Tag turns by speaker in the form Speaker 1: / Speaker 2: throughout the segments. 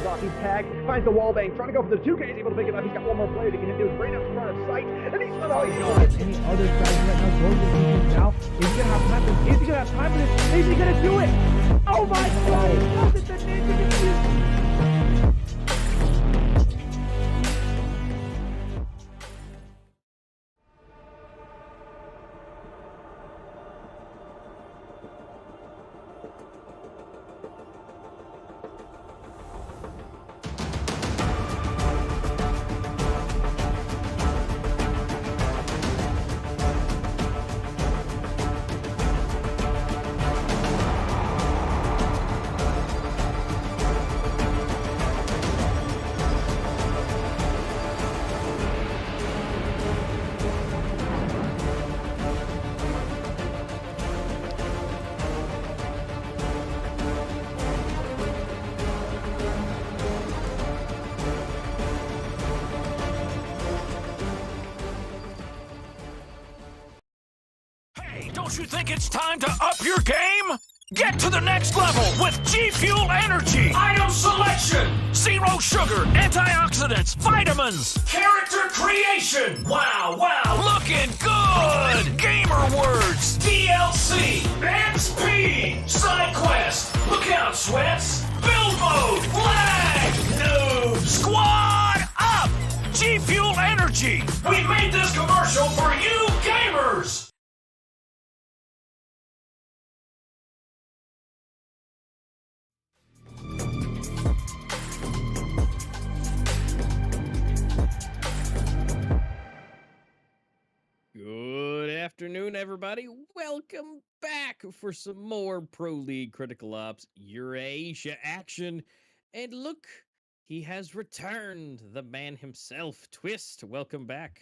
Speaker 1: goes off. He's tagged, finds the wall bang, trying to go for the 2K. He's able to pick it up. He's got one more player to get him to right up in front of sight. And he's not all he's going.
Speaker 2: Any other strategy right now? Going to the now. Is he gonna have time for this? Is he gonna have time for this? Is he gonna do it? Oh my god! He does it! The ninja can
Speaker 3: Don't you think it's time to up your game? Get to the next level with G Fuel Energy! Item selection! Zero sugar, antioxidants, vitamins, character creation! Wow, looking good! Gamer words, DLC, XP, side quest, look out, sweats, build mode, flag, noob, squad up! G Fuel Energy! We made this commercial for you gamers!
Speaker 4: Good afternoon, everybody. Welcome back for some more Pro League Critical Ops Eurasia action. And look, he has returned, the man himself, Twist. Welcome back.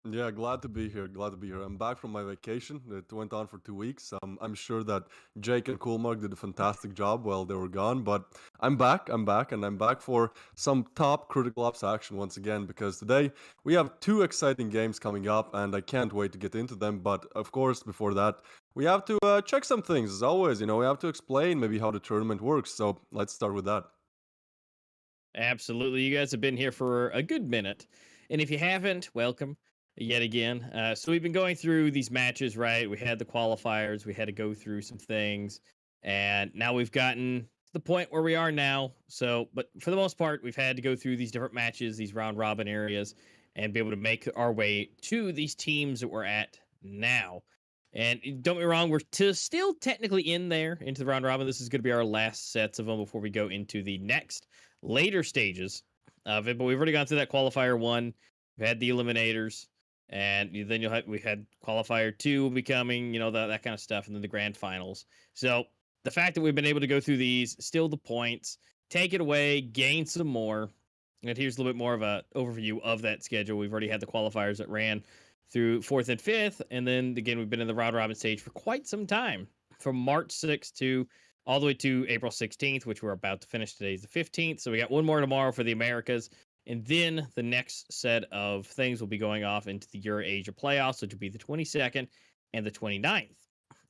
Speaker 5: Yeah, glad to be here. Glad to be here. I'm back from my vacation. It went on for 2 weeks. I'm sure that Jake and Coolmark did a fantastic job while they were gone, but I'm back, and I'm back for some top Critical Ops action once again, because today we have two exciting games coming up, and I can't wait to get into them. But of course, before that, we have to check some things. As always, we have to explain maybe how the tournament works. So let's start with that.
Speaker 4: Absolutely. You guys have been here for a good minute. And if you haven't, welcome. Yet again. So we've been going through these matches, right? We had the qualifiers, we had to go through some things, and now we've gotten to the point where we are now. So, but for the most part, we've had to go through these different matches, these round robin areas, and be able to make our way to these teams that we're at now. And don't get me wrong, we're still technically in there into the round robin. This is going to be our last sets of them before we go into the next later stages of it. But we've already gone through that qualifier 1. We've had the eliminators. And then we had qualifier 2 becoming, that kind of stuff, and then the grand finals. So the fact that we've been able to go through these, still the points, take it away, gain some more. And here's a little bit more of an overview of that schedule. We've already had the qualifiers that ran through 4th and 5th, and then again we've been in the round robin stage for quite some time, from March 6th to all the way to April 16th, which we're about to finish. Today's the 15th, so we got one more tomorrow for the Americas. And then the next set of things will be going off into the Eurasia playoffs, which will be the 22nd and the 29th.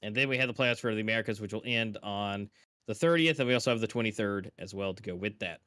Speaker 4: And then we have the playoffs for the Americas, which will end on the 30th. And we also have the 23rd as well to go with that.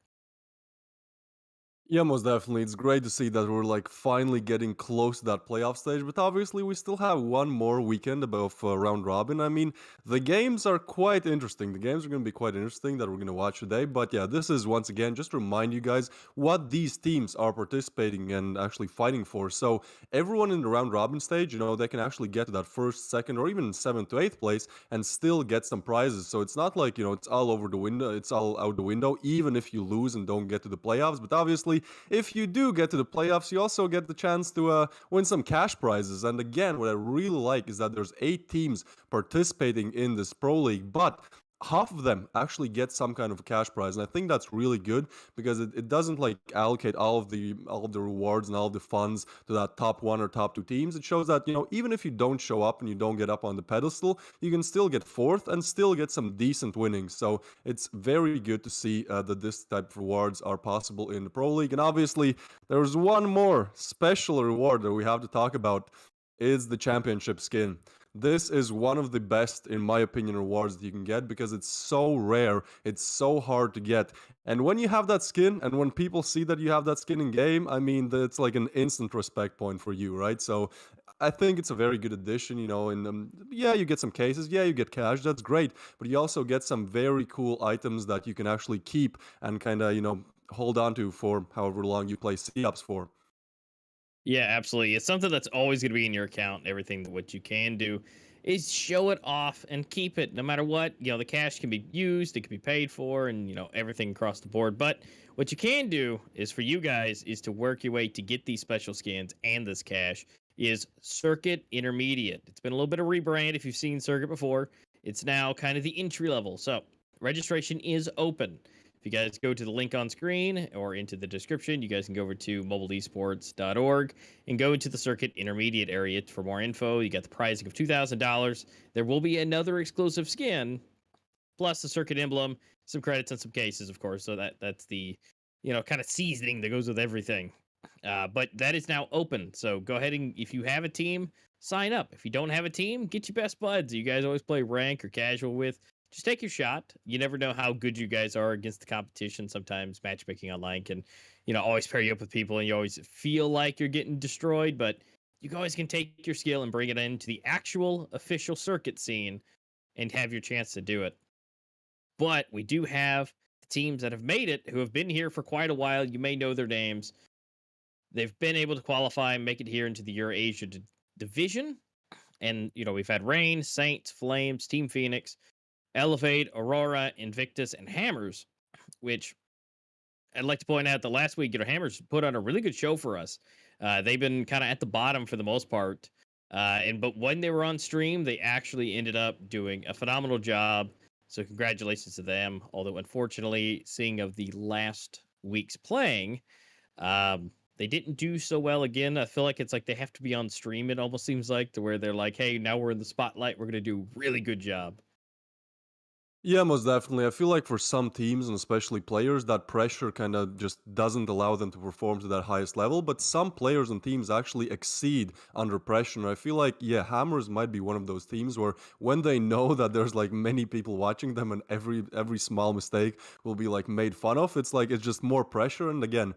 Speaker 5: Yeah, most definitely. It's great to see that we're finally getting close to that playoff stage, but obviously we still have one more weekend above round robin. I mean, the games are quite interesting. The games are going to be quite interesting that we're going to watch today. But yeah, this is once again just to remind you guys what these teams are participating and actually fighting for. So everyone in the round robin stage, they can actually get to that 1st, 2nd, or even 7th to 8th place and still get some prizes. So it's not like, it's all over the window. It's all out the window, even if you lose and don't get to the playoffs. But obviously, if you do get to the playoffs, you also get the chance to win some cash prizes. And again, what I really like is that there's 8 teams participating in this Pro League, but half of them actually get some kind of a cash prize, and I think that's really good because it doesn't allocate all of the rewards and all of the funds to that top 1 or top 2 teams. It shows that even if you don't show up and you don't get up on the pedestal, you can still get 4th and still get some decent winnings. So it's very good to see that this type of rewards are possible in the Pro League. And obviously there's one more special reward that we have to talk about, is the championship skin. this is one of the best, in my opinion, rewards that you can get because it's so rare, it's so hard to get. And when you have that skin, and when people see that you have that skin in game, I mean, it's like an instant respect point for you, right? So I think it's a very good addition, and yeah, you get some cases, yeah, you get cash, that's great, but you also get some very cool items that you can actually keep and kind of, hold on to for however long you play C-Ops for.
Speaker 4: Yeah, absolutely. It's something that's always going to be in your account. Everything that what you can do is show it off and keep it no matter what. The cash can be used, it can be paid for, and everything across the board. But what you can do is for you guys is to work your way to get these special skins and this cash is Circuit Intermediate. It's been a little bit of rebrand if you've seen Circuit before. It's now kind of the entry level. So registration is open. If you guys go to the link on screen or into the description, you guys can go over to mobileesports.org and go into the Circuit Intermediate area for more info. You got the pricing of $2,000. There will be another exclusive skin, plus the Circuit emblem, some credits, and some cases, of course. So that's the kind of seasoning that goes with everything. But that is now open. So go ahead and if you have a team, sign up. If you don't have a team, get your best buds. You guys always play rank or casual with. Just take your shot. You never know how good you guys are against the competition. Sometimes matchmaking online can, always pair you up with people and you always feel like you're getting destroyed, but you always can take your skill and bring it into the actual official circuit scene and have your chance to do it. But we do have the teams that have made it who have been here for quite a while. You may know their names. They've been able to qualify and make it here into the Eurasia division. And, we've had Reign, Saints, Flames, Team Phoenix, Elevate, Aurora, Invictus, and Hammers, which I'd like to point out that last week, Hammers put on a really good show for us. They've been kind of at the bottom for the most part. But when they were on stream, they actually ended up doing a phenomenal job. So congratulations to them. Although, unfortunately, seeing of the last week's playing, they didn't do so well again. I feel like it's like they have to be on stream, it almost seems like, to where they're like, hey, now we're in the spotlight. We're going to do a really good job.
Speaker 5: Yeah, most definitely. I feel like for some teams and especially players, that pressure kind of just doesn't allow them to perform to that highest level. But some players and teams actually exceed under pressure. And I feel like, yeah, Hammers might be one of those teams where when they know that there's like many people watching them and every small mistake will be like made fun of, it's like it's just more pressure. And again,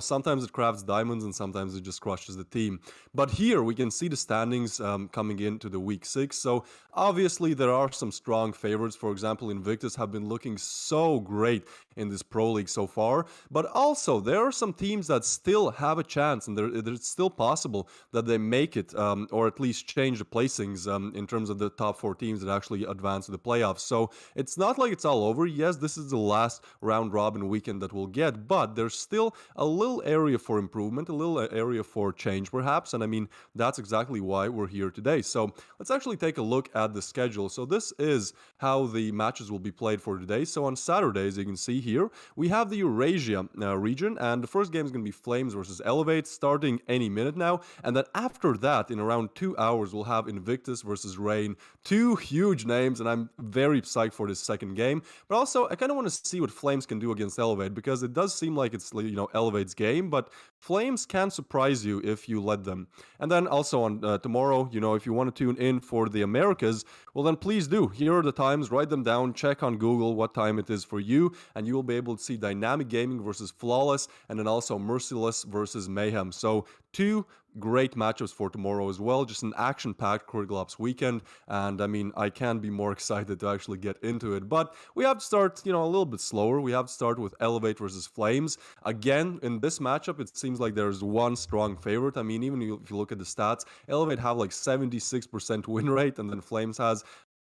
Speaker 5: sometimes it crafts diamonds and sometimes it just crushes the team. But here we can see the standings coming into the week 6. So obviously there are some strong favorites. For example, INVICTUS have been looking so great in this Pro League so far, but also there are some teams that still have a chance, and it's still possible that they make it, or at least change the placings in terms of the top 4 teams that actually advance to the playoffs. So it's not like it's all over. Yes, this is the last round robin weekend that we'll get, but there's still a little area for improvement, a little area for change perhaps, and I mean, that's exactly why we're here today. So let's actually take a look at the schedule. So this is how the matches will be played for today. So on Saturdays, you can see here, we have the Eurasia region, and the first game is going to be Flames versus Elevate, starting any minute now. And then after that, in around 2 hours, we'll have Invictus versus Reign. 2 huge names, and I'm very psyched for this second game. But also, I kind of want to see what Flames can do against Elevate, because it does seem like it's, Elevate's game, but Flames can surprise you if you let them. And then also on tomorrow, if you want to tune in for the Americas, well then please do. Here are the times, write them down, check on Google what time it is for you, and you will be able to see Dynamic Gaming versus Flawless, and then also Merciless versus Mayhem. So 2 great matchups for tomorrow as well. Just an action-packed Critical Ops weekend, and I mean, I can't be more excited to actually get into it. But we have to start, a little bit slower. We have to start with Elevate versus Flames. Again, in this matchup, it seems like there's one strong favorite. I mean, even if you look at the stats, Elevate have like 76% win rate, and then Flames has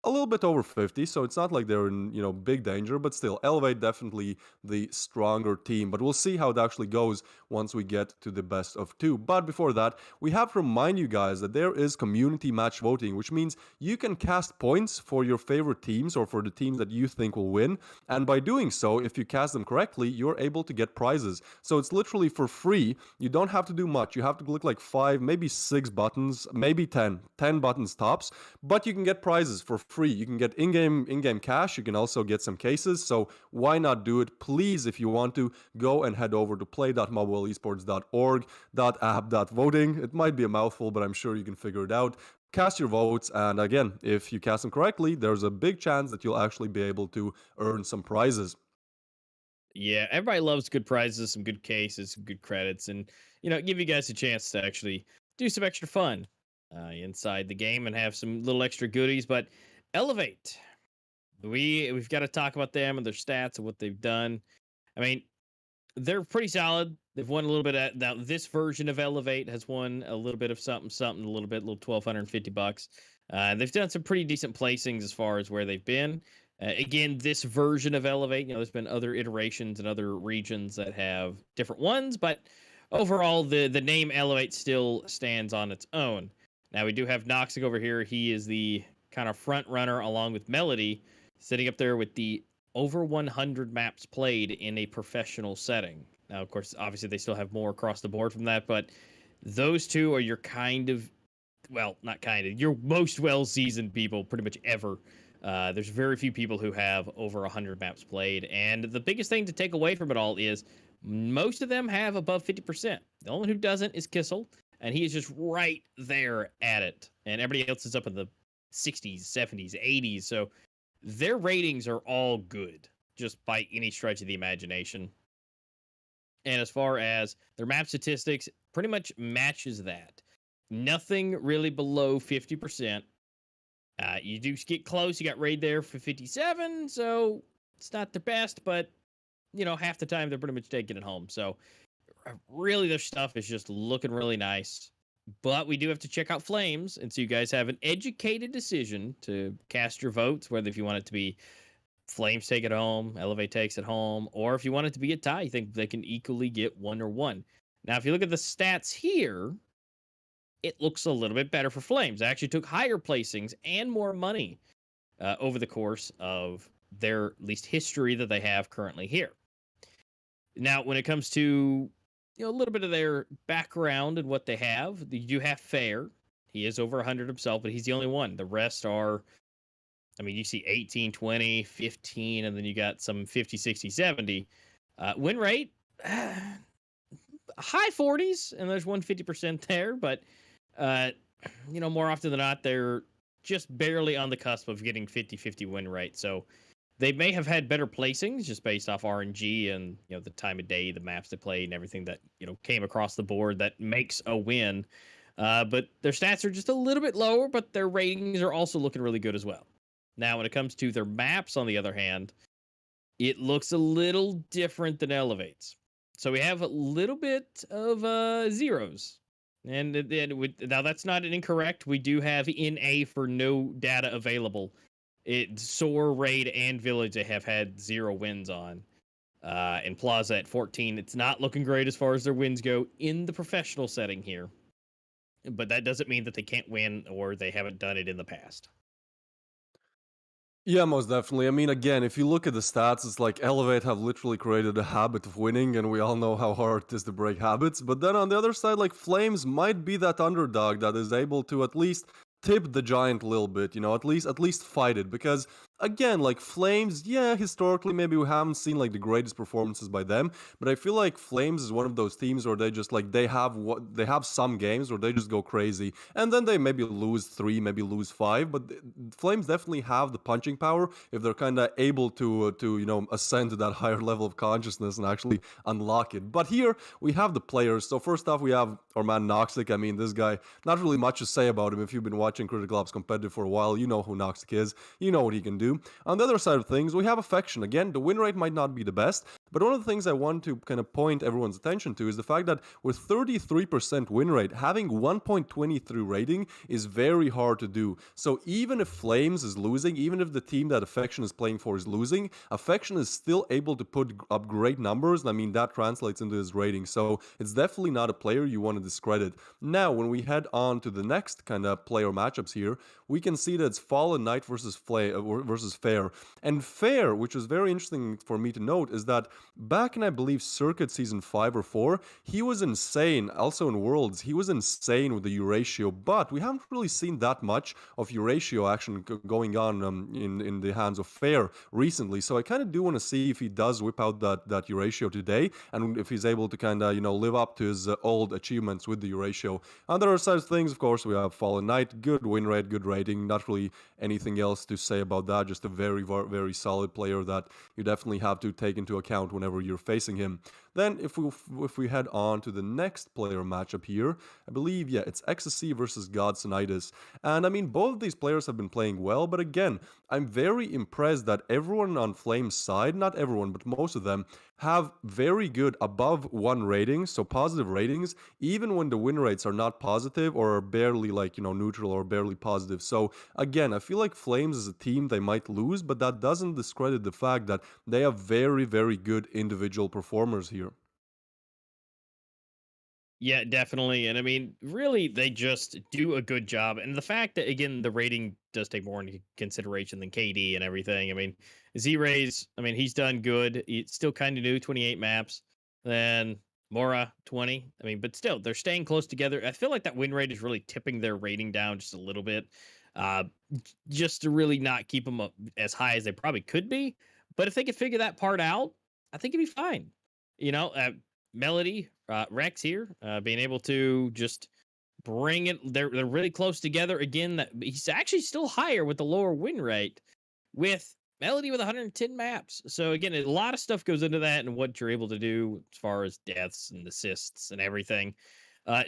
Speaker 5: a little bit over 50, so it's not like they're in, big danger, but still, Elevate definitely the stronger team. But we'll see how it actually goes once we get to the best of 2. But before that, we have to remind you guys that there is community match voting, which means you can cast points for your favorite teams or for the teams that you think will win. And by doing so, if you cast them correctly, you're able to get prizes. So it's literally for free. You don't have to do much. You have to click like 5, maybe 6 buttons, maybe 10 buttons tops, but you can get prizes for free. You can get in-game cash. You can also get some cases. So why not do it? Please, if you want to, go and head over to play.mobileesports.org.app.voting. It might be a mouthful, but I'm sure you can figure it out. cast your votes, and again, if you cast them correctly, there's a big chance that you'll actually be able to earn some prizes.
Speaker 4: Yeah, everybody loves good prizes, some good cases, some good credits, and give you guys a chance to actually do some extra fun inside the game and have some little extra goodies. But Elevate, we've got to talk about them and their stats and what they've done. I mean, they're pretty solid. They've won a little bit. Now, this version of Elevate has won a little bit of something, a little $1,250. They've done some pretty decent placings as far as where they've been. Again, this version of Elevate, there's been other iterations and other regions that have different ones, but overall, the name Elevate still stands on its own. Now, we do have Noxic over here. He is the kind of front runner along with Melody, sitting up there with the over 100 maps played in a professional setting. Now, of course, obviously, they still have more across the board from that, but those two are your your most well-seasoned people pretty much ever. There's very few people who have over 100 maps played, and the biggest thing to take away from it all is most of them have above 50%. The only one who doesn't is Kissel, and he is just right there at it, and everybody else is up in the 60s, 70s, 80s, so their ratings are all good, just by any stretch of the imagination. And as far as their map statistics, pretty much matches that. Nothing really below 50%. You do get close. You got Raid there for 57, so it's not the best, but, half the time they're pretty much taking it home. So really their stuff is just looking really nice. But we do have to check out Flames, and so you guys have an educated decision to cast your votes, whether if you want it to be Flames take it home, Elevate takes it home, or if you want it to be a tie, you think they can equally get 1 or 1. Now, if you look at the stats here, it looks a little bit better for Flames. They actually took higher placings and more money over the course of their at least history that they have currently here. Now, when it comes to a little bit of their background and what they have, you do have Fair. He is over 100 himself, but he's the only one. The rest are, you see 18, 20, 15, and then you got some 50, 60, 70. Win rate, high 40s, and there's 150% there, but more often than not, they're just barely on the cusp of getting 50-50 win rate. So they may have had better placings just based off RNG and, the time of day, the maps they played, and everything that, came across the board that makes a win. But their stats are just a little bit lower, but their ratings are also looking really good as well. Now, when it comes to their maps, on the other hand, it looks a little different than Elevate's. So we have a little bit of zeros. And now that's not an incorrect. We do have NA for no data available. Soar, Raid, and Village they have had 0 wins on. And Plaza at 14. It's not looking great as far as their wins go in the professional setting here. But that doesn't mean that they can't win or they haven't done it in the past.
Speaker 5: Yeah, most definitely. Again, if you look at the stats, it's like Elevate have literally created a habit of winning, and we all know how hard it is to break habits. But then on the other side, like Flames might be that underdog that is able to at least tip the giant a little bit, at least fight it. Because again, like Flames, yeah, historically maybe we haven't seen like the greatest performances by them, but I feel like Flames is one of those teams where they just like they have some games where they just go crazy, and then they maybe lose 3, maybe lose 5, but Flames definitely have the punching power if they're kind of able to ascend to that higher level of consciousness and actually unlock it. But here we have the players. So first off, we have our man Noxic. This guy, not really much to say about him. If you've been watching Critical Ops Competitive for a while, you know who Noxic is, you know what he can do. On the other side of things, we have Affection. Again, the win rate might not be the best, but one of the things I want to kind of point everyone's attention to is the fact that with 33% win rate, having 1.23 rating is very hard to do. So even if Flames is losing, even if the team that Affection is playing for is losing, Affection is still able to put up great numbers, and that translates into his rating. So it's definitely not a player you want to discredit. Now, when we head on to the next kind of player matchups here, we can see that it's Fallen Knight versus versus Fair. And Fair, which is very interesting for me to note, is that back in, I believe, Circuit Season 5 or 4, he was insane. Also in Worlds, he was insane with the Eurasia, but we haven't really seen that much of Eurasia action going on in the hands of Fair recently. So I kind of do want to see if he does whip out that Eurasia today, and if he's able to kind of, live up to his old achievements with the Eurasia. Other side of things, of course, we have Fallen Knight, good win rate, good rating, not really anything else to say about that, just a very, very solid player that you definitely have to take into account whenever you're facing him. Then if we head on to the next player matchup here, I believe, yeah, it's Ecstasy versus Godsonitis. And I mean, both of these players have been playing well, but again, I'm very impressed that everyone on Flame's side, not everyone, but most of them, have very good above 1 ratings, so positive ratings, even when the win rates are not positive or are barely neutral or barely positive. So again, I feel like Flames as a team, they might lose, but that doesn't discredit the fact that they have very, very good individual performers here.
Speaker 4: Yeah, definitely. And I mean, really, they just do a good job. And the fact that, again, the rating does take more into consideration than KD and everything. I mean, Z-Rays, I mean, he's done good. He's still kind of new, 28 maps. Then Mora, 20. I mean, but still, they're staying close together. I feel like that win rate is really tipping their rating down just a little bit, uh, just to really not keep them up as high as they probably could be. But if they could figure that part out, I think it'd be fine. Melody, Rex here, being able to just bring it. They're really close together. Again, that he's actually still higher with the lower win rate with Melody with 110 maps. So again, a lot of stuff goes into that and what you're able to do as far as deaths and assists and everything.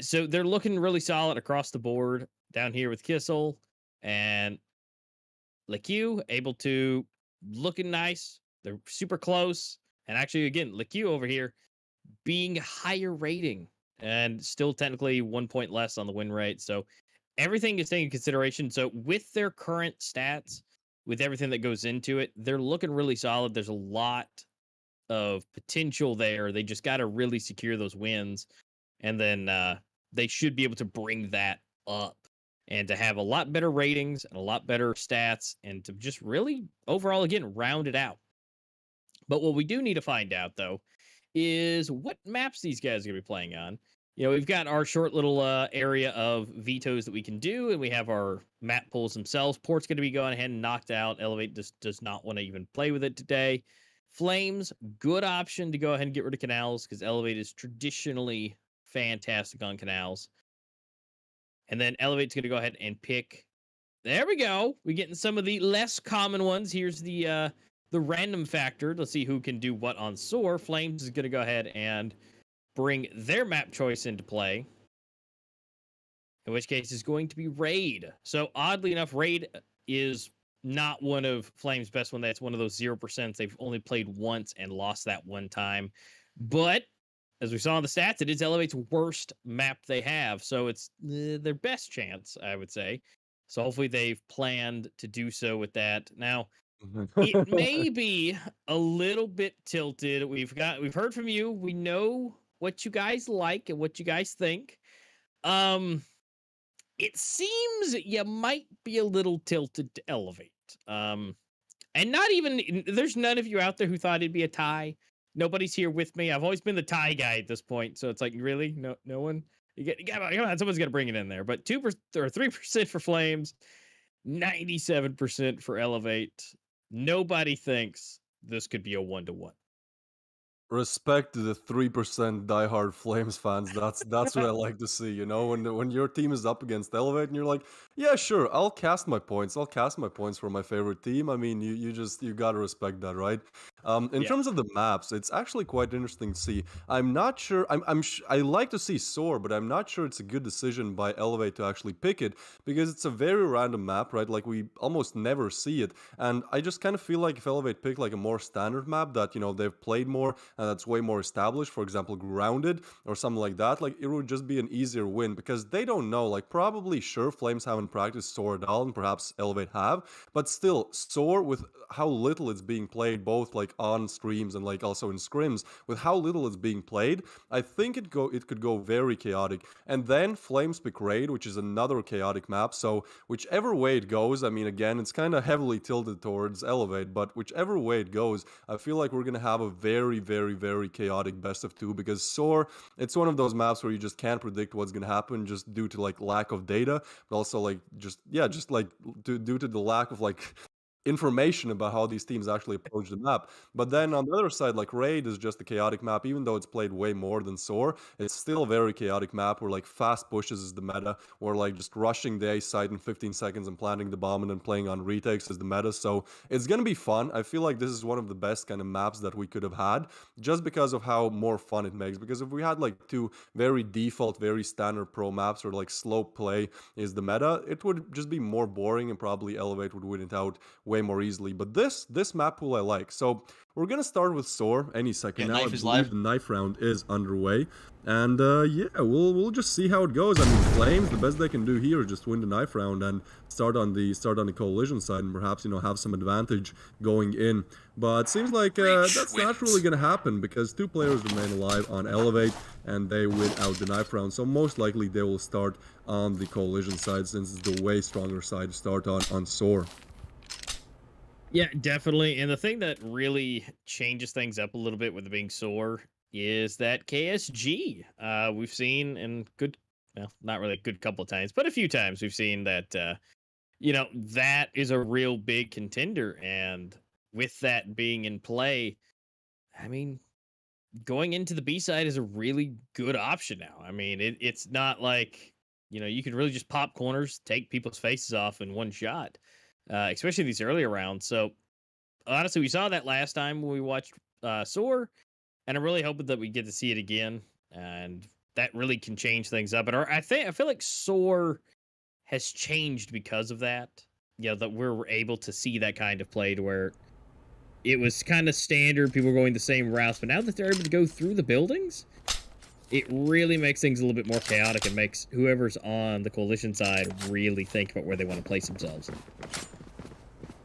Speaker 4: So they're looking really solid across the board down here with Kissel and LeQ, able to looking nice. They're super close. And actually, again, LeQ over here being higher rating and still technically 1 point less on the win rate. So everything is taken into consideration. So with their current stats, with everything that goes into it, they're looking really solid. There's a lot of potential there. They just got to really secure those wins. And then they should be able to bring that up and to have a lot better ratings and a lot better stats and to just really overall, again, round it out. But what we do need to find out, though, is what maps these guys are going to be playing on. We've got our short little area of vetoes that we can do, and we have our map pools themselves. Port's going to be going ahead and knocked out. Elevate does not want to even play with it today. Flames, good option to go ahead and get rid of Canals, because Elevate is traditionally fantastic on Canals. And then Elevate's going to go ahead and pick. There we go. We're getting some of the less common ones. Here's the random factor. Let's see who can do what on Soar. Flames is going to go ahead and bring their map choice into play, in which case is going to be Raid. So oddly enough, Raid is not one of Flames' best one. That's one of those 0%. They've only played once and lost that one time. But as we saw in the stats, it is Elevate's worst map they have. So it's their best chance, I would say. So hopefully they've planned to do so with that. Now, it may be a little bit tilted. We've heard from you. We know what you guys like and what you guys think. It seems you might be a little tilted to Elevate. And not even there's none of you out there who thought it'd be a tie. Nobody's here with me. I've always been the tie guy at this point, so it's like really no one. Come on, someone's got to bring it in there. But 2% or 3% for Flames, 97% for Elevate. Nobody thinks this could be a 1-1.
Speaker 5: Respect to the 3% diehard Flames fans. That's what I like to see. When your team is up against Elevate and you're like, yeah, sure, I'll cast my points. I'll cast my points for my favorite team. I mean, you gotta respect that, right? In terms of the maps, it's actually quite interesting to see. I'm not sure. I like to see Soar, but I'm not sure it's a good decision by Elevate to actually pick it because it's a very random map, right? Like we almost never see it, and I just kind of feel like if Elevate picked like a more standard map that they've played more and that's way more established, for example, Grounded or something like that, like it would just be an easier win because they don't know. Like probably sure Flames haven't practiced Soar at all, and perhaps Elevate have, but still Soar with how little it's being played, both like on streams and like also in scrims with how little it's being played, I think it could go very chaotic. And then Flames pick Raid, which is another chaotic map. So whichever way it goes, I mean, again, it's kind of heavily tilted towards Elevate, but whichever way it goes, I feel like we're gonna have a very, very, very chaotic best of two, because Soar, it's one of those maps where you just can't predict what's gonna happen just due to like lack of data, but also like just like due to the lack of like information about how these teams actually approach the map. But then on the other side, like Raid is just a chaotic map, even though it's played way more than Soar. It's still a very chaotic map where like fast pushes is the meta, or like just rushing the A side in 15 seconds and planting the bomb and then playing on retakes is the meta. So it's gonna be fun. I feel like this is one of the best kind of maps that we could have had, just because of how more fun it makes. Because if we had like two very default, very standard pro maps where like slow play is the meta, it would just be more boring and probably Elevate would win it out way more easily. But this map pool I like. So we're gonna start with Soar any second now. I believe the knife round is underway, and yeah, we'll just see how it goes. I mean, Flames, the best they can do here is just win the knife round and start on the coalition side, and perhaps have some advantage going in. But it seems like that's not really gonna happen, because two players remain alive on Elevate and they win out the knife round. So most likely they will start on the coalition side, since it's the way stronger side to start on Soar.
Speaker 4: Yeah, definitely. And the thing that really changes things up a little bit with it being Soar is that KSG. We've seen in well, not really a good couple of times, but a few times we've seen that, that is a real big contender. And with that being in play, I mean, going into the B side is a really good option now. I mean, it's not like, you can really just pop corners, take people's faces off in one shot. Especially these earlier rounds. So honestly, we saw that last time when we watched Soar, and I'm really hoping that we get to see it again, and that really can change things up. And I feel like Soar has changed because of that. That we're able to see that kind of play to where it was kind of standard, people were going the same routes, but now that they're able to go through the buildings, it really makes things a little bit more chaotic and makes whoever's on the coalition side really think about where they want to place themselves.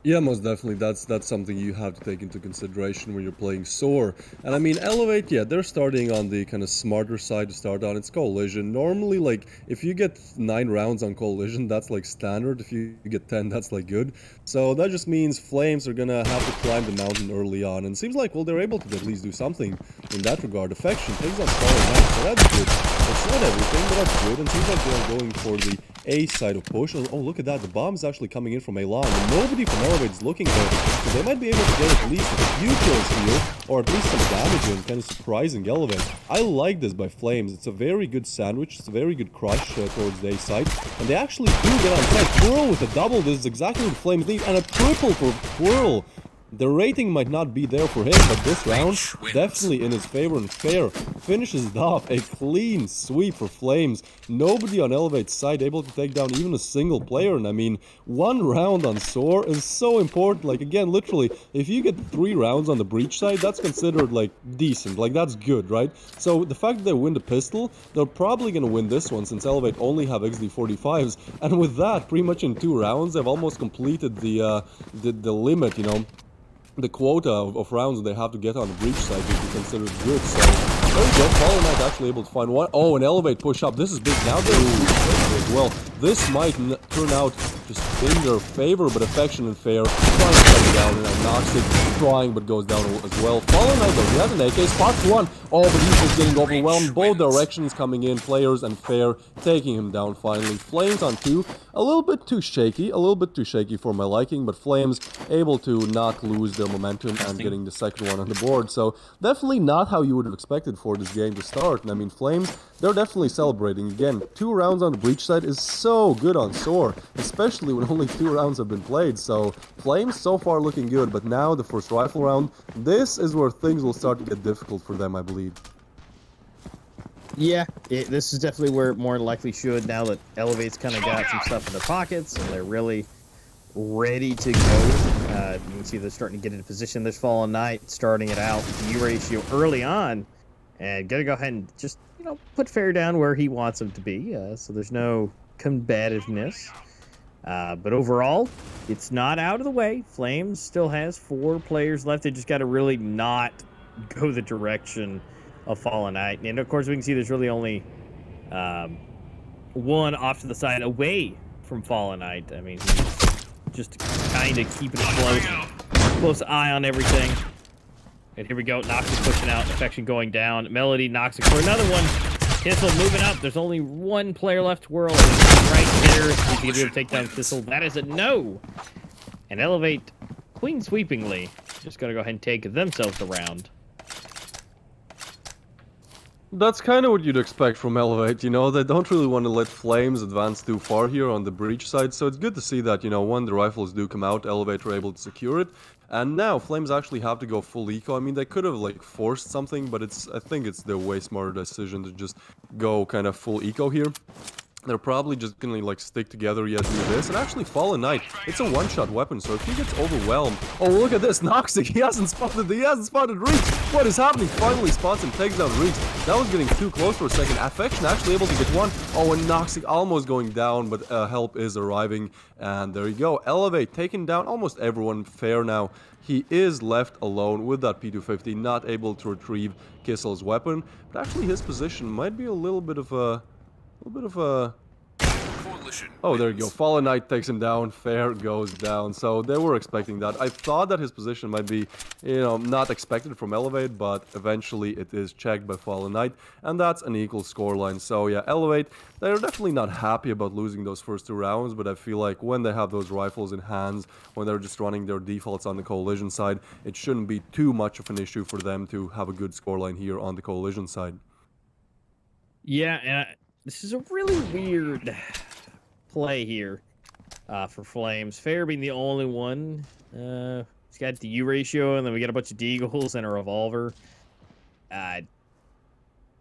Speaker 5: Yeah, most definitely. That's something you have to take into consideration when you're playing Soar. And I mean, Elevate, yeah, they're starting on the kind of smarter side to start on. It's Coalition. Normally, like, if you get 9 rounds on Coalition, that's like standard. If you get 10, that's like good. So that just means Flames are gonna have to climb the mountain early on. And it seems like, well, they're able to at least do something in that regard. Affection takes on Solid Knight, so that's good. It's not everything, but that's good. And it seems like they're going for the A side of push. Oh, look at that. The bomb is actually coming in from A long, and nobody from Elevate is looking there. So they might be able to get at least a few kills here, or at least some damage in, kind of surprising Elevate. I like this by Flames. It's a very good sandwich. It's a very good crush towards the A side. And they actually do get on side. Twirl with a double. This is exactly what Flames need. And a triple for Twirl. The rating might not be there for him, but this round definitely in his favor, and Fair finishes it off. A clean sweep for Flames. Nobody on Elevate's side able to take down even a single player. And I mean, 1 round on Soar is so important. Like, again, literally, if you get 3 rounds on the Breach side, that's considered like decent. Like, that's good, right? So the fact that they win the pistol, they're probably gonna win this one, since Elevate only have XD45s. And with that, pretty much in 2 rounds, they've almost completed the limit, the quota of rounds they have to get on the Breach side would be considered good. So there we go. Fallen Knight actually able to find one. Oh, an Elevate push up. This is big. Now they're as well. This might turn out just in their favor, but Affection and Fair trying to cut it down, and knocks it, trying, but goes down as well. Fallen Knight though, he has an AK, spots one. Oh, but he's just getting overwhelmed. Both directions coming in, Players and Fair taking him down finally. Flames on 2, a little bit too shaky for my liking, but Flames able to not lose their momentum and getting the second one on the board. So definitely not how you would have expected for this game to start. And I mean, Flames, they're definitely celebrating. Again, 2 rounds on the Breach side is so good on Soar, especially when only 2 rounds have been played. So Flames so far looking good, but now the first rifle round, this is where things will start to get difficult for them, I believe.
Speaker 4: Yeah, this is definitely where it more likely should, now that Elevate's kind of got some stuff in their pockets and they're really ready to go. You can see they're starting to get into position. There's Fallen Knight starting it out with Eurasia early on, and gonna go ahead and just, put Fair down where he wants him to be, so there's no combativeness. But overall, it's not out of the way. Flames still has 4 players left. They just got to really not go the direction of Fallen Knight. And of course, we can see there's really only one off to the side away from Fallen Knight. I mean, he's just kind of keeping a close eye on everything. And here we go. Nox is pushing out. Affection going down. Melody knocks it for another one. Kissel moving up. There's only one player left. Twirl right there. He's going to be able to take down Kissel. That is a no. And Elevate clean sweepingly. Just going to go ahead and take themselves around.
Speaker 5: That's kind of what you'd expect from Elevate, you know, they don't really want to let Flames advance too far here on the breach side, so it's good to see that, you know, when the rifles do come out, Elevate are able to secure it, and now Flames actually have to go full eco. I mean, they could have, like, forced something, but I think it's the way smarter decision to just go kind of full eco here. They're probably just gonna like stick together yet do this, and actually Fallen Knight, it's a one-shot weapon, so if he gets overwhelmed, oh look at this, Noxic, he hasn't spotted Reach. What is happening? Finally spots him, takes down Reach. That was getting too close for a second. Affection actually able to get one. Oh, and Noxic almost going down, but help is arriving, and there you go. Elevate taking down almost everyone. Fair now. He is left alone with that P250, not able to retrieve Kissel's weapon, but actually his position might be a little bit of a oh, there you go. Fallen Knight takes him down. Fair goes down. So they were expecting that. I thought that his position might be, you know, not expected from Elevate, but eventually it is checked by Fallen Knight, and that's an equal scoreline. So yeah, Elevate, they're definitely not happy about losing those first 2 rounds, but I feel like when they have those rifles in hands, when they're just running their defaults on the Coalition side, it shouldn't be too much of an issue for them to have a good scoreline here on the Coalition side.
Speaker 4: Yeah, and this is a really weird play here for Flames. Fair being the only one. He's got the U ratio, and then we got a bunch of deagles and a revolver. I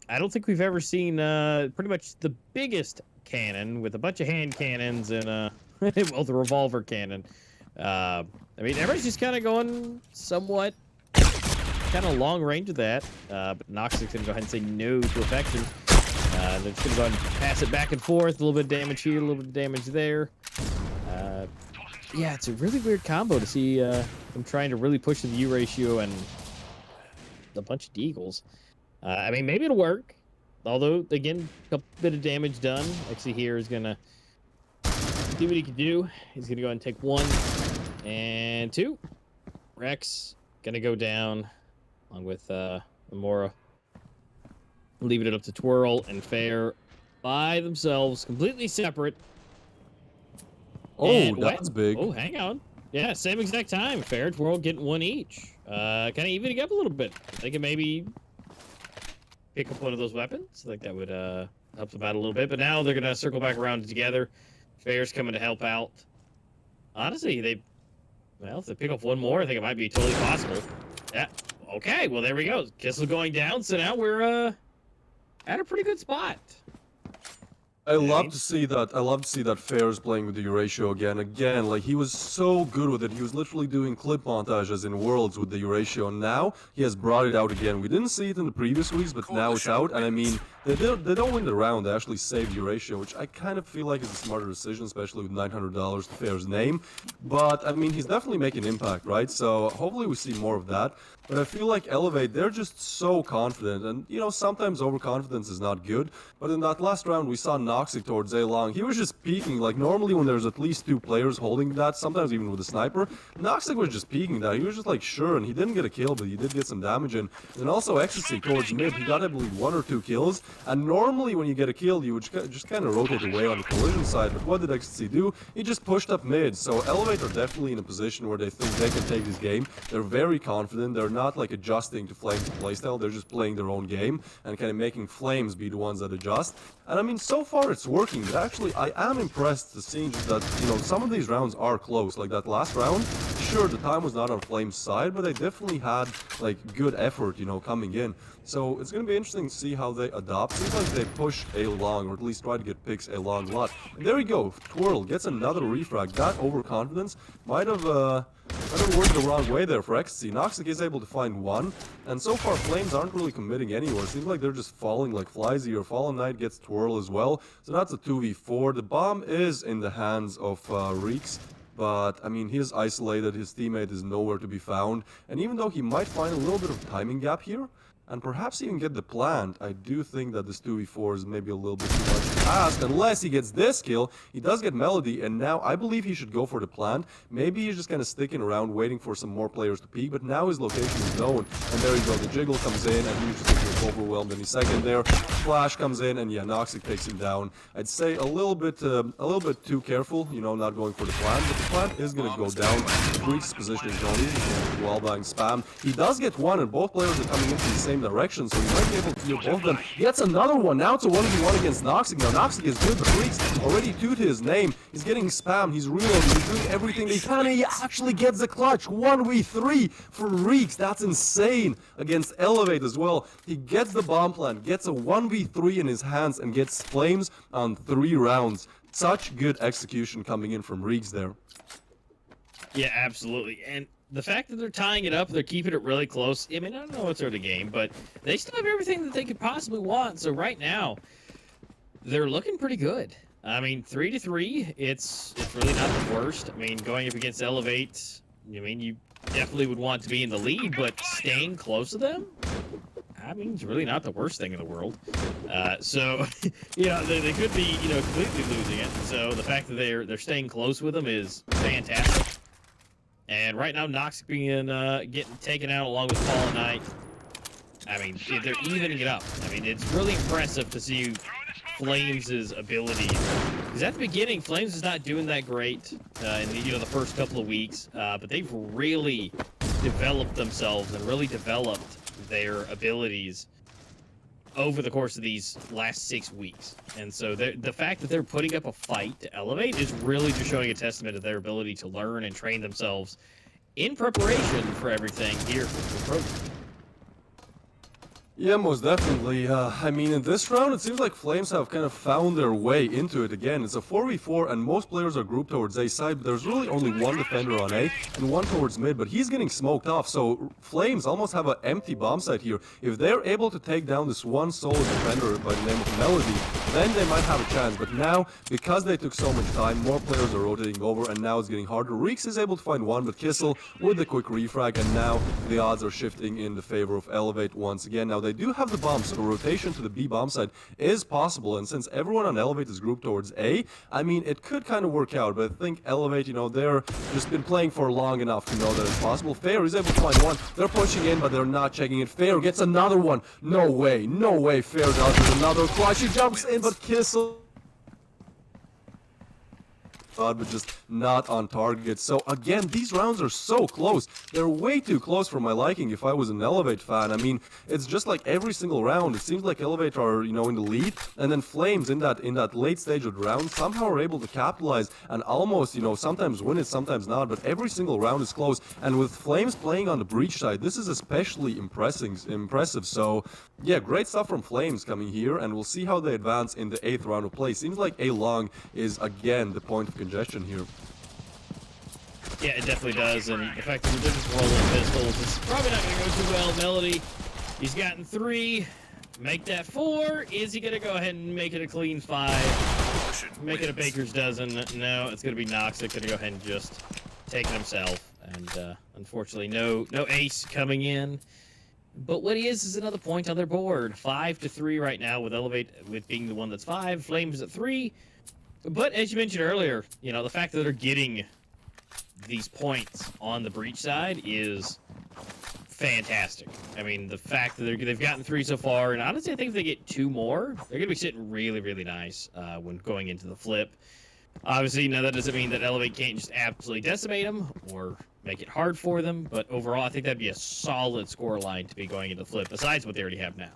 Speaker 4: don't think we've ever seen pretty much the biggest cannon with a bunch of hand cannons and well, the revolver cannon. I mean, everybody's just kind of going somewhat kind of long range of that, but Noxic's gonna go ahead and say no to Affection. They're just going to go ahead and pass it back and forth. A little bit of damage here, a little bit of damage there. Yeah, it's a really weird combo to see them trying to really push the U ratio and a bunch of deagles. I mean, maybe it'll work. Although, again, a bit of damage done. Actually, here is going to see what he can do. He's going to go ahead and take 1 and 2. Rex going to go down along with Amora. Leaving it up to Twirl and Fair by themselves, completely separate.
Speaker 5: Oh,
Speaker 4: and
Speaker 5: that's big.
Speaker 4: Oh, hang on. Yeah, same exact time. Fair, Twirl getting 1 each. Kind of evening up a little bit. They can maybe pick up one of those weapons. I think that would help them out a little bit. But now they're going to circle back around together. Fair's coming to help out. Honestly, well, if they pick up 1 more, I think it might be totally possible. Yeah. Okay, well, there we go. Kissel going down, so now we're at a pretty good spot.
Speaker 5: I love to see that. I love to see that Fair's playing with the Eurasia again. Like, he was so good with it. He was literally doing clip montages in Worlds with the Eurasia. Now he has brought it out again. We didn't see it in the previous weeks, but now it's out. And I mean, they don't win the round. They actually save Eurasia, which I kind of feel like is a smarter decision, especially with $900 to Fair's name. But I mean, he's definitely making impact, right? So hopefully we see more of that. But I feel like Elevate, they're just so confident, and you know, sometimes overconfidence is not good. But in that last round, we saw Noxic towards A-Long. He was just peeking. Like, normally when there's at least 2 players holding that, sometimes even with a sniper, Noxic was just peeking that. He was just like, sure, and he didn't get a kill, but he did get some damage in. And also Ecstasy towards mid, he got, I believe, 1 or 2 kills. And normally when you get a kill, you would just kind of rotate away on the Collision side. But what did Ecstasy do? He just pushed up mid. So Elevate are definitely in a position where they think they can take this game. They're very confident. They're not like adjusting to Flames' playstyle. They're just playing their own game and kind of making Flames be the ones that adjust. And I mean, so far it's working. But actually, I am impressed to see that, you know, some of these rounds are close. Like that last round, sure, the time was not on Flames' side, but they definitely had like good effort, you know, coming in. So it's going to be interesting to see how they adopt. Seems like they push A-Long, or at least try to get picks A-Long a lot. And there we go. Twirl gets another refrag. That overconfidence might have Kind of worked the wrong way there for Ecstasy. Noxic is able to find one, and so far Flames aren't really committing anywhere. Seems like they're just falling like flies here. Fallen Knight gets Twirl as well, so that's a 2v4. The bomb is in the hands of Reeks, but I mean, he's isolated, his teammate is nowhere to be found, and even though he might find a little bit of timing gap here, and perhaps even get the plant, I do think that this 2v4 is maybe a little bit too much to ask, unless he gets this kill. He does get Melody, and now I believe he should go for the plant. Maybe he's just kind of sticking around, waiting for some more players to peek, but now his location is known, and there you go, the Jiggle comes in, and he just gets overwhelmed any second there. Flash comes in, and yeah, Noxic takes him down. I'd say a little bit too careful, you know, not going for the plant, but the plant is gonna go down. Reeks' position is known, he's just wall-bang spam. He does get one, and both players are coming into the same direction, so he might be able to deal both of them. Gets another one. Now it's a 1v1 against Noxic. Now Noxic is good, but Reeks already 2 to his name. He's getting spammed. He's reloading. He's doing everything they can. He actually gets the clutch. 1v3 for Reeks. That's insane. Against Elevate as well. He gets the bomb plant, gets a 1v3 in his hands, and gets Flames on 3 rounds. Such good execution coming in from Reeks there.
Speaker 4: Yeah, absolutely. And the fact that they're tying it up, they're keeping it really close. I mean, I don't know what's early game, but they still have everything that they could possibly want. So right now, they're looking pretty good. I mean, 3-3, it's really not the worst. I mean, going up against Elevate, I mean, you definitely would want to be in the lead, but staying close to them, I mean, it's really not the worst thing in the world. So, you know, they could be, you know, completely losing it. So the fact that they're staying close with them is fantastic. And right now, Noxic being getting taken out along with Fallen Knight. I mean, they're evening it up. I mean, it's really impressive to see Flames' ability. Because at the beginning, Flames is not doing that great in the, the first couple of weeks, but they've really developed themselves and really developed their abilities over the course of these last 6 weeks. And so the fact that they're putting up a fight to elevate is really just showing a testament to their ability to learn and train themselves in preparation for everything here for the program.
Speaker 5: Yeah, most definitely. I mean, in this round, it seems like Flames have kind of found their way into it again. It's a 4v4, and most players are grouped towards A side, but there's really only one defender on A and one towards mid, but he's getting smoked off, so Flames almost have an empty bomb site here. If they're able to take down this one solo defender by the name of Melody, then they might have a chance, but now, because they took so much time, more players are rotating over, and now it's getting harder. Reeks is able to find one, but Kissel with the quick refrag, and now the odds are shifting in the favor of Elevate once again. Now, they do have the bomb, so rotation to the B bomb side is possible, and since everyone on Elevate is grouped towards A, I mean, it could kind of work out, but I think Elevate, you know, they're just been playing for long enough to know that it's possible. Fair is able to find one. They're pushing in, but they're not checking it. Fair gets another one. No way, Fair does another clutch. He jumps in, but Kissel, but just not on target. So again, these rounds are so close. They're way too close for my liking if I was an Elevate fan. I mean, it's just like every single round, it seems like Elevate are, you know, in the lead, and then Flames in that late stage of the round somehow are able to capitalize and almost, you know, sometimes win it, sometimes not, but every single round is close. And with Flames playing on the breach side, this is especially impressive. So yeah, great stuff from Flames coming here, and we'll see how they advance in the 8th round of play. Seems like A long is again the point of congestion here.
Speaker 4: Yeah, it definitely does, and the fact that we're just rolling pistols is probably not going to go too well. Melody, he's gotten 3. Make that 4. Is he going to go ahead and make it a clean 5? Make it a baker's dozen? No, it's going to be Noxic going to go ahead and just take it himself. And unfortunately, no ace coming in. But what he is another point on their board. 5-3 right now, with Elevate with being the one that's 5. Flames at 3. But as you mentioned earlier, you know, the fact that they're getting these points on the breach side is fantastic. I mean, the fact that they've gotten 3 so far, and honestly, I think if they get 2 more, they're going to be sitting really, really nice when going into the flip. Obviously, now that doesn't mean that Elevate can't just absolutely decimate them or make it hard for them, but overall, I think that'd be a solid score line to be going into the flip, besides what they already have now.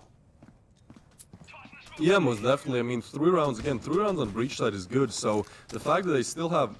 Speaker 5: Yeah, most definitely. I mean, 3 rounds, again, 3 rounds on breach side is good, so the fact that they still have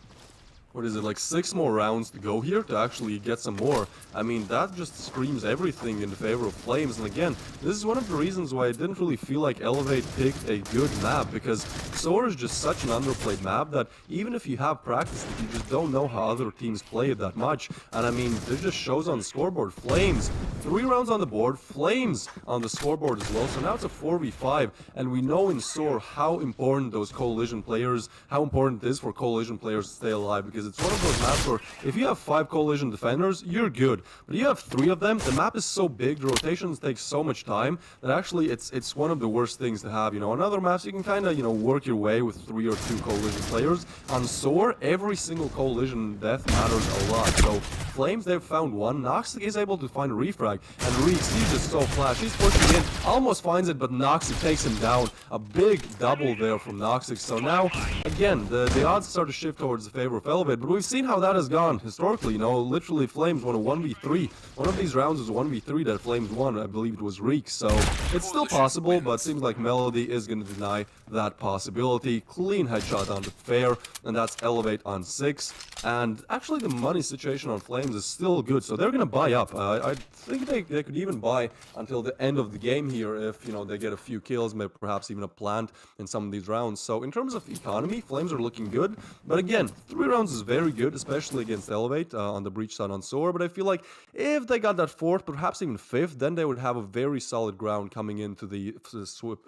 Speaker 5: what is it, like 6 more rounds to go here to actually get some more. I mean, that just screams everything in favor of Flames. And again, this is one of the reasons why I didn't really feel like Elevate picked a good map, because Soar is just such an underplayed map that even if you have practiced it, you just don't know how other teams play it that much. And I mean, it just shows on the scoreboard. Flames, 3 rounds on the board, Flames on the scoreboard as well. So now it's a 4v5, and we know in Soar how important those Coalition players, how important it is for Coalition players to stay alive, because it's one of those maps where if you have 5 Coalition defenders, you're good. But you have 3 of them, the map is so big, the rotations take so much time that actually it's one of the worst things to have. You know, on other maps you can kind of, you know, work your way with 3 or 2 Coalition players. On Soar, every single Coalition death matters a lot. So Flames, they've found one. Noxic is able to find a refrag, and Reeks, he's just so flash. He's pushing in, almost finds it, but Noxic takes him down. A big double there from Noxic. So now, again, the odds start to shift towards the favor of Elevate, but we've seen how that has gone historically. You know, literally Flames won a 1v3. One of these rounds was 1v3 that Flames won. I believe it was Reeks. So it's still possible, but it seems like Melody is going to deny that possibility. Clean headshot onto Fair, and that's Elevate on 6. And actually the money situation on Flames is still good, so they're going to buy up. I think they could even buy until the end of the game here if, you know, they get a few kills, maybe perhaps even a plant in some of these rounds. So in terms of economy, Flames are looking good. But again, 3 rounds is very good, especially against Elevate on the breach side on Soar. But I feel like if they got that 4th, perhaps even 5th, then they would have a very solid ground coming into the flip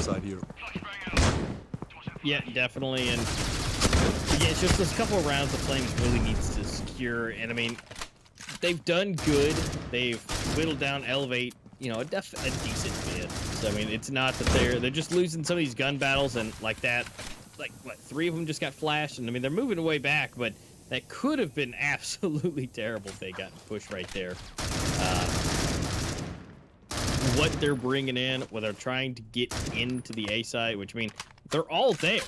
Speaker 5: side here.
Speaker 4: Yeah, definitely. And yeah, it's just those couple of rounds the Flames really needs to secure. And I mean, they've done good. They've whittled down Elevate, you know, a decent bit. So I mean, it's not that they're just losing some of these gun battles and like that. Like what, 3 of them just got flashed, and I mean they're moving away back, but that could have been absolutely terrible if they got pushed right there. What they're bringing in, what they're trying to get into the A side, which I mean they're all there,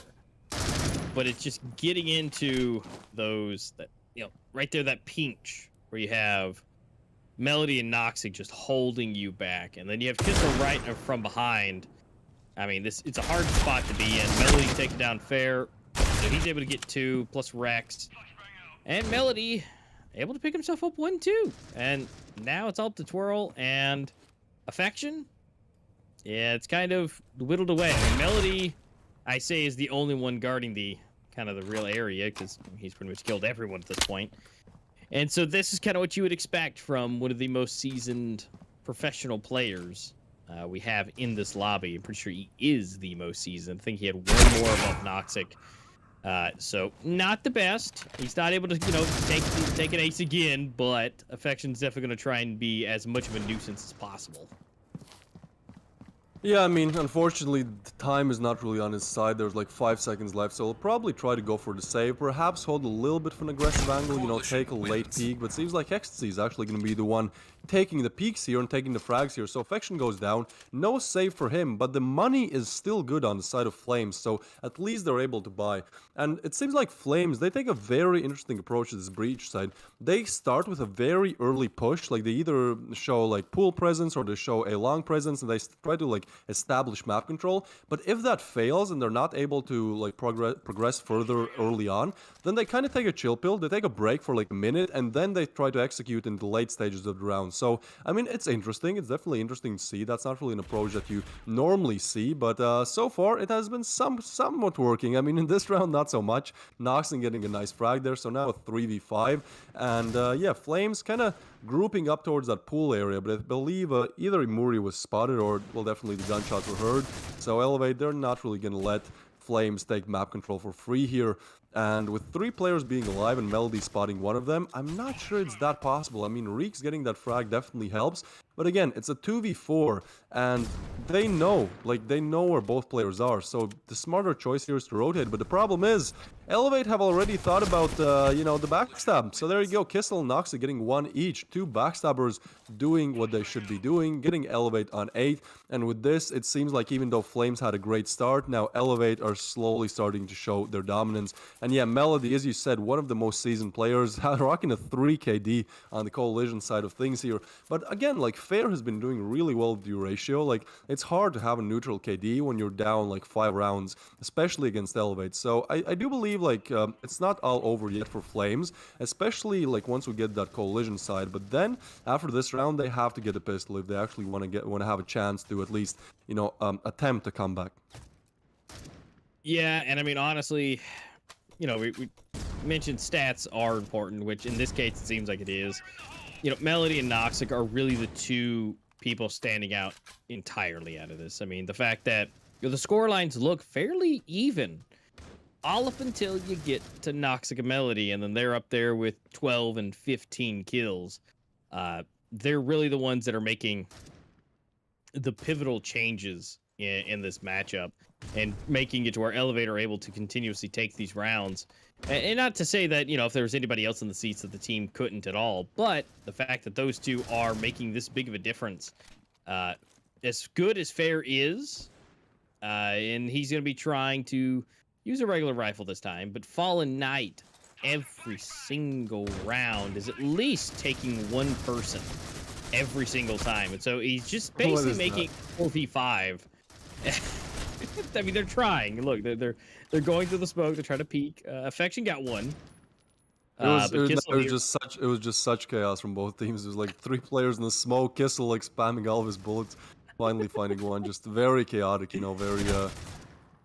Speaker 4: but it's just getting into those that, you know, right there, that pinch where you have Melody and Noxic just holding you back, and then you have Kissel right from behind. I mean, it's a hard spot to be in. Melody's taking down Fair, so he's able to get 2 plus Rex, and Melody able to pick himself up 1-2, and now it's all up to Twirl and Affection. Yeah, it's kind of whittled away. I mean, Melody, I say, is the only one guarding the kind of the real area, because he's pretty much killed everyone at this point. And so this is kind of what you would expect from one of the most seasoned professional players we have in this lobby. I'm pretty sure he is the most seasoned. I think he had 1 more above Noxic. So not the best. He's not able to, you know, take an ace again, but Affection's definitely going to try and be as much of a nuisance as possible.
Speaker 5: Yeah, I mean, unfortunately, the time is not really on his side. There's like 5 seconds left, so he'll probably try to go for the save. Perhaps hold a little bit of an aggressive angle, you know, take a late peek. But seems like Ecstasy is actually going to be the one taking the peaks here and taking the frags here. So Affection goes down. No save for him, but the money is still good on the side of Flames. So at least they're able to buy. And it seems like Flames, they take a very interesting approach to this breach side. They start with a very early push. Like they either show like pool presence or they show a long presence, and they try to like establish map control. But if that fails and they're not able to like progress further early on, then they kind of take a chill pill. They take a break for like a minute, and then they try to execute in the late stages of the round. So I mean, it's interesting. It's definitely interesting to see. That's not really an approach that you normally see, but so far it has been somewhat working. I mean, in this round not so much. Noxon getting a nice frag there, so now a 3v5, and yeah, Flames kind of grouping up towards that pool area, but I believe either Imuri was spotted or, well, definitely the gunshots were heard. So Elevate, they're not really going to let Flames take map control for free here. And with 3 players being alive and Melody spotting one of them, I'm not sure it's that possible. I mean, Reeks getting that frag definitely helps. But again, it's a 2v4, and they know where both players are. So the smarter choice here is to rotate. But the problem is, Elevate have already thought about, you know, the backstab. So there you go, Kissel and Noxa getting 1 each. 2 backstabbers doing what they should be doing, getting Elevate on 8. And with this, it seems like even though Flames had a great start, now Elevate are slowly starting to show their dominance. And yeah, Melody, as you said, one of the most seasoned players, rocking a 3 KD on the Coalition side of things here. But again, like Fair has been doing really well with the ratio. Like it's hard to have a neutral KD when you're down like 5 rounds, especially against Elevate. So I do believe like it's not all over yet for Flames, especially like once we get that Coalition side. But then after this round, they have to get a pistol if they actually want to have a chance to at least attempt to come back.
Speaker 4: Yeah, and I mean honestly, we mentioned stats are important, which in this case it seems like it is. Melody and Noxic are really the two people standing out entirely out of this. I mean, the fact that the score lines look fairly even all up until you get to Noxic and Melody, and then they're up there with 12 and 15 kills. They're really the ones that are making the pivotal changes in this matchup and making it to where Elevate are able to continuously take these rounds. And not to say that, if there was anybody else in the seats that the team couldn't at all, but the fact that those two are making this big of a difference, as good as Fair is, and he's going to be trying to use a regular rifle this time, but Fallen Knight every single round is at least taking one person every single time. And so he's just basically making 4v5. I mean, they're trying. Look, they're going through the smoke. They're trying to peek. Affection got one.
Speaker 5: It was just such chaos from both teams. It was like 3 players in the smoke. Kissel like spamming all of his bullets, finally finding one. Just very chaotic,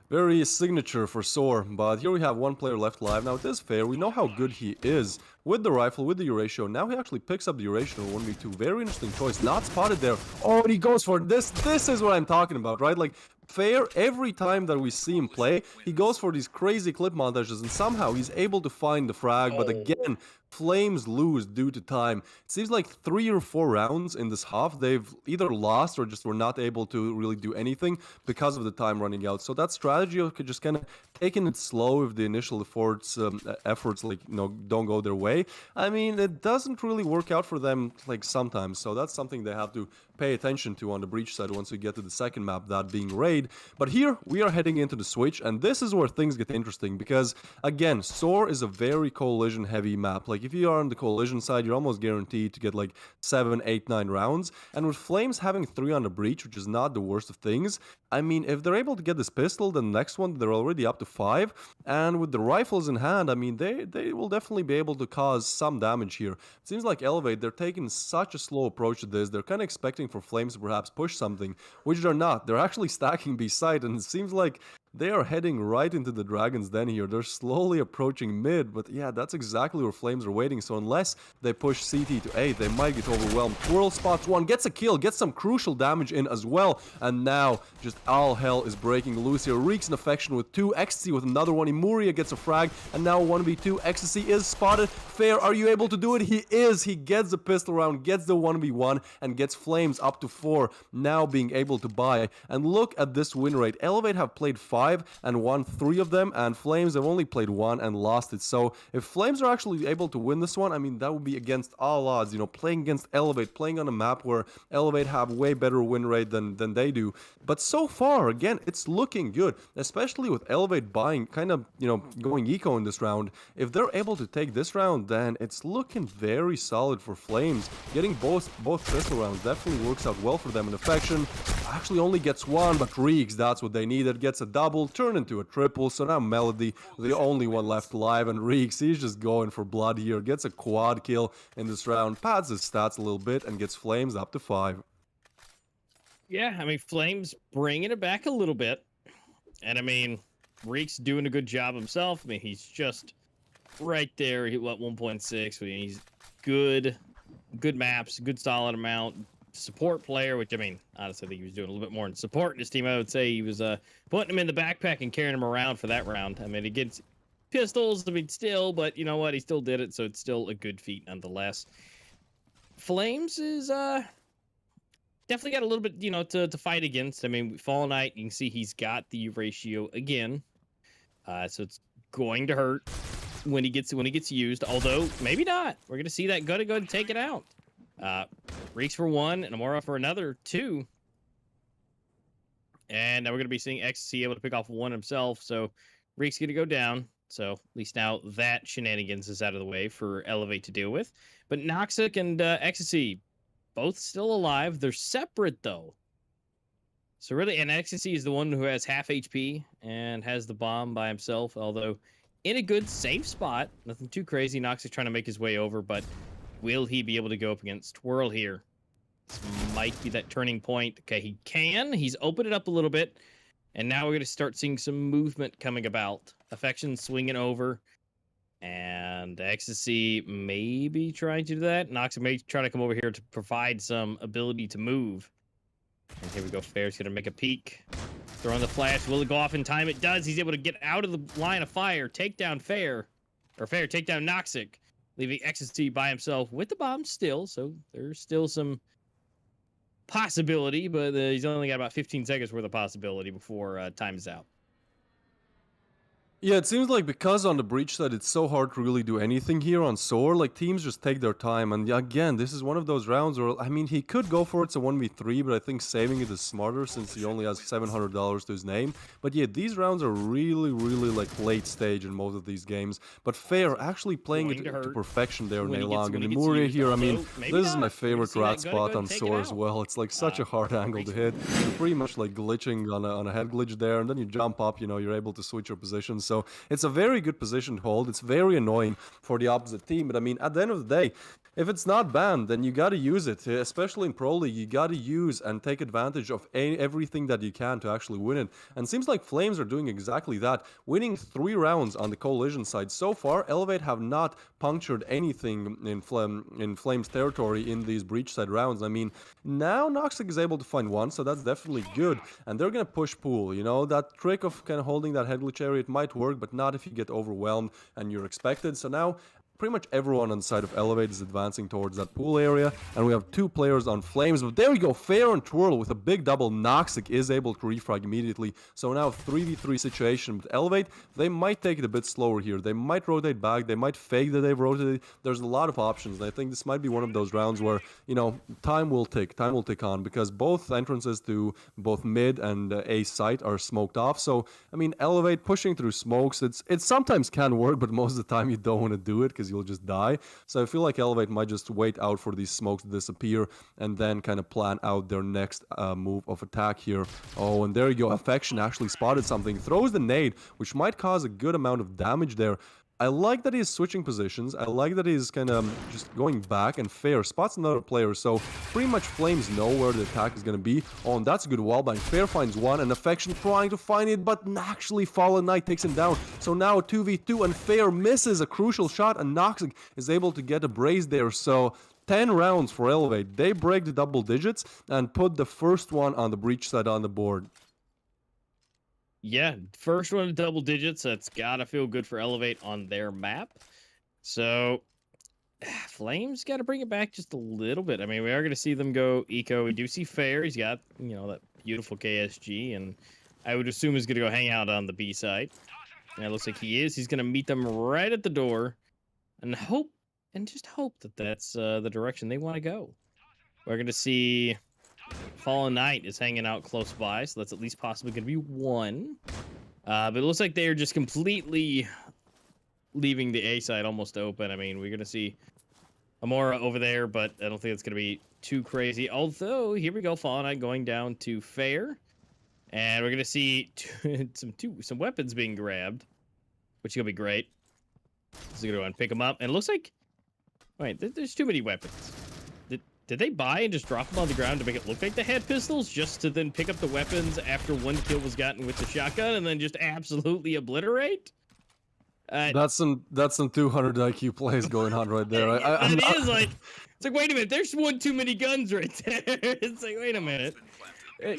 Speaker 5: very signature for Soar. But here we have 1 player left alive. Now it is Fair. We know how good he is with the rifle, with the Eurasia. Now he actually picks up the Eurasia 1v2. Very interesting choice. Not spotted there. Oh, and he goes for this. This is what I'm talking about, right? Like Fair, every time that we see him play, he goes for these crazy clip montages, and somehow he's able to find the frag. But again, Flames lose due to time. It seems like 3 or 4 rounds in this half, they've either lost or just were not able to really do anything because of the time running out. So that strategy of just kind of taking it slow if the initial efforts don't go their way, I mean, it doesn't really work out for them like sometimes. So that's something they have to pay attention to on the breach side once we get to the second map, that being Raid. But here we are heading into the switch, and this is where things get interesting because again, Soar is a very Coalition heavy map. Like if you are on the Coalition side, you're almost guaranteed to get like 7, 8, 9 rounds. And with Flames having 3 on the breach, which is not the worst of things, I mean, if they're able to get this pistol, then the next one, they're already up to 5. And with the rifles in hand, I mean, they will definitely be able to cause some damage here. It seems like Elevate, they're taking such a slow approach to this. They're kind of expecting for Flames to perhaps push something, which they're not. They're actually stacking B-side, and it seems like they are heading right into the Dragon's Den here. They're slowly approaching mid, but yeah, that's exactly where Flames are waiting. So unless they push CT to A, they might get overwhelmed. Twirl spots one, gets a kill, gets some crucial damage in as well. And now, just all hell is breaking loose here. Reeks an affection with 2, Ecstasy with another one. Imuria gets a frag, and now 1v2. Ecstasy is spotted. Fair, are you able to do it? He is. He gets the pistol round, gets the 1v1, and gets Flames up to 4, now being able to buy. And look at this win rate. Elevate have played 5 and won 3 of them, and Flames have only played 1 and lost it. So if Flames are actually able to win this one, I mean, that would be against all odds, playing against Elevate, playing on a map where Elevate have way better win rate than they do. But so far, again, it's looking good, especially with Elevate buying, kind of, going eco in this round. If they're able to take this round, then it's looking very solid for Flames. Getting both pistol rounds definitely works out well for them. And Affection actually only gets 1, but Reeks, that's what they needed, gets a double, turn into a triple. So now Melody, the only one left alive, and Reeks, he's just going for blood here, gets a quad kill in this round, pads his stats a little bit, and gets Flames up to 5.
Speaker 4: Yeah, I mean, Flames bringing it back a little bit. And I mean, Reeks doing a good job himself. I mean, he's just right there. He what 1.6. I mean, he's good maps, good solid amount. Support player, which I mean, honestly, I think he was doing a little bit more in support in his team. I would say he was putting him in the backpack and carrying him around for that round. I mean, he gets pistols, I mean, still, but you know what? He still did it, so it's still a good feat nonetheless. Flames is definitely got a little bit, to fight against. I mean, Fall Knight, you can see he's got the ratio again, so it's going to hurt when he gets used. Although maybe not. We're gonna see that go to take it out. Reeks for 1 and Amora for another 2. And now we're going to be seeing Ecstasy able to pick off 1 himself. So Reeks going to go down. So at least now that shenanigans is out of the way for Elevate to deal with. But Noxic and Ecstasy, both still alive. They're separate though. So really, and Ecstasy is the one who has half HP and has the bomb by himself, although in a good, safe spot. Nothing too crazy. Noxic trying to make his way over, but will he be able to go up against Twirl here? This might be that turning point. Okay, he can. He's opened it up a little bit. And now we're going to start seeing some movement coming about. Affection swinging over. And Ecstasy maybe trying to do that. Noxic may try to come over here to provide some ability to move. And here we go. Fair's going to make a peek. Throwing the flash. Will it go off in time? It does. He's able to get out of the line of fire. Take down Fair. Or Fair, take down Noxic. Leaving Ecstasy by himself with the bomb still. So there's still some possibility, but he's only got about 15 seconds worth of possibility before time is out.
Speaker 5: Yeah, it seems like because on the breach side it's so hard to really do anything here on Soar, like teams just take their time, and again, this is one of those rounds where, I mean, he could go for it's a 1v3, but I think saving it is smarter since he only has $700 to his name. But yeah, these rounds are really like late stage in most of these games, but Fair actually playing it to perfection there, Nailong, and Muria here, I mean, this is my favorite rat spot on Soar as well. It's like such a hard angle to hit. You're pretty much like glitching on a head glitch there, and then you jump up, you know, you're able to switch your position. So it's a very good position to hold. It's very annoying for the opposite team. But I mean, at the end of the day, if it's not banned, then you got to use it. Especially in Pro League, you got to use and take advantage of everything that you can to actually win it. And it seems like Flames are doing exactly that. Winning 3 rounds on the Coalition side. So far, Elevate have not punctured anything in Flames territory in these breach side rounds. I mean, now Noxic is able to find one, so that's definitely good. And they're going to push pool. You know, that trick of kind of holding that head glitch area, it might work, but not if you get overwhelmed and you're expected. So now pretty much everyone on the side of Elevate is advancing towards that pool area, and we have 2 players on Flames. But there we go, Fair and Twirl with a big double. Noxic is able to refrag immediately. So now 3v3 situation with Elevate. They might take it a bit slower here. They might rotate back. They might fake that they've rotated. There's a lot of options, and I think this might be one of those rounds where, you know, time will tick on, because both entrances to both mid and A site are smoked off. So, I mean, Elevate pushing through smokes, it sometimes can work, but most of the time you don't want to do it because you'll just die. So I feel like Elevate might just wait out for these smokes to disappear and then kind of plan out their next move of attack here. Oh, and there you go. Affection actually spotted something. Throws the nade, which might cause a good amount of damage there. I like that he's switching positions. I like that he's kind of just going back, and Fair spots another player. So pretty much Flames know where the attack is going to be. Oh, and that's a good wallbang. Fair finds one, and Affection trying to find it, but actually Fallen Knight takes him down. So now a 2v2, and Fair misses a crucial shot, and Noxic is able to get a brace there. So 10 rounds for Elevate. They break the double digits and put the first one on the breach side on the board.
Speaker 4: Yeah, first one in double digits. That's gotta feel good for Elevate on their map. So Flames got to bring it back just a little bit. I mean, we are going to see them go eco. We do see Fair. He's got, you know, that beautiful KSG, and I would assume he's going to go hang out on the B side. And it looks like he is. He's going to meet them right at the door, and just hope that that's the direction they want to go. We're going to see Fallen Knight is hanging out close by, so that's at least possibly going to be one. But it looks like they are just completely leaving the A side almost open. I mean, we're going to see Amora over there, but I don't think it's going to be too crazy. Although, here we go, Fallen Knight going down to Fair. And we're going to see some weapons being grabbed, which is going to be great. This is going to go and pick them up. And it looks like, wait, there's too many weapons. Did they buy and just drop them on the ground to make it look like they had pistols, just to then pick up the weapons after one kill was gotten with the shotgun and then just absolutely obliterate?
Speaker 5: That's some 200 IQ plays going on right there.
Speaker 4: It's like, wait a minute, there's one too many guns right there. It's like, wait a minute.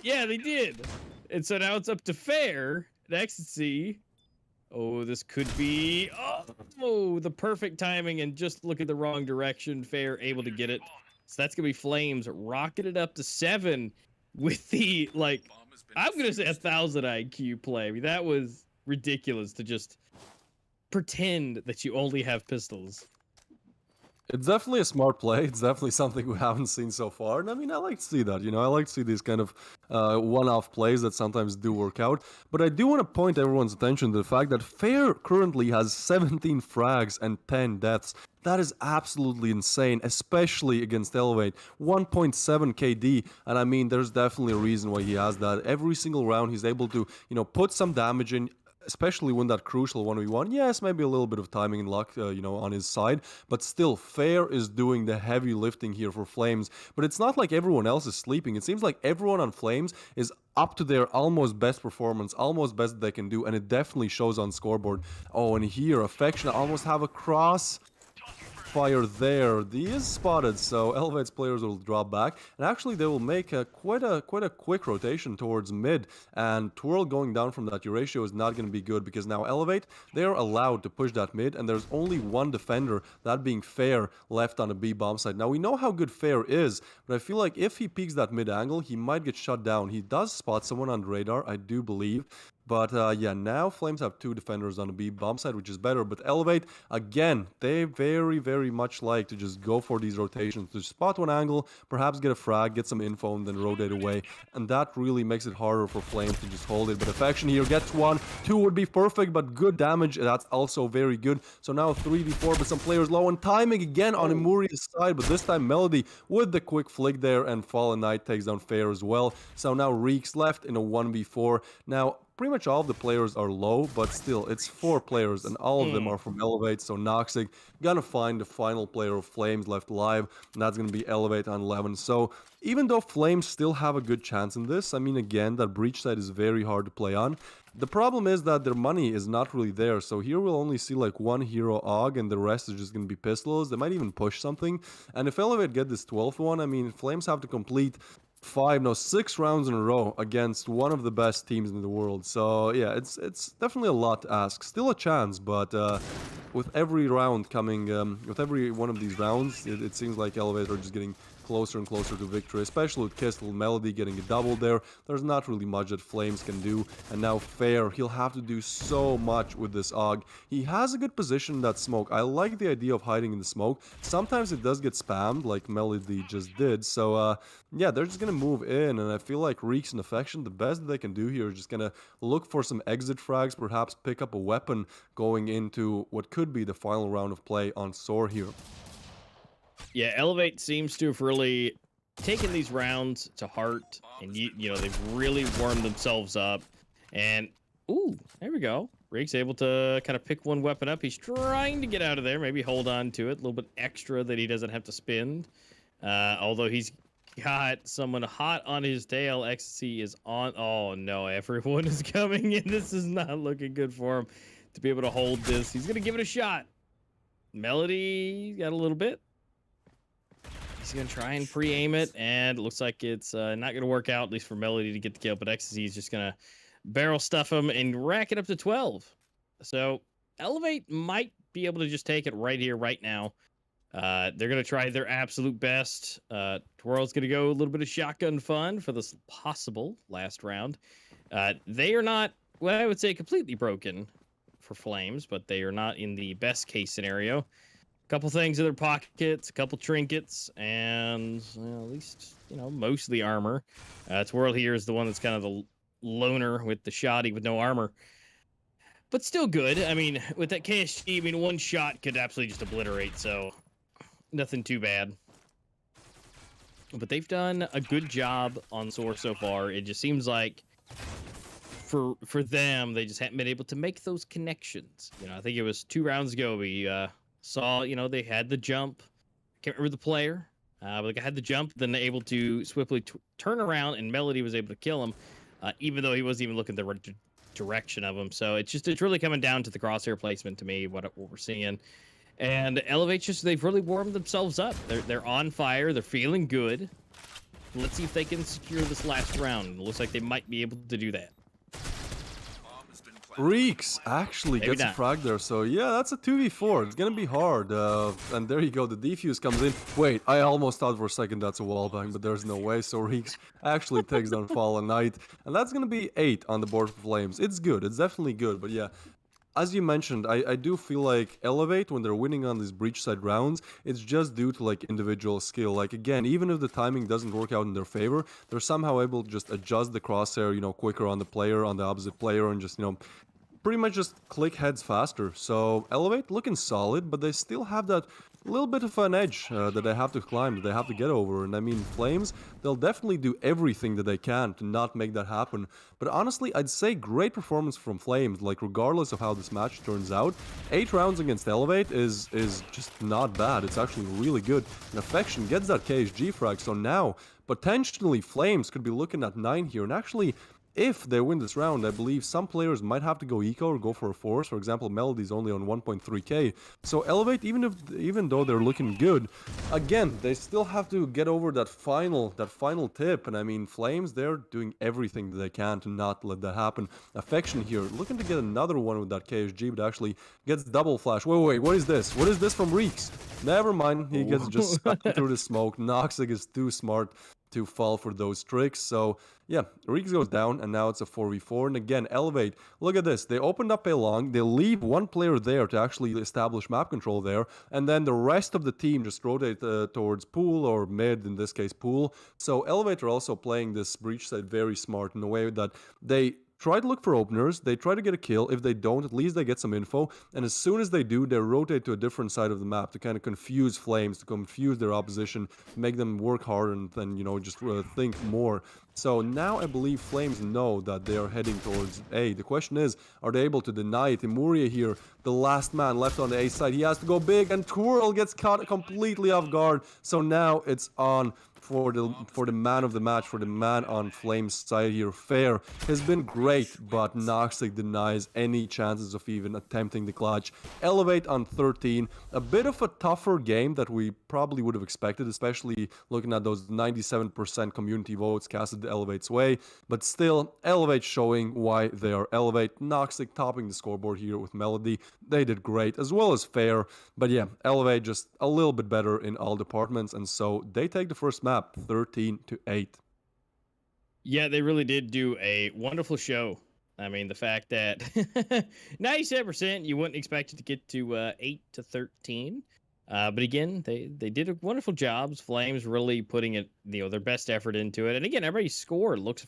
Speaker 4: Yeah, they did. And so now it's up to Fair, Ecstasy. Oh, this could be, oh, the perfect timing, and just look at the wrong direction. Fair able to get it. So that's going to be Flames rocketed up to 7 with the, like, I'm going to say 1,000 IQ play. I mean, that was ridiculous to just pretend that you only have pistols.
Speaker 5: It's definitely a smart play. It's definitely something we haven't seen so far. And I mean, I like to see that. I like to see these kind of one-off plays that sometimes do work out. But I do want to point everyone's attention to the fact that Fair currently has 17 frags and 10 deaths. That is absolutely insane, especially against Elevate. 1.7 KD, and I mean, there's definitely a reason why he has that. Every single round, he's able to, put some damage in, especially when that crucial 1v1. Yes, maybe a little bit of timing and luck, on his side, but still, Fair is doing the heavy lifting here for Flames. But it's not like everyone else is sleeping. It seems like everyone on Flames is up to their almost best performance, almost best they can do, and it definitely shows on scoreboard. Oh, and here, Affection almost have a cross fire there. He is spotted, so Elevate's players will drop back, and actually they will make quite a quick rotation towards mid, and Twirl going down from that Eurasia is not going to be good, because now Elevate, they're allowed to push that mid, and there's only one defender, that being Fair, left on a B bomb site. Now we know how good Fair is, but I feel like if he peeks that mid angle, he might get shut down. He does spot someone on the radar, I do believe. But yeah, now Flames have two defenders on the B bomb side, which is better. But Elevate, again, they very much like to just go for these rotations, to spot one angle, perhaps get a frag, get some info, and then rotate away. And that really makes it harder for Flames to just hold it. But Affection here gets one. Two would be perfect, but good damage. That's also very good. So now 3v4, but some players low on timing again on Imuria's side. But this time Melody with the quick flick there, and Fallen Knight takes down Fair as well. So now Reeks left in a 1v4. Now, pretty much all of the players are low, but still, it's 4 players, and all of them are from Elevate, so Noxic gonna find the final player of Flames left alive, and that's gonna be Elevate on 11. So, even though Flames still have a good chance in this, I mean, again, that breach side is very hard to play on. The problem is that their money is not really there, so here we'll only see like one hero AUG, and the rest is just gonna be pistols. They might even push something, and if Elevate get this 12th one, I mean, Flames have to complete 6 rounds in a row against one of the best teams in the world. So yeah, it's definitely a lot to ask. Still a chance, but with every round coming, with every one of these rounds, it seems like Elevate are just getting closer and closer to victory, especially with Kistel Melody getting a double there. There's not really much that Flames can do, and now Fair, he'll have to do so much with this AUG. He has a good position in that smoke. I like the idea of hiding in the smoke. Sometimes it does get spammed, like Melody just did, so yeah, they're just gonna move in, and I feel like Reeks and Affection, the best that they can do here is just gonna look for some exit frags, perhaps pick up a weapon going into what could be the final round of play on Soar here.
Speaker 4: Yeah, Elevate seems to have really taken these rounds to heart, and you know they've really warmed themselves up. And ooh, there we go. Reek's able to kind of pick one weapon up. He's trying to get out of there, maybe hold on to it, a little bit extra that he doesn't have to spend. Although he's got someone hot on his tail. Ecstasy is on. Oh no, everyone is coming in. This is not looking good for him to be able to hold this. He's gonna give it a shot. Melody got a little bit. He's gonna try and pre-aim it, and it looks like it's not gonna work out, at least for Melody to get the kill. But Ecstasy is just gonna barrel stuff him and rack it up to 12. So Elevate might be able to just take it right here, right now. They're gonna try their absolute best. Twirl's gonna go a little bit of shotgun fun for this possible last round. They are not, well, I would say completely broken for Flames, but they are not in the best case scenario. Couple things in their pockets, a couple trinkets, and well, at least, you know, most of the armor. Twirl here is the one that's kind of the loner with the shoddy with no armor. But still good. I mean, with that KSG, I mean, one shot could absolutely just obliterate, so nothing too bad. But they've done a good job on Soar so far. It just seems like for them, they just haven't been able to make those connections. You know, I think it was 2 rounds ago we saw, you know, they had the jump. Can't remember the player, but like I had the jump, then they able to swiftly turn around, and Melody was able to kill him, even though he wasn't even looking the right direction of him. So it's really coming down to the crosshair placement to me, what we're seeing. And Elevate, just they've really warmed themselves up. They're on fire. They're feeling good. Let's see if they can secure this last round. It looks like they might be able to do that.
Speaker 5: Reeks actually gets a frag there, so yeah, that's a 2v4. It's gonna be hard. And there you go, the defuse comes in. Wait, I almost thought for a second that's a wallbang, but there's no way. So Reeks actually takes down Fallen Knight, and that's gonna be 8 on the board for Flames. It's good, it's definitely good, but yeah, as you mentioned, I do feel like Elevate, when they're winning on these breach side rounds, it's just due to like individual skill. Like again, even if the timing doesn't work out in their favor, they're somehow able to just adjust the crosshair, you know, quicker on the player, on the opposite player, and just, you know, pretty much just click heads faster. So Elevate looking solid, but they still have that little bit of an edge that they have to climb, that they have to get over. And I mean, Flames, they'll definitely do everything that they can to not make that happen. But honestly, I'd say great performance from Flames. Like, regardless of how this match turns out, 8 rounds against Elevate is just not bad. It's actually really good. And Affection gets that KSG frag, so now potentially Flames could be looking at 9 here. And actually, if they win this round, I believe some players might have to go eco or go for a force. For example, Melody's only on 1.3k. So Elevate, even though they're looking good, again, they still have to get over that final tip. And I mean, Flames, they're doing everything that they can to not let that happen. Affection here, looking to get another one with that KSG, but actually gets double flash. Wait, what is this? What is this from Reeks? Never mind, he gets just spammed through the smoke. Noxic is too smart to fall for those tricks. So yeah, Reeks goes down, and now it's a 4v4. And again, Elevate, look at this. They opened up a long, they leave one player there to actually establish map control there, and then the rest of the team just rotate towards pool, or mid, in this case pool. So Elevate are also playing this breach side very smart in a way that they try to look for openers, they try to get a kill. If they don't, at least they get some info. And as soon as they do, they rotate to a different side of the map to kind of confuse Flames, to confuse their opposition, make them work hard, and then, you know, just think more. So now I believe Flames know that they are heading towards A. The question is, are they able to deny it? Imuria here, the last man left on the A side. He has to go big, and Twirl gets caught completely off guard. So now it's on for the man of the match, for the man on Flames side here. Fair has been great, but Noxic denies any chances of even attempting the clutch. Elevate on 13, a bit of a tougher game that we probably would have expected, especially looking at those 97% community votes casted Elevate's way, but still, Elevate showing why they are Elevate. Noxic topping the scoreboard here with Melody. They did great, as well as Fair, but yeah, Elevate just a little bit better in all departments, and so they take the first map 13-8.
Speaker 4: Yeah, they really did do a wonderful show. I mean, the fact that 97%, you wouldn't expect it to get to 8-13. But again, they did a wonderful job. Flames really putting it, you know, their best effort into it. And again, everybody's score looks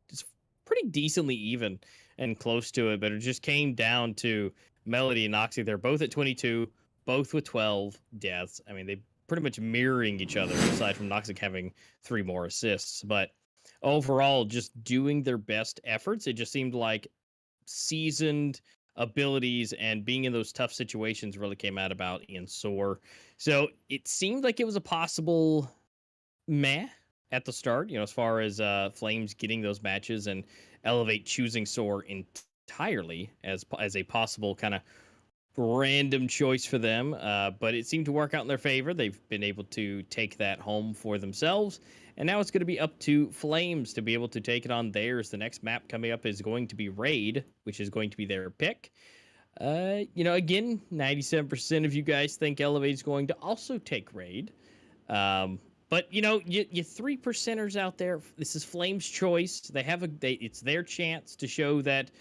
Speaker 4: just pretty decently even and close to it. But it just came down to Melody and Noxie. They're both at 22, both with 12 deaths. I mean, they pretty much mirroring each other, aside from Noxic having 3 more assists. But overall, just doing their best efforts. It just seemed like seasoned abilities and being in those tough situations really came out about in Soar. So it seemed like it was a possible meh at the start, you know, as far as Flames getting those matches and Elevate choosing Soar entirely as a possible kind of random choice for them, but it seemed to work out in their favor. They've been able to take that home for themselves, and now it's going to be up to Flames to be able to take it on theirs. The next map coming up is going to be Raid, which is going to be their pick. You know, again, 97% of you guys think Elevate is going to also take Raid. But, you know, you 3%ers out there, this is Flames' choice. It's their chance to show that,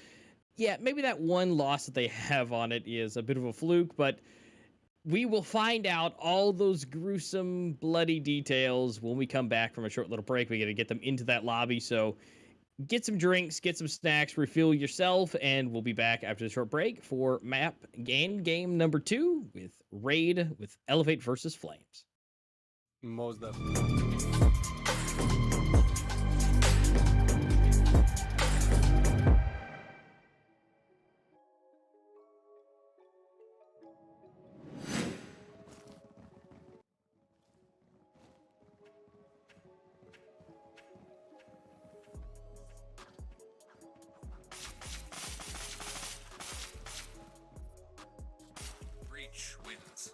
Speaker 4: yeah, maybe that one loss that they have on it is a bit of a fluke, but we will find out all those gruesome, bloody details when we come back from a short little break. We got to get them into that lobby, so get some drinks, get some snacks, refuel yourself, and we'll be back after the short break for map game number 2 with Raid with Elevate versus Flames.
Speaker 5: Most definitely.
Speaker 3: Breach wins.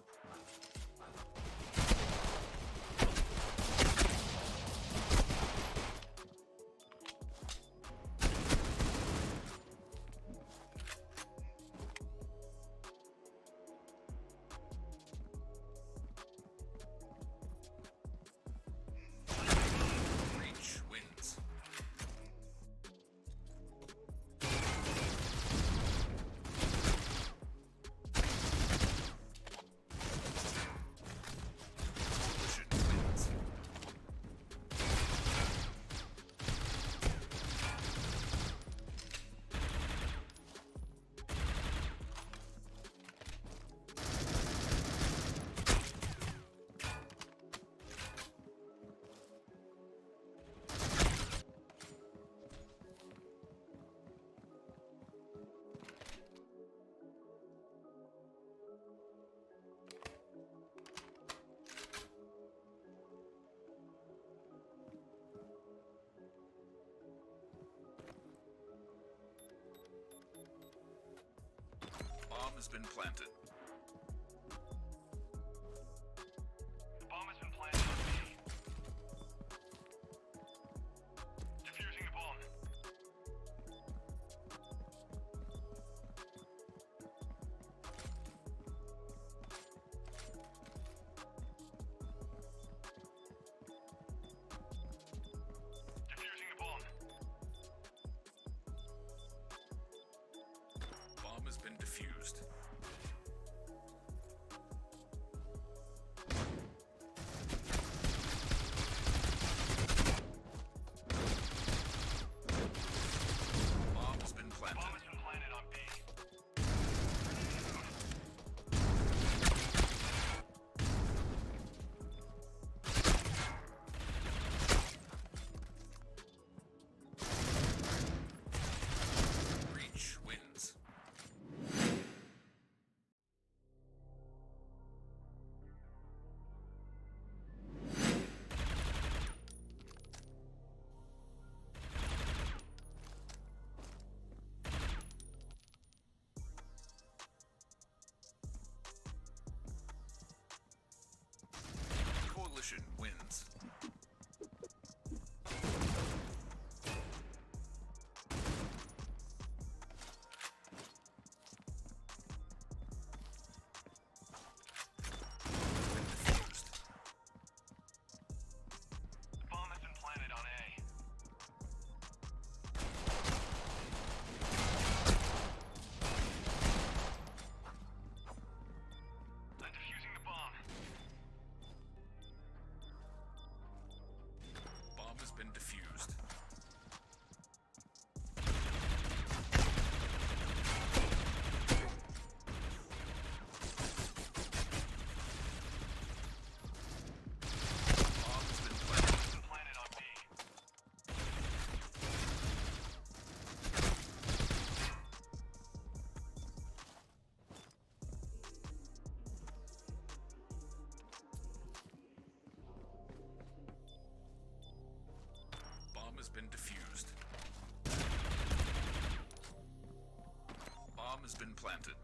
Speaker 3: Bomb has been planted. The bomb has been planted on B. Defusing the bomb. Defusing the bomb. Bomb has been defused. Bomb has been planted. Bomb has been planted on B. Breach wins. Coalition wins. Defused. The bomb has been planted on A. I'm defusing the bomb. Bomb has been defused. Bomb has been planted. It's been planted on B. Bomb has been defused. Bomb has been planted.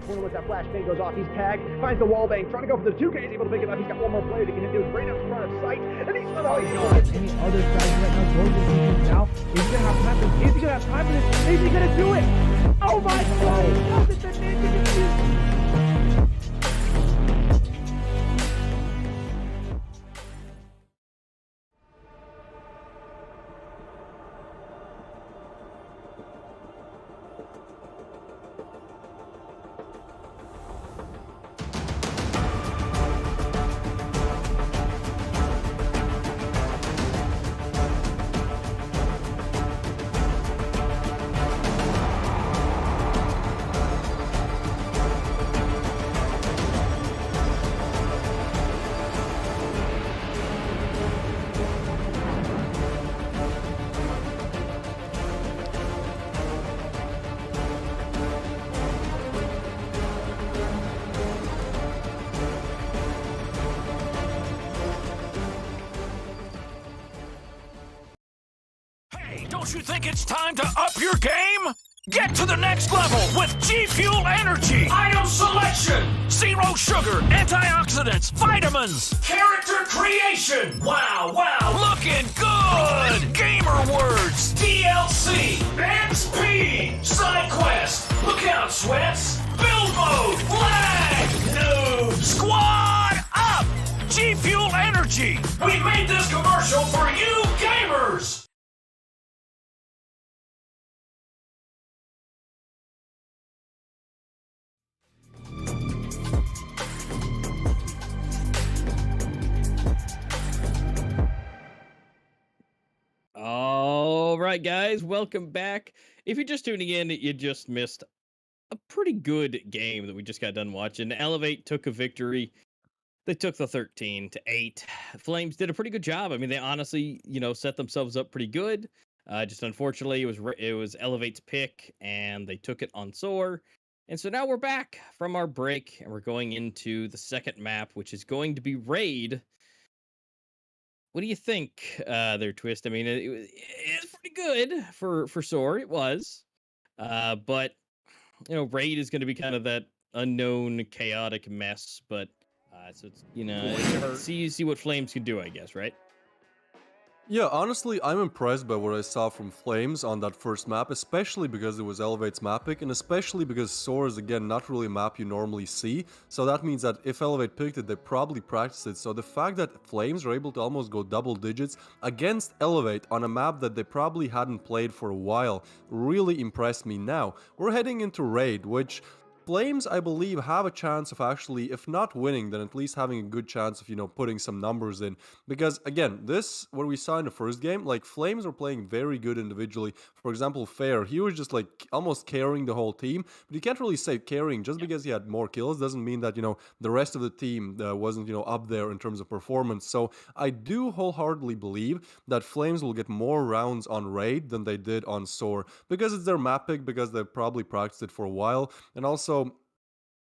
Speaker 1: corner once that flashbang goes off. He's tagged, finds the wallbang, trying to go for the 2K. He's able to pick it up. He's got one more player to get him to his brain up in front of sight, and he's not all he's going.
Speaker 2: Any other strategy right now? Golden Eagles now. Is he gonna have time for this? Is he gonna have time for this? Is he gonna do it? Oh my God! He does it! The ninja defeats.
Speaker 3: Don't you think it's time to up your game? Get to the next level with G Fuel Energy. Item selection. Zero sugar, antioxidants, vitamins. Character creation. Wow, looking good. Gamer words. DLC. And speed. Side quest. Look out, sweats. Build mode. Lag. Noob. Squad up. G Fuel Energy. We made this commercial for you gamers.
Speaker 4: All right, guys, welcome back. If you're just tuning in, you just missed a pretty good game that we just got done watching. Elevate took a victory. They took the 13-8. Flames did a pretty good job. I mean, they honestly, set themselves up pretty good. Just unfortunately, it was Elevate's pick, and they took it on Soar. And so now we're back from our break, and we're going into the second map, which is going to be Raid. What do you think there, Twist? I mean, it's pretty good for Soar. It was. But, Raid is going to be kind of that unknown, chaotic mess. But, so it's, see what Flames can do, I guess, right?
Speaker 5: Yeah, honestly, I'm impressed by what I saw from Flames on that first map, especially because it was Elevate's map pick, and especially because Soar is, again, not really a map you normally see, so that means that if Elevate picked it, they probably practiced it, so the fact that Flames are able to almost go double digits against Elevate on a map that they probably hadn't played for a while really impressed me. Now, we're heading into Raid, which Flames, I believe, have a chance of actually, if not winning, then at least having a good chance of, putting some numbers in. Because, again, what we saw in the first game, like, Flames were playing very good individually. For example, Fair, he was just, like, almost carrying the whole team. But you can't really say carrying. Just because he had more kills doesn't mean that, the rest of the team wasn't, up there in terms of performance. So, I do wholeheartedly believe that Flames will get more rounds on Raid than they did on Soar. Because it's their map pick, because they've probably practiced it for a while. And also,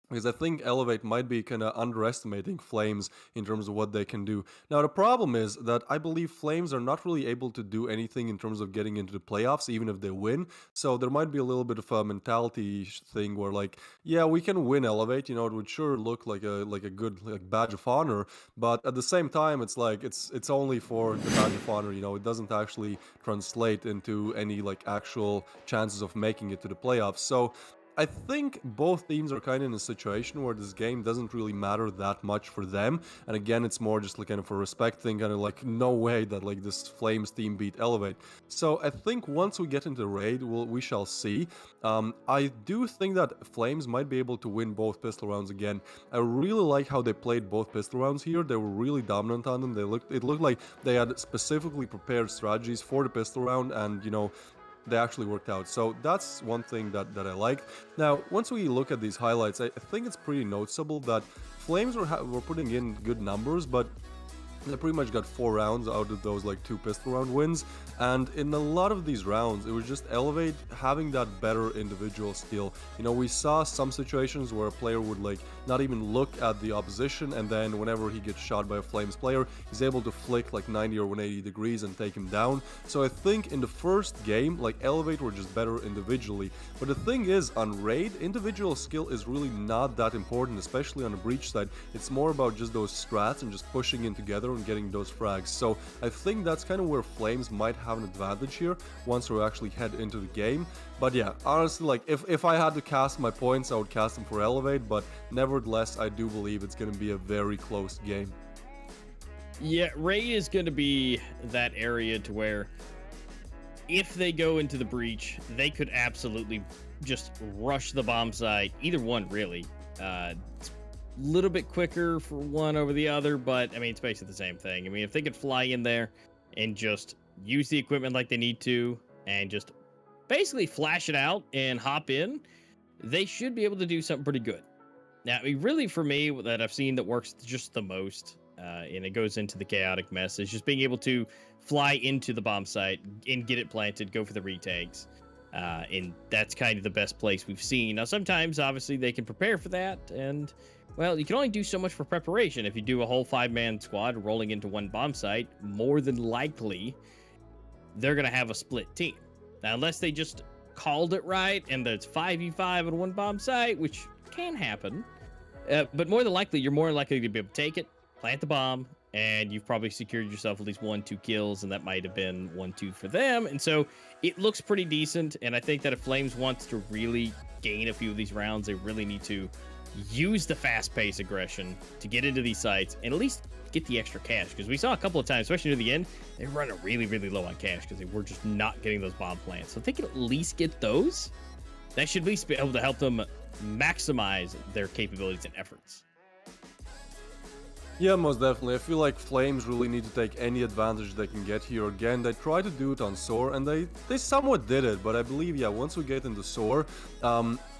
Speaker 5: because I think Elevate might be kind of underestimating Flames in terms of what they can do. Now, the problem is that I believe Flames are not really able to do anything in terms of getting into the playoffs, even if they win. So there might be a little bit of a mentality thing where, like, yeah, we can win Elevate. It would sure look like a good badge of honor. But at the same time, it's like it's only for the badge of honor. It doesn't actually translate into any actual chances of making it to the playoffs. So I think both teams are kind of in a situation where this game doesn't really matter that much for them. And again, it's more just kind of a respect thing, kind of no way that this Flames team beat Elevate. So I think once we get into Raid, we shall see. I do think that Flames might be able to win both pistol rounds again. I really like how they played both pistol rounds here. They were really dominant on them. It looked like they had specifically prepared strategies for the pistol round, and they actually worked out. So that's one thing that I like. Now, once we look at these highlights, I think it's pretty noticeable that Flames were putting in good numbers, but They pretty much got 4 rounds out of those like 2 pistol round wins, and in a lot of these rounds it was just Elevate having that better individual skill. You know, we saw some situations where a player would like not even look at the opposition, and then whenever he gets shot by a Flames player, he's able to flick like 90 or 180 degrees and take him down. So I think in the first game, like Elevate were just better individually, but the thing is, on Raid, individual skill is really not that important, especially on the Breach side. It's more about just those strats and just pushing in together and getting those frags. So I think that's kind of where Flames might have an advantage here once we actually head into the game. But yeah, honestly, like if I had to cast my points, I would cast them for Elevate, but nevertheless, I do believe it's going to be a very close game.
Speaker 4: Yeah, Ray is going to be that area to where if they go into the breach, they could absolutely just rush the bomb site. Either one, really. It's a little bit quicker for one over the other, but I mean, it's basically the same thing. I mean, if they could fly in there and just use the equipment like they need to and just basically flash it out and hop in, they should be able to do something pretty good. Now, I mean, really, for me, that I've seen that works just the most, and it goes into the chaotic mess, is just being able to fly into the bomb site and get it planted, go for the retakes. And that's kind of the best place we've seen. Now, sometimes, obviously, they can prepare for that, and, well, you can only do so much for preparation. If you do a whole 5-man squad rolling into one bomb site, more than likely, they're going to have a split team. Now, unless they just called it right, and there's 5v5 on one bomb site, which can happen, but more than likely, you're more likely to be able to take it, plant the bomb, and you've probably secured yourself at least 1-2 kills, and that might have been 1-2 for them. And so it looks pretty decent. And I think that if Flames wants to really gain a few of these rounds, they really need to use the fast-paced aggression to get into these sites and at least get the extra cash. Because we saw a couple of times, especially near the end, they were running really, really low on cash because they were just not getting those bomb plants. So if they can at least get those, that should at least be able to help them maximize their capabilities and efforts.
Speaker 5: Yeah, most definitely. I feel like Flames really need to take any advantage they can get here. Again, they tried to do it on Soar, and they somewhat did it, but I believe, yeah, once we get into Soar,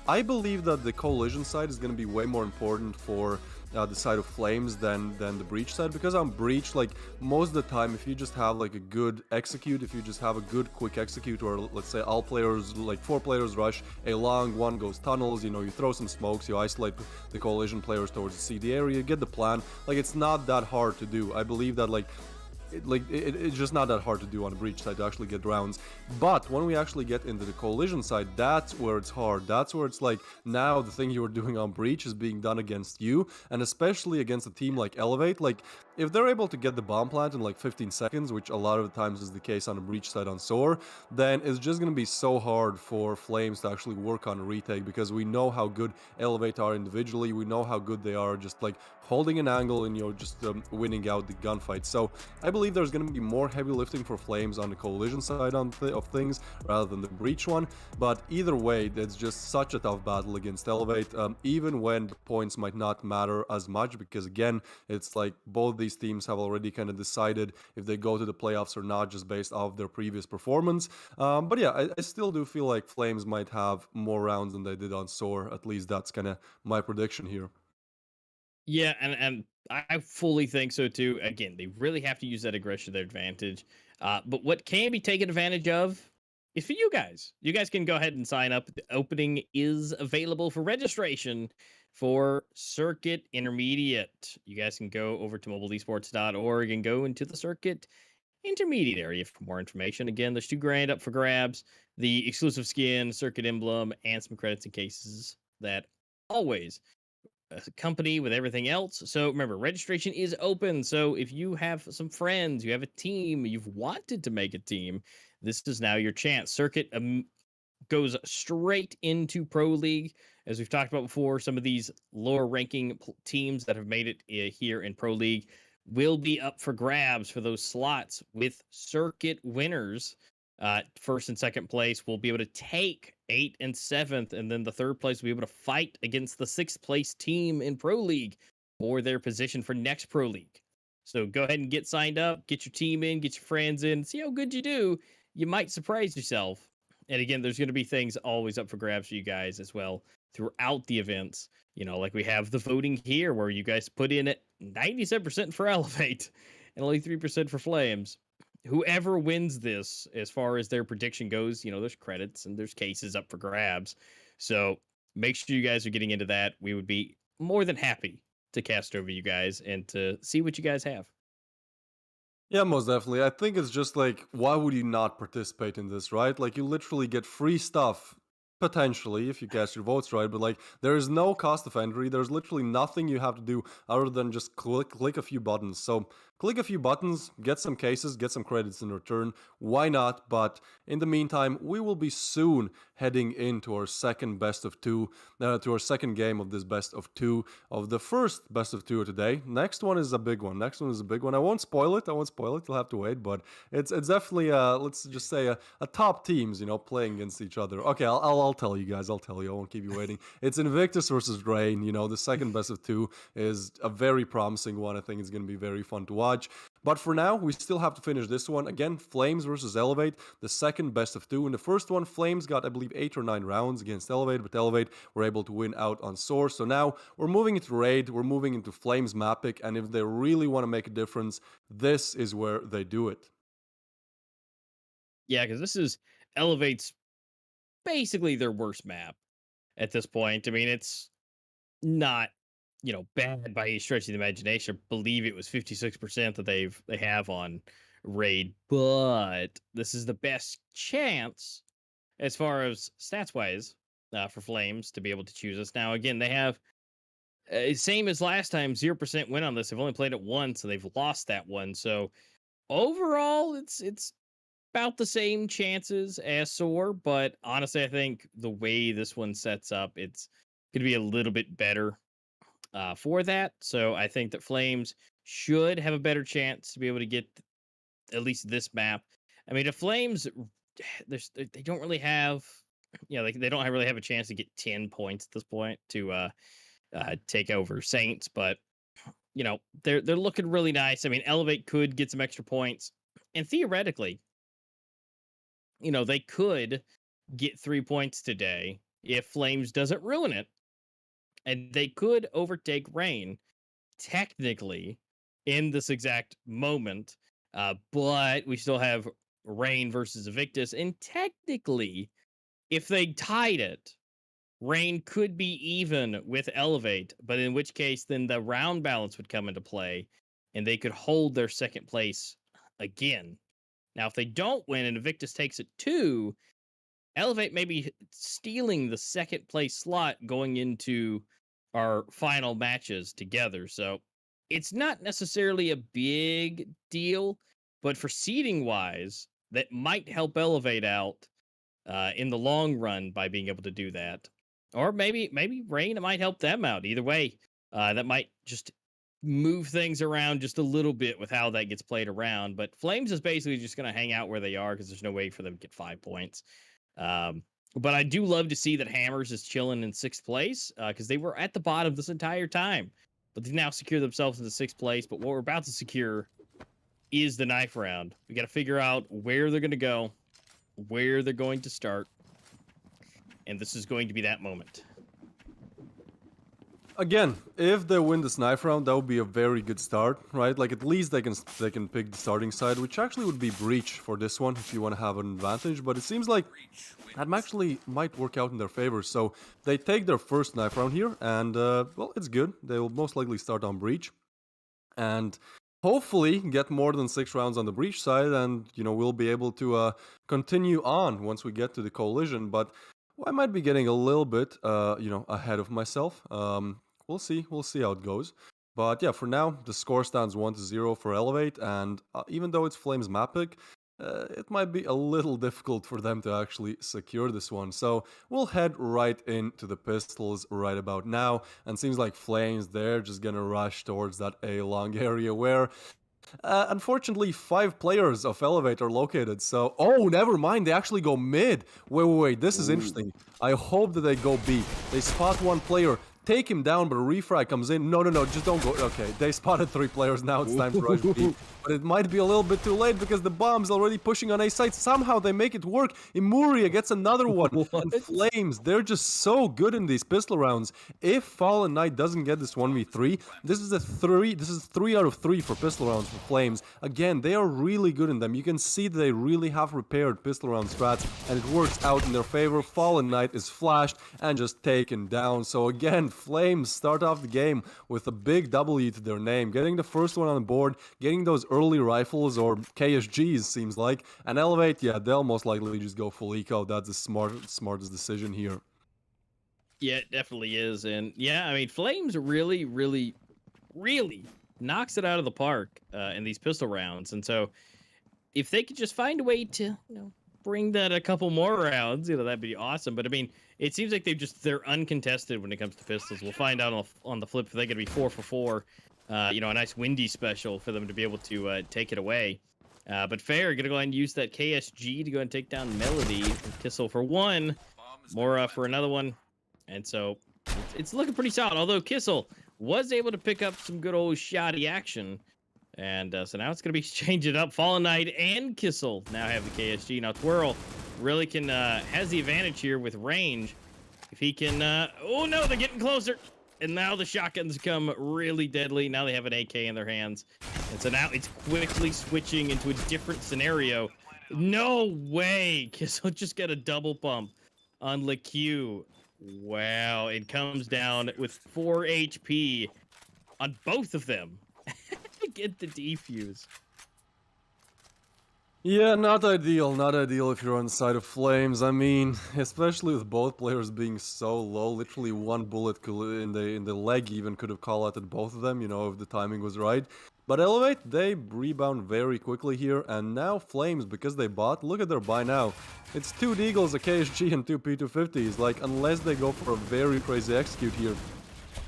Speaker 5: I believe that the Coalition side is going to be way more important for the side of Flames than the Breach side, because on Breach, like, most of the time, if you just have like a good execute, if you just have a good quick execute, or let's say all players, like 4 players rush a long, one goes tunnels, you know, you throw some smokes, you isolate the Coalition players towards the CD area, you get the plan. Like, it's not that hard to do. I believe that it's just not that hard to do on the Breach side to actually get rounds. But when we actually get into the Coalition side, that's where it's hard. That's where it's like, now the thing you were doing on Breach is being done against you, and especially against a team like Elevate. Like, if they're able to get the bomb plant in like 15 seconds, which a lot of the times is the case on the Breach side on Soar, then it's just going to be so hard for Flames to actually work on a retake, because we know how good Elevate are individually. We know how good they are just like holding an angle and, you know, just winning out the gunfight. So I believe there's going to be more heavy lifting for Flames on the Coalition side of things rather than the Breach one. But either way, it's just such a tough battle against Elevate, even when the points might not matter as much, because again, it's like both these teams have already kind of decided if they go to the playoffs or not, just based off their previous performance. But yeah, I still do feel like Flames might have more rounds than they did on Soar. At least that's kind of my prediction here.
Speaker 4: Yeah, and I fully think so too. Again, they really have to use that aggression to their advantage. But what can be taken advantage of is for you guys. You guys can go ahead and sign up. The opening is available for registration for Circuit Intermediate. You guys can go over to mobileesports.org and go into the Circuit Intermediate area for more information. Again, there's $2,000 up for grabs, the exclusive skin, Circuit emblem, and some credits and cases that always accompany with everything else. So remember, registration is open. So if you have some friends, you have a team, you've wanted to make a team, this is now your chance. Circuit goes straight into Pro League. As we've talked about before, some of these lower ranking teams that have made it here in Pro League will be up for grabs for those slots, with Circuit winners. First and second place will be able to take 8th and 7th, and then the third place will be able to fight against the 6th place team in Pro League for their position for next Pro League. So go ahead and get signed up, get your team in, get your friends in, see how good you do. You might surprise yourself. And again, there's going to be things always up for grabs for you guys as well throughout the events. You know, like we have the voting here where you guys put in at 97% for Elevate. and only 3% for Flames. Whoever wins this, as far as their prediction goes, there's credits and there's cases up for grabs. So make sure you guys are getting into that. We would be more than happy to cast over you guys and to see what you guys have.
Speaker 5: Yeah, most definitely. I think it's just like, why would you not participate in this, right? Like, you literally get free stuff, potentially, if you cast your votes right, but like, there is no cost of entry. There's literally nothing you have to do other than just click a few buttons. So, click a few buttons, get some cases, get some credits in return. Why not? But in the meantime, we will be soon heading into our second best of two, to our second game of this best of two, of the first best of two of today. Next one is a big one. I won't spoil it. You'll have to wait, but it's definitely let's just say a top teams, playing against each other. Okay, I'll tell you guys. I won't keep you waiting. It's Invictus versus Rain. The second best of two is a very promising one. I think it's going to be very fun to watch. But for now, we still have to finish this one. Again, Flames versus Elevate, the second best of two. In the first one, Flames got, I believe, 8 or 9 rounds against Elevate, but Elevate were able to win out on Soar. So now we're moving into Raid, we're moving into Flames map pick, and if they really want to make a difference, this is where they do it.
Speaker 4: Yeah, because this is Elevate's basically their worst map at this point. I mean, it's not bad by any stretch of the imagination. I believe it was 56% that they have on Raid, but this is the best chance as far as stats wise for Flames to be able to choose this. Now, again, they have same as last time, 0% win on this. They've only played it once, and they've lost that one. So overall, it's about the same chances as Soar, but honestly, I think the way this one sets up, it's going to be a little bit better for that. So I think that Flames should have a better chance to be able to get at least this map. I mean, the Flames, they don't really have, they don't really have a chance to get 10 points at this point to take over Saints, but they're looking really nice. I mean, Elevate could get some extra points, and theoretically, they could get 3 points today if Flames doesn't ruin it. And they could overtake Rain, technically, in this exact moment. But we still have Rain versus Invictus. And technically, if they tied it, Rain could be even with Elevate. But in which case, then the round balance would come into play. And they could hold their second place again. Now, if they don't win and Invictus takes it 2, Elevate may be stealing the second place slot going into our final matches together. So it's not necessarily a big deal, but for seeding wise, that might help Elevate out in the long run by being able to do that. Or maybe Rain, it might help them out. Either way, that might just move things around just a little bit with how that gets played around. But Flames is basically just going to hang out where they are because there's no way for them to get 5 points. But I do love to see that Hammers is chilling in 6th place because they were at the bottom this entire time. But they've now secured themselves into 6th place. But what we're about to secure is the knife round. We got to figure out where they're going to go, where they're going to start. And this is going to be that moment.
Speaker 5: Again, if they win this knife round, that would be a very good start, right? Like, at least they can pick the starting side, which actually would be Breach for this one if you want to have an advantage. But it seems like that actually might work out in their favor. So they take their first knife round here, and well, it's good. They will most likely start on Breach, and hopefully get more than 6 rounds on the Breach side, and we'll be able to continue on once we get to the Coalition. But I might be getting a little bit ahead of myself. We'll see how it goes. But yeah, for now, the score stands 1-0 for Elevate, and even though it's Flames map pick, it might be a little difficult for them to actually secure this one. So we'll head right into the pistols right about now, and seems like Flames, they're just gonna rush towards that A-long area where unfortunately 5 players of Elevate are located. So, oh, never mind, they actually go mid. Wait, this is interesting. I hope that they go B. They spot 1 player, take him down, but a refrag comes in. No, just don't go. Okay, they spotted 3 players. Now it's time to rush B. But it might be a little bit too late because the bomb's already pushing on A site. Somehow they make it work. Imuria gets another one. And Flames, they're just so good in these pistol rounds. If Fallen Knight doesn't get this 1v3, this is 3 out of 3 for pistol rounds for Flames. Again, they are really good in them. You can see that they really have prepared pistol round strats, and it works out in their favor. Fallen Knight is flashed and just taken down. So again, Flames start off the game with a big W to their name, getting the first one on the board, getting those early rifles or KSGs seems like, and Elevate, yeah, they'll most likely just go full eco. That's the smartest decision here.
Speaker 4: Yeah, it definitely is. And yeah, I mean, Flames really knocks it out of the park in these pistol rounds. And so if they could just find a way to, bring that a couple more rounds, that'd be awesome. But I mean, it seems like they're uncontested when it comes to pistols. We'll find out on the flip if they're going to be 4 for 4. A nice windy special for them to be able to take it away. But Fair, gonna go ahead and use that KSG to go and take down Melody and Kissel for 1, Mora for another one. And so it's looking pretty solid. Although Kissel was able to pick up some good old shoddy action. And so now it's going to be changing up. Fallen Knight and Kissel now have the KSG. Now Twirl really has the advantage here with range. If he can, oh no, they're getting closer. And now the shotguns come really deadly. Now they have an AK in their hands. And so now it's quickly switching into a different scenario. No way. Kissel just got a double pump on LeQ. Wow. It comes down with 4 HP on both of them. Get the defuse.
Speaker 5: Yeah, not ideal if you're on the side of Flames. I mean, especially with both players being so low, literally 1 bullet in the leg even could have called out at both of them, if the timing was right. But Elevate, they rebound very quickly here, and now Flames, because they bought, look at their buy now. It's 2 Deagles, a KSG, and 2 P250s. Like, unless they go for a very crazy execute here,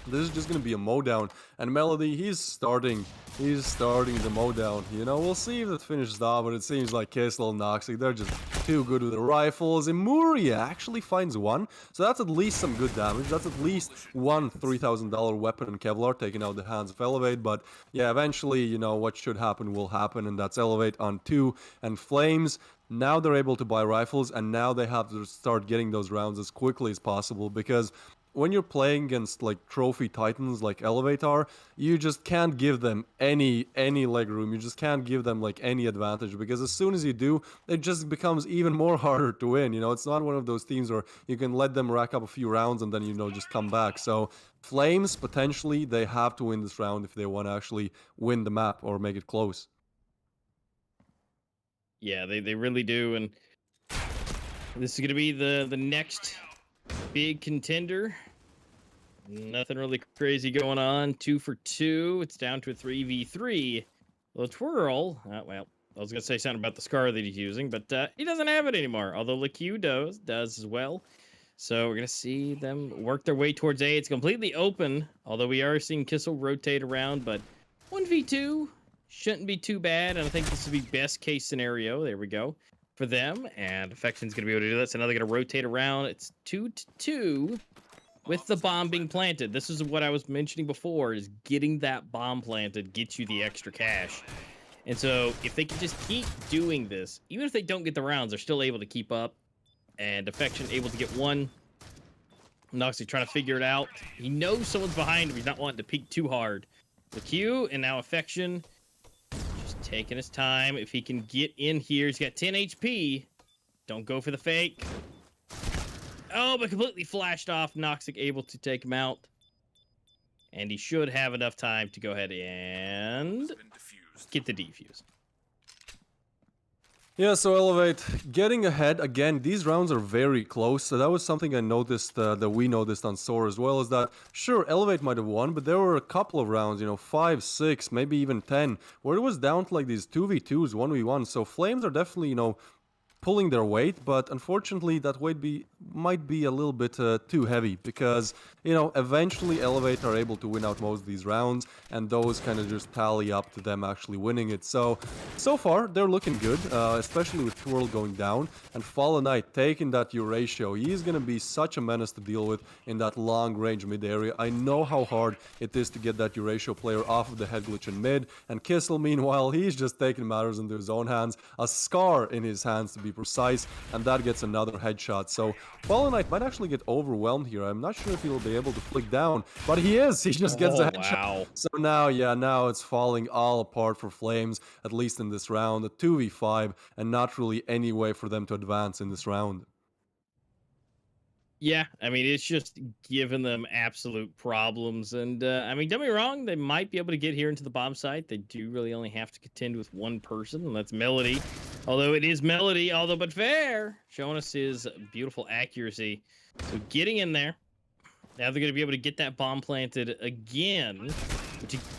Speaker 5: this is just going to be a mowdown. And Melody, he's starting the mowdown. We'll see if it finishes off, but it seems like Kissel and Noxic, they're just too good with the rifles. Imuria actually finds 1, so that's at least some good damage. That's at least 1 $3,000 weapon in Kevlar taking out the hands of Elevate. But yeah, eventually, what should happen will happen, and that's Elevate on 2. And Flames, now they're able to buy rifles, and now they have to start getting those rounds as quickly as possible, because when you're playing against like trophy titans like Elevate are, you just can't give them any leg room. You just can't give them like any advantage, because as soon as you do, it just becomes even more harder to win. It's not one of those teams where you can let them rack up a few rounds and then just come back. So Flames, potentially they have to win this round if they want to actually win the map or make it close.
Speaker 4: Yeah, they really do. And this is gonna be the next big contender. Nothing really crazy going on. 2 for 2. It's down to a 3v3. Well, Twirl, well, I was gonna say something about the scar that he's using, but he doesn't have it anymore. Although LeQ does as well. So we're gonna see them work their way towards A. It's completely open, although we are seeing Kissel rotate around. But 1v2 shouldn't be too bad, and I think this would be best case scenario. There we go. For them, and Affection's going to be able to do that. So now they're going to rotate around. It's 2-2 with the bomb being planted. This is what I was mentioning before, is getting that bomb planted gets you the extra cash. And so if they can just keep doing this, even if they don't get the rounds, they're still able to keep up. And Affection able to get 1. Noxie trying to figure it out. He knows someone's behind him. He's not wanting to peek too hard. The Q, and now Affection taking his time. If he can get in here, he's got 10 HP. Don't go for the fake. Oh, but completely flashed off. Noxic able to take him out. And he should have enough time to go ahead and get the defuse.
Speaker 5: Yeah, so Elevate getting ahead again. These rounds are very close. So that was something I noticed that we noticed on Soar as well, is that sure, Elevate might have won, but there were a couple of rounds, 5, 6, maybe even 10, where it was down to like these 2v2s, 1v1. So Flames are definitely, pulling their weight, but unfortunately that weight might be a little bit too heavy because, you know, eventually Elevate are able to win out most of these rounds, and those kind of just tally up to them actually winning it. So far they're looking good, especially with Twirl going down, and Fallen Knight taking that Eurasia. He's gonna be such a menace to deal with in that long range mid area. I know how hard it is to get that Eurasia player off of the head glitch in mid, and Kissel, meanwhile, he's just taking matters into his own hands, a Scar in his hands to be precise, and that gets another headshot. So Fallen Knight might actually get overwhelmed here. I'm not sure if he'll be able to flick down, but he is. He just gets a headshot.
Speaker 4: Wow.
Speaker 5: So now, yeah, now it's falling all apart for Flames, at least in this round. A 2v5, and not really any way for them to advance in this round.
Speaker 4: Yeah, I mean, it's just giving them absolute problems. And, I mean, don't get me wrong, they might be able to get here into the bomb site. They do really only have to contend with one person, and that's Melody. Although it is Melody, although but fair, showing us his beautiful accuracy. So getting in there. Now they're going to be able to get that bomb planted again,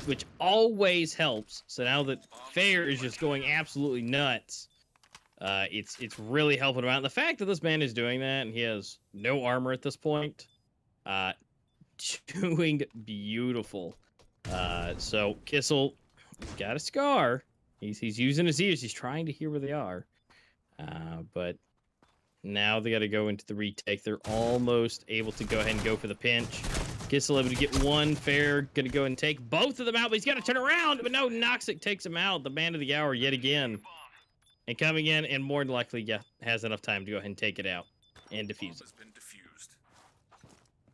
Speaker 4: which always helps. So now that Fair is just going absolutely nuts, it's really helping him out. The fact that this man is doing that and he has no armor at this point, doing beautiful. So Kissel got a Scar. He's using his ears. He's trying to hear where they are. But now they got to go into the retake. They're almost able to go ahead and go for the pinch. Kissel able to get one. Fair going to go and take both of them out, but he's got to turn around. But no, Noxic takes him out. The man of the hour yet again. And coming in, and more than likely, yeah, has enough time to go ahead and take it out and defuse it.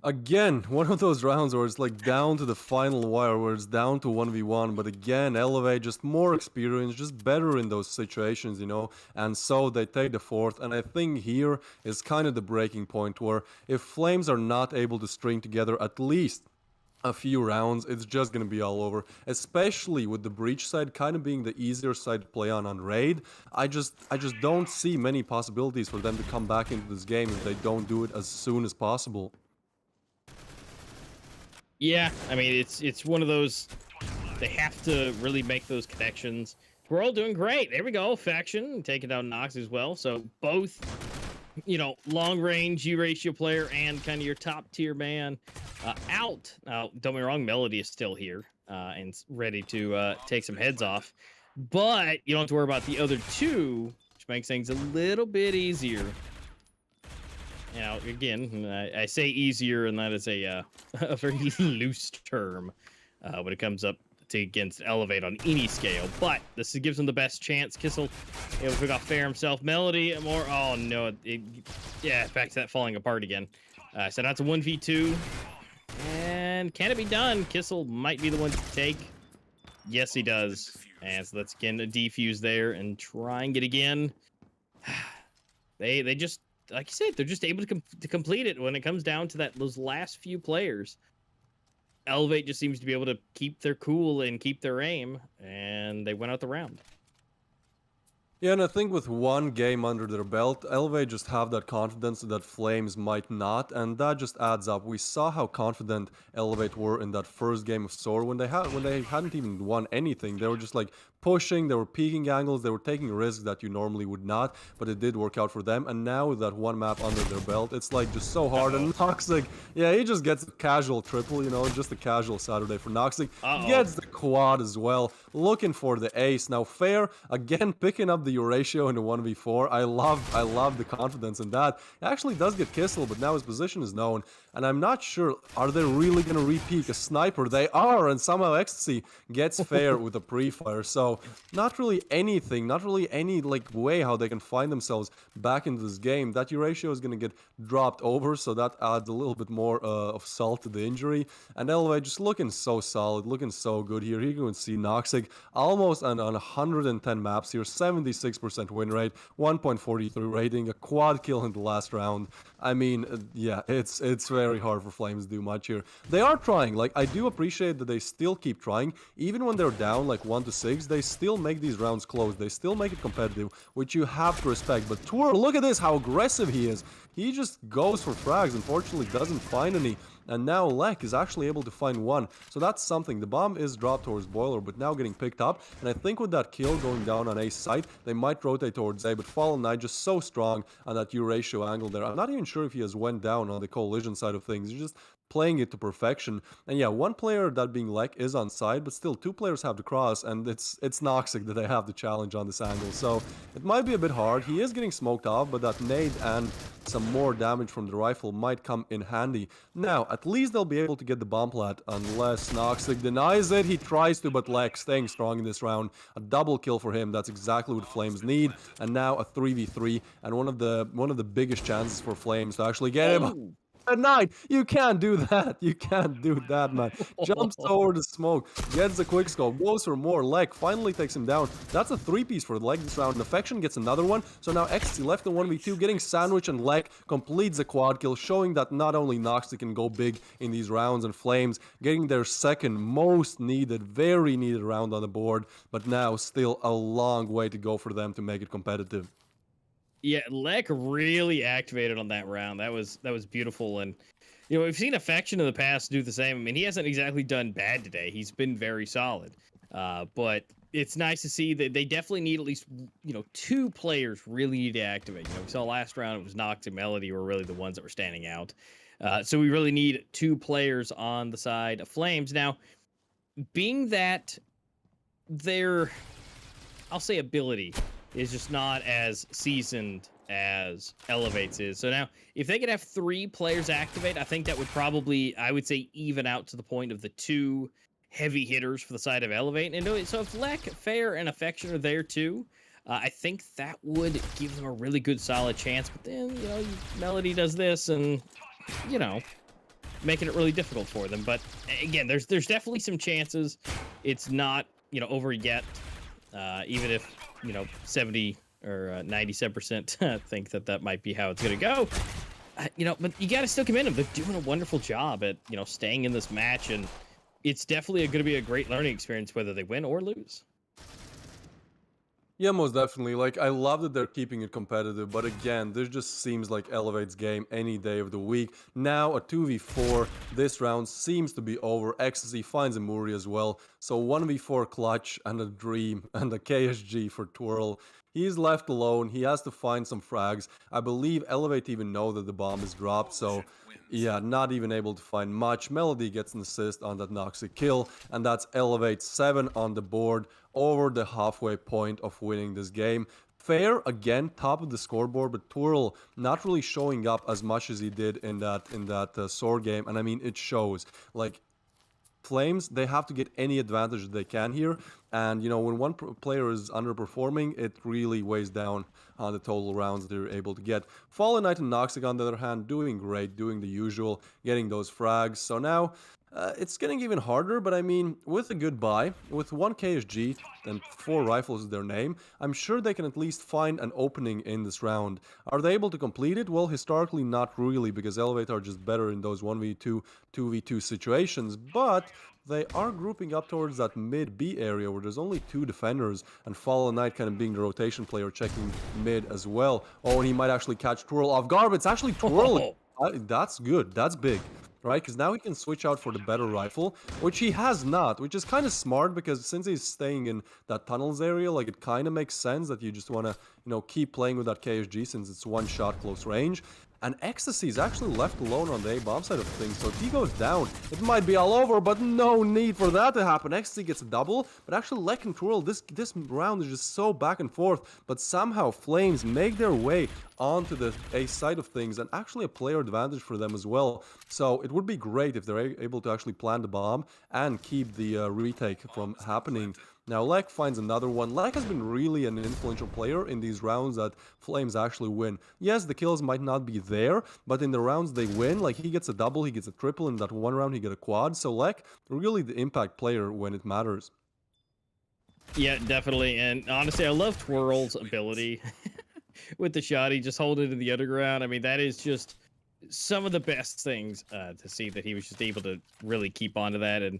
Speaker 5: Again, one of those rounds where it's like down to the final wire, where it's down to 1v1, but again, Elevate just more experience, just better in those situations, you know, and so they take the fourth, and I think here is kind of the breaking point where if Flames are not able to string together at least a few rounds, it's just going to be all over, especially with the breach side kind of being the easier side to play on raid. I just don't see many possibilities for them to come back into this game if they don't do it as soon as possible.
Speaker 4: Yeah, I mean, it's one of those, they have to really make those connections. We're all doing great. There we go, Faction taking down Nox as well. So both, you know, long range Eurasia player and kind of your top tier man out. Now, don't get me wrong, Melody is still here and ready to take some heads off. But you don't have to worry about the other two, which makes things a little bit easier. Now, again, I say easier, and that is a very loose term when it comes up to against Elevate on any scale. But this gives him the best chance. Kissel able to pick off Fair himself. Melody, more. Oh, no. Yeah, back to that falling apart again. So that's a 1v2. And can it be done? Kissel might be the one to take. Yes, he does. And so let's again defuse there and trying it again. They just, like you said, they're just able to complete it when it comes down to those last few players. Elevate just seems to be able to keep their cool and keep their aim, and they went out the round.
Speaker 5: Yeah, and I think with one game under their belt, Elevate just have that confidence that Flames might not, and that just adds up. We saw how confident Elevate were in that first game of Soar when they hadn't even won anything. They were just like pushing, they were peeking angles, they were taking risks that you normally would not, but it did work out for them. And now with that one map under their belt, it's like just so hard. And Noxic, yeah, he just gets a casual triple, you know, just a casual Saturday for Noxic. Gets the quad as well, looking for the ace. Now Fair, again, picking up the Eurasia in the 1v4. I love the confidence in that. It actually does get Kissel, but now his position is known. And I'm not sure, are they really going to re-peek a sniper? They are, and somehow Ecstasy gets Fair with a pre-fire. So not really anything, not really any like way how they can find themselves back into this game. That Eurasia is going to get dropped over, so that adds a little bit more of salt to the injury. And Elevate just looking so solid, looking so good here. Here you can see Noxic almost on 110 maps here, 76% win rate, 1.43 rating, a quad kill in the last round. I mean, yeah, it's very hard for Flames to do much here. They are trying. Like, I do appreciate that they still keep trying. Even when they're down like 1-6, they still make these rounds close. They still make it competitive, which you have to respect. But Twirl, look at this, how aggressive he is. he just goes for frags. Unfortunately, doesn't find any. And now Lek is actually able to find one. So that's something. The bomb is dropped towards Boiler, but now getting picked up. And I think with that kill going down on A's site, they might rotate towards A. But Fallen Knight just so strong on that Eurasia angle there. I'm not even sure if he has went down on the Coalition side of things. He's just playing it to perfection. And yeah, one player, that being Lek, is on side, but still two players have to cross, and it's Noxic that they have the challenge on this angle. So it might be a bit hard. He is getting smoked off, but that nade and some more damage from the rifle might come in handy. Now, at least they'll be able to get the bomb plat, unless Noxic denies it. He tries to, but Lek staying strong in this round. A double kill for him. That's exactly what Flames need. And now a 3v3, and one of the biggest chances for Flames to actually get him. At night, you can't do that. You can't do that, man. Jumps over the smoke, gets the quick scope, goes for more. Lek finally takes him down. That's a 3-piece for Lek this round. Affection gets another one. So now XT left in 1v2, getting sandwich, and Lek completes the quad kill, showing that not only Noxic can go big in these rounds, and Flames getting their second most needed, very needed round on the board, but now still a long way to go for them to make it competitive.
Speaker 4: Yeah, Lek really activated on that round. That was beautiful, and you know, we've seen Affection in the past do the same. I mean, he hasn't exactly done bad today. He's been very solid, but it's nice to see that they definitely need at least, you know, two players really need to activate. You know, we saw last round it was Nox and Melody were really the ones that were standing out. So we really need two players on the side of Flames. Now, being that their, I'll say, ability is just not as seasoned as Elevate's is. So now, if they could have three players activate, I think that would probably, I would say, even out to the point of the two heavy hitters for the side of Elevate. And so if Lek, Fair, and Affection are there too, I think that would give them a really good, solid chance. But then, you know, Melody does this and, you know, making it really difficult for them. But again, there's definitely some chances. It's not, you know, over yet. Even if, you know, 70 or 97% think that might be how it's going to go. You know, but you got to still commend them. They're doing a wonderful job at, you know, staying in this match. And it's definitely going to be a great learning experience, whether they win or lose.
Speaker 5: Yeah, most definitely. Like, I love that they're keeping it competitive, but again, this just seems like Elevate's game any day of the week. Now, a 2v4. This round seems to be over. Ecstasy finds a Muri as well. So 1v4 clutch and a Dream and a KSG for Twirl. He's left alone. He has to find some frags. I believe Elevate even know that the bomb is dropped, so yeah, not even able to find much. Melody gets an assist on that Noxic kill, and that's Elevate 7 on the board, over the halfway point of winning this game. Fair, again, top of the scoreboard, but Twirl not really showing up as much as he did in that Soar game, and I mean, it shows. Like, Flames, they have to get any advantage that they can here, and you know, when one player is underperforming, it really weighs down on the total rounds they're able to get. Fallen Knight and Noxic, on the other hand, doing great, doing the usual, getting those frags. So now it's getting even harder, but I mean, with a good buy, with 1 KSG and 4 rifles is their name, I'm sure they can at least find an opening in this round. Are they able to complete it? Well, historically, not really, because Elevate are just better in those 1v2, 2v2 situations, but they are grouping up towards that mid B area where there's only 2 defenders, and Fallen Knight kind of being the rotation player checking mid as well. Oh, and he might actually catch Twirl off guard, but it's actually twirling. That's good. That's big. Right, because now he can switch out for the better rifle, which he has not, which is kind of smart, because since he's staying in that tunnels area, like, it kind of makes sense that you just want to, you know, keep playing with that KSG since it's one shot close range. And Ecstasy is actually left alone on the A-bomb side of things, so if he goes down, it might be all over, but no need for that to happen. Ecstasy gets a double, but actually Lek and Twirl, this round is just so back and forth, but somehow Flames make their way onto the A side of things, and actually a player advantage for them as well. So it would be great if they're able to actually plant the bomb and keep the retake from happening. Now, Lek finds another one. Lek has been really an influential player in these rounds that Flames actually win. Yes, the kills might not be there, but in the rounds they win, like, he gets a double, he gets a triple, in that one round he gets a quad. So Lek, really the impact player when it matters.
Speaker 4: Yeah, definitely. And honestly, I love Twirl's ability with the shot. He just hold it in the underground. I mean, that is just some of the best things to see, that he was just able to really keep onto that. And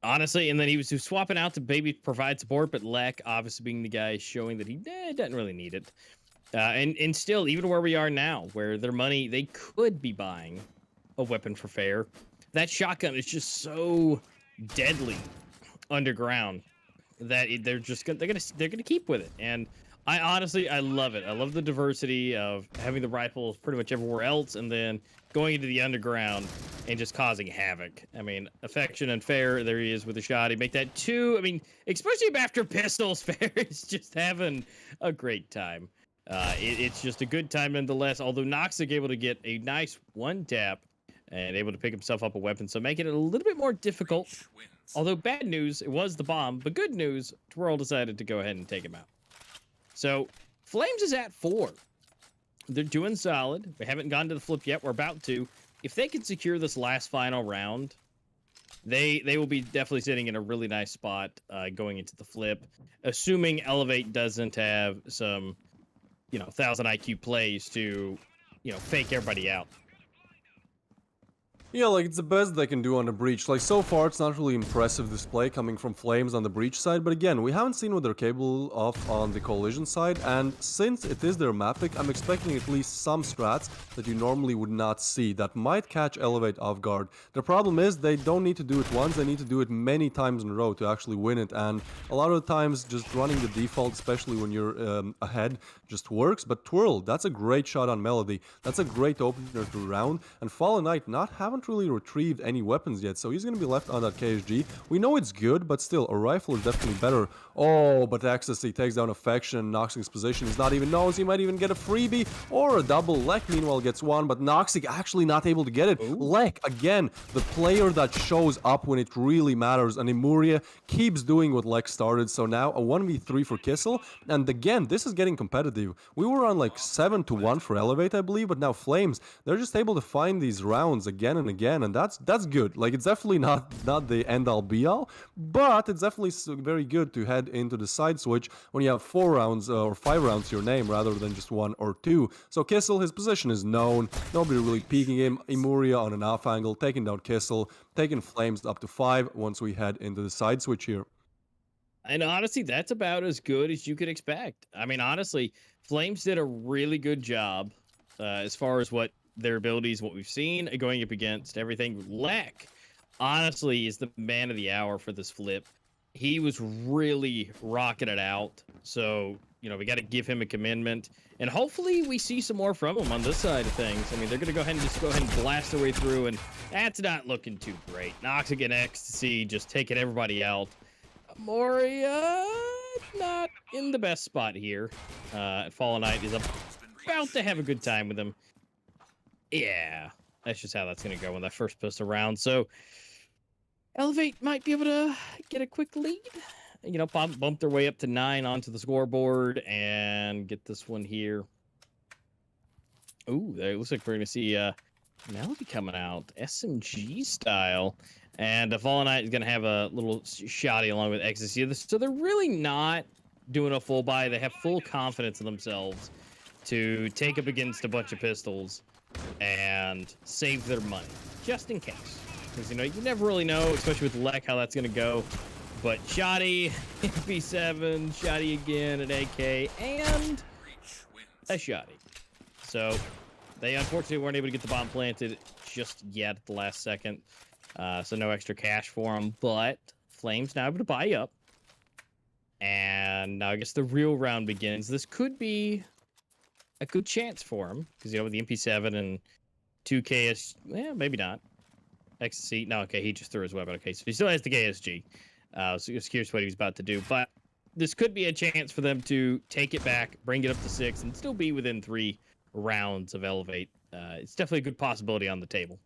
Speaker 4: honestly, and then he was swapping out to maybe provide support, but Lek obviously being the guy showing that he doesn't really need it. And still, even where we are now, where their money, they could be buying a weapon for fair. That shotgun is just so deadly underground that they're gonna keep with it. And I honestly, I love it. I love the diversity of having the rifles pretty much everywhere else, and then going into the underground and just causing havoc. I mean, Affection and Fair, there he is with a shot. He make that 2. I mean, especially after pistols, Fair is just having a great time. It's just a good time nonetheless. Although Noxic able to get a nice 1-tap and able to pick himself up a weapon, so making it a little bit more difficult. Although bad news, it was the bomb, but good news, Twirl decided to go ahead and take him out. So Flames is at 4. They're doing solid. We haven't gone to the flip yet. We're about to. If they can secure this last final round, they will be definitely sitting in a really nice spot going into the flip, assuming Elevate doesn't have some, 1,000 IQ plays to, fake everybody out.
Speaker 5: Yeah, like, it's the best they can do on the breach. Like, so far, it's not really impressive display coming from Flames on the breach side, but again, we haven't seen what they're capable of on the collision side, and since it is their map pick, I'm expecting at least some strats that you normally would not see that might catch Elevate off guard. The problem is, they don't need to do it once, they need to do it many times in a row to actually win it, and a lot of the times, just running the default, especially when you're ahead, just works. But Twirl, that's a great shot on Melody, that's a great opener to round, and Fallen Knight haven't really retrieved any weapons yet, so he's gonna be left on that KSG. We know it's good, but still, a rifle is definitely better. Oh, but Ecstasy takes down Affection. Noxic's position is not even knows. He might even get a freebie or a double. Lek, meanwhile, gets one, but Noxic actually not able to get it. Ooh. Lek, again, the player that shows up when it really matters, and Emuria keeps doing what Lek started, so now a 1v3 for Kissel, and again, this is getting competitive. We were on like 7-1 for Elevate, I believe, but now Flames, they're just able to find these rounds again and again, and that's good. Like, it's definitely not the end-all be-all, but it's definitely very good to head into the side switch when you have 4 rounds or 5 rounds to your name rather than just 1 or 2. So Kissel, his position is known, nobody really peeking him. Emuria on an off angle, taking down Kissel, taking Flames up to 5 once we head into the side switch here.
Speaker 4: And honestly, that's about as good as you could expect. I mean, honestly, Flames did a really good job as far as what their abilities, what we've seen, going up against everything. Lek, honestly, is the man of the hour for this flip. He was really rocking it out. So, we got to give him a commendment. And hopefully we see some more from him on this side of things. I mean, they're going to go ahead and blast their way through, and that's not looking too great. Noxic and Ecstasy just taking everybody out. Moria, not in the best spot here. Fallen Knight is about to have a good time with him. Yeah, that's just how that's going to go when that first pistol round. So, Elevate might be able to get a quick lead. Bump their way up to 9 onto the scoreboard and get this one here. Ooh, there looks like we're going to see Melody coming out, SMG style. And Fallen Knight is going to have a little shotty along with Ecstasy. So they're really not doing a full buy. They have full confidence in themselves to take up against a bunch of pistols and save their money, just in case. Because, you never really know, especially with Lek, how that's going to go. But Shoddy, MP7, Shoddy again, an AK, and a Shoddy. So they unfortunately weren't able to get the bomb planted just yet at the last second. So no extra cash for them, but Flames now able to buy up. And now I guess the real round begins. This could be a good chance for him, because, with the MP7 and 2 KS, maybe not. Ecstasy, no, okay, he just threw his weapon. Okay, so he still has the KSG. So just curious what he was about to do. But this could be a chance for them to take it back, bring it up to 6, and still be within 3 rounds of Elevate. It's definitely a good possibility on the table.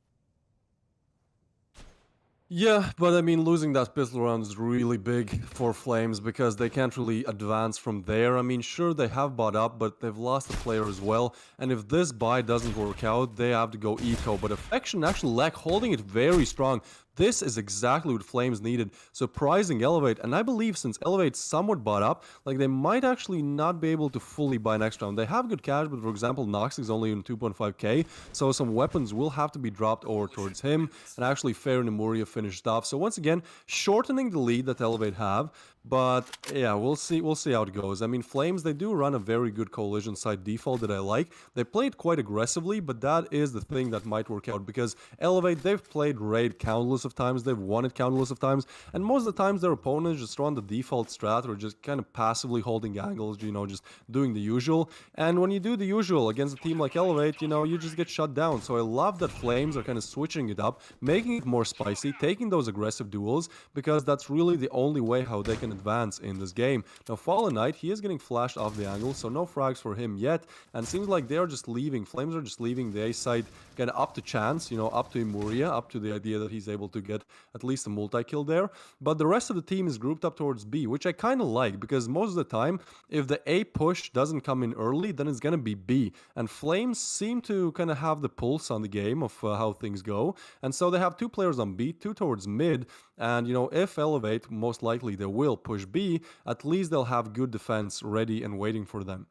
Speaker 5: Yeah, but I mean, losing that pistol round is really big for Flames because they can't really advance from there. I mean, sure, they have bought up, but they've lost a player as well. And if this buy doesn't work out, they have to go eco. But Affection, actually, Lek holding it very strong. This is exactly what Flames needed. Surprising Elevate, and I believe since Elevate's somewhat bought up, like they might actually not be able to fully buy next round. They have good cash, but for example, Nox is only in 2.5k, so some weapons will have to be dropped over towards him, and actually Fair and Emuria finished off. So once again, shortening the lead that Elevate have, but yeah, we'll see how it goes. I mean, Flames, they do run a very good coalition side default that I like. They played quite aggressively, but that is the thing that might work out, because Elevate, they've played Raid countless of times, they've won it countless of times, and most of the times their opponents just run the default strat or just kind of passively holding angles, you know, just doing the usual. And when you do the usual against a team like Elevate, you know, you just get shut down. So I love that Flames are kind of switching it up, making it more spicy, taking those aggressive duels, because that's really the only way how they can advance in this game. Now Fallen Knight, he is getting flashed off the angle, so no frags for him yet, and seems like they are just leaving, Flames are just leaving the A side kind of up to chance, you know, up to Emuria, up to the idea that he's able to get at least a multi-kill there. But the rest of the team is grouped up towards B, which I kind of like, because most of the time, if the A push doesn't come in early, then it's gonna be B. And Flames seem to kind of have the pulse on the game of how things go, and so they have 2 players on B, 2 towards mid, and you know, if Elevate, most likely they will push B, at least they'll have good defense ready and waiting for them.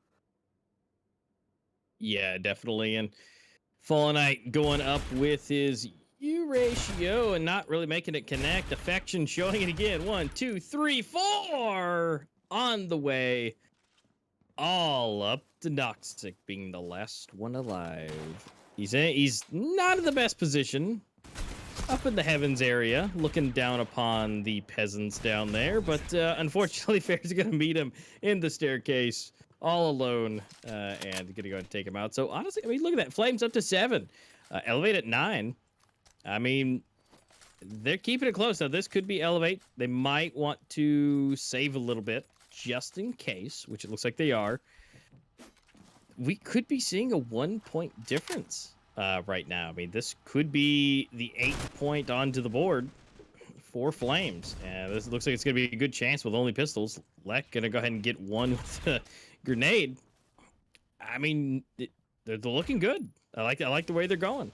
Speaker 4: Yeah, definitely. And Fallen Knight going up with his Eurasia and not really making it connect. Affection showing it again. 1, 2, 3, 4 on the way. All up to Noxic being the last one alive. He's not in the best position. Up in the heavens area, looking down upon the peasants down there, but unfortunately, Fair's gonna meet him in the staircase all alone, and gonna go and take him out. So honestly, I mean, look at that, Flames up to 7, Elevate at 9. I mean, they're keeping it close. Now this could be Elevate. They might want to save a little bit just in case, which it looks like they are. We could be seeing a 1-point difference. Right now. I mean, this could be the 8th point onto the board for Flames. And this looks like it's going to be a good chance with only pistols. Lek going to go ahead and get one with a grenade. I mean, they're looking good. I like the way they're going.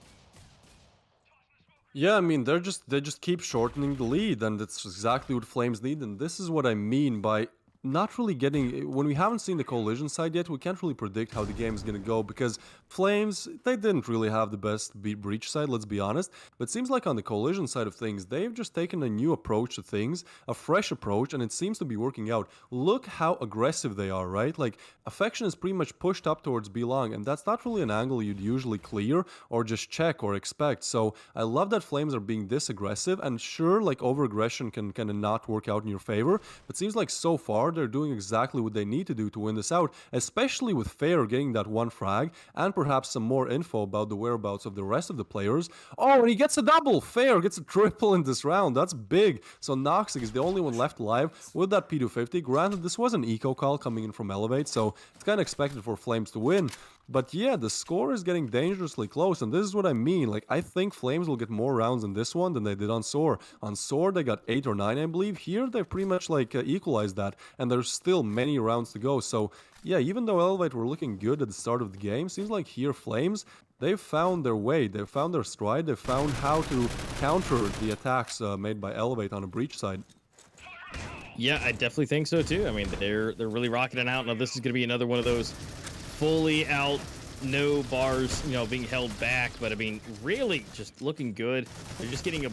Speaker 5: Yeah, I mean, they just keep shortening the lead, and that's exactly what Flames need, and this is what I mean by not really getting, when we haven't seen the coalition side yet, we can't really predict how the game is going to go, because Flames, they didn't really have the best breach side, let's be honest, but it seems like on the coalition side of things, they've just taken a new approach to things, a fresh approach, and it seems to be working out. Look how aggressive they are, right? Like, Affection is pretty much pushed up towards B long, and that's not really an angle you'd usually clear or just check or expect. So I love that Flames are being this aggressive, and sure, like, over-aggression can kind of not work out in your favor, but seems like so far they're doing exactly what they need to do to win this out, especially with Fair getting that 1 frag, and perhaps some more info about the whereabouts of the rest of the players. Oh, and he gets a double! Fair gets a triple in this round, that's big! So Noxic is the only one left alive with that P250. Granted, this was an eco call coming in from Elevate, so it's kind of expected for Flames to win. But yeah, the score is getting dangerously close, and this is what I mean. Like, I think Flames will get more rounds in this one than they did on Soar. On Soar, they got 8 or 9, I believe. Here, they've pretty much, like, equalized that, and there's still many rounds to go. So, yeah, even though Elevate were looking good at the start of the game, seems like here, Flames, they've found their way, they've found their stride, they've found how to counter the attacks made by Elevate on a breach side.
Speaker 4: Yeah, I definitely think so, too. I mean, they're really rocking it out. Now, this is going to be another one of those fully out, no bars, you know, being held back, but I mean, really just looking good. They're just getting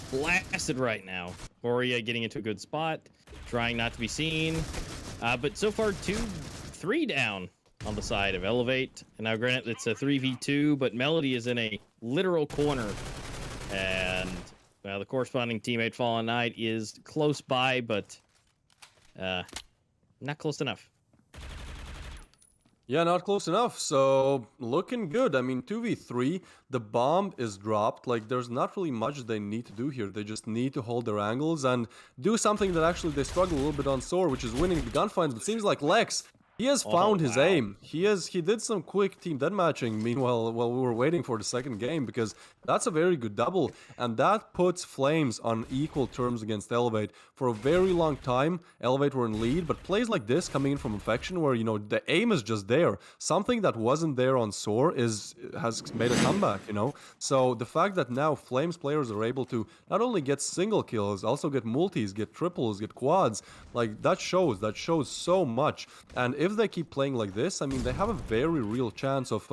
Speaker 4: blasted right now. Oria getting into a good spot, trying not to be seen, but so far 3 down on the side of Elevate. And now granted, it's a 3v2, but Melody is in a literal corner, and the corresponding teammate Fallen Knight is close by, but not close enough.
Speaker 5: Yeah, not close enough, so looking good. I mean, 2v3, the bomb is dropped. Like, there's not really much they need to do here. They just need to hold their angles and do something that actually they struggle a little bit on Soar, which is winning the gunfights. But it seems like Lex, He has
Speaker 4: Oh,
Speaker 5: found his
Speaker 4: wow.
Speaker 5: aim. He did some quick team deathmatching meanwhile while we were waiting for the second game, because that's a very good double, and that puts Flames on equal terms against Elevate. For a very long time, Elevate were in lead, but plays like this coming in from Infection where, you know, the aim is just there. Something that wasn't there on Soar has made a comeback, you know? So the fact that now Flames players are able to not only get single kills, also get multis, get triples, get quads, like that shows so much. And if they keep playing like this, I mean, they have a very real chance of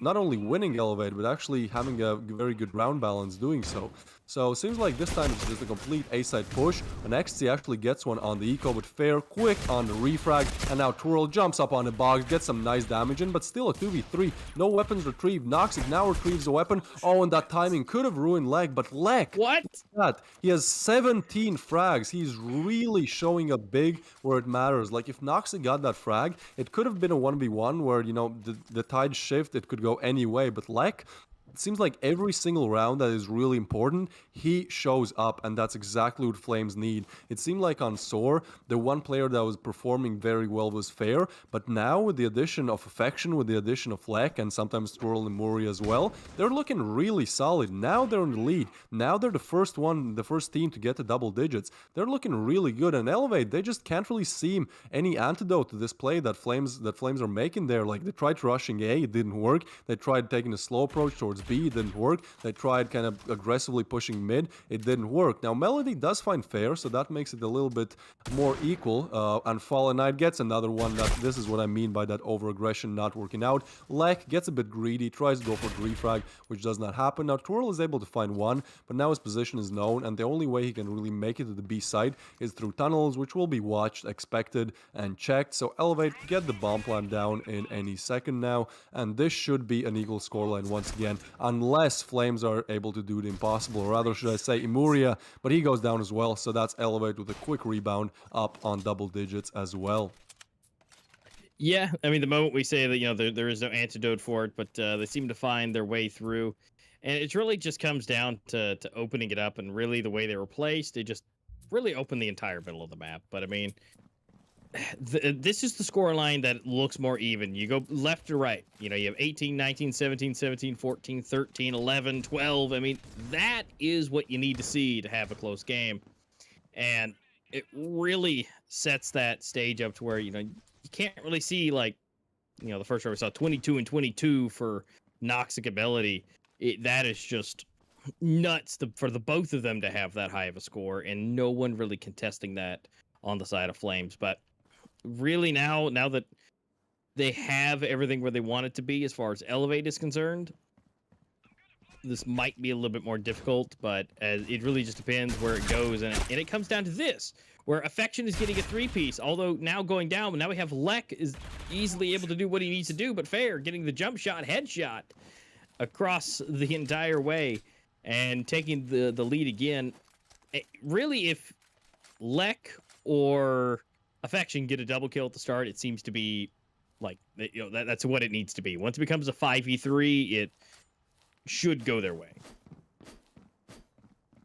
Speaker 5: not only winning Elevate, but actually having a very good round balance doing so. So seems like this time it's just a complete A-side push, and XT actually gets one on the eco, but Fair quick on the refrag, and now Twirl jumps up on the box, gets some nice damage in, but still a 2v3, no weapons retrieved. Noxic now retrieves the weapon. Oh, and that timing could have ruined Leg, but Leg,
Speaker 4: What?
Speaker 5: that he has 17 frags. He's really showing up big where it matters. Like if Noxic got that frag, it could have been a 1v1 where, you know, the tide shift, it could go any way, but Leg, it seems like every single round that is really important, he shows up, and that's exactly what Flames need. It seemed like on Soar, the one player that was performing very well was Fair, but now with the addition of Affection, with the addition of Fleck, and sometimes Twirl and Muri as well, they're looking really solid. Now they're in the lead. Now they're the first team to get to double digits. They're looking really good, and Elevate, they just can't really seem any antidote to this play that Flames are making there. Like they tried rushing A, it didn't work. They tried taking a slow approach towards B, it didn't work. They tried kind of aggressively pushing mid, it didn't work. Now Melody does find Fair, so that makes it a little bit more equal, and Fallen Knight gets another one. This is what I mean by that over-aggression not working out. Lek gets a bit greedy, tries to go for refrag, which does not happen. Now Twirl is able to find one, but now his position is known, and the only way he can really make it to the B side is through tunnels, which will be watched, expected, and checked. So Elevate get the bomb plant down in any second now, and this should be an equal scoreline once again, unless Flames are able to do the impossible, or rather should I say Emuria, but he goes down as well, so that's Elevate with a quick rebound up on double digits as well.
Speaker 4: Yeah, I mean, the moment we say that, you know, there is no antidote for it, but they seem to find their way through. And it really just comes down to opening it up, and really the way they were placed, they just really opened the entire middle of the map. But I mean, this is the scoreline that looks more even. You go left to right. You know, you have 18, 19, 17, 17, 14, 13, 11, 12. I mean, that is what you need to see to have a close game. And it really sets that stage up to where, you know, you can't really see, like, you know, the first row we saw 22 and 22 for Noxic ability. That is just nuts for the both of them to have that high of a score, and no one really contesting that on the side of Flames. But really now that they have everything where they want it to be as far as Elevate is concerned, this might be a little bit more difficult, but it really just depends where it goes. And it comes down to this, where Affection is getting a three-piece, although now going down, now we have Lek is easily able to do what he needs to do, but Fair getting the jump shot, headshot across the entire way and taking the lead again. Really, if Lek or Affection get a double kill at the start, it seems to be like, you know, that's what it needs to be. Once it becomes a 5v3, it should go their way.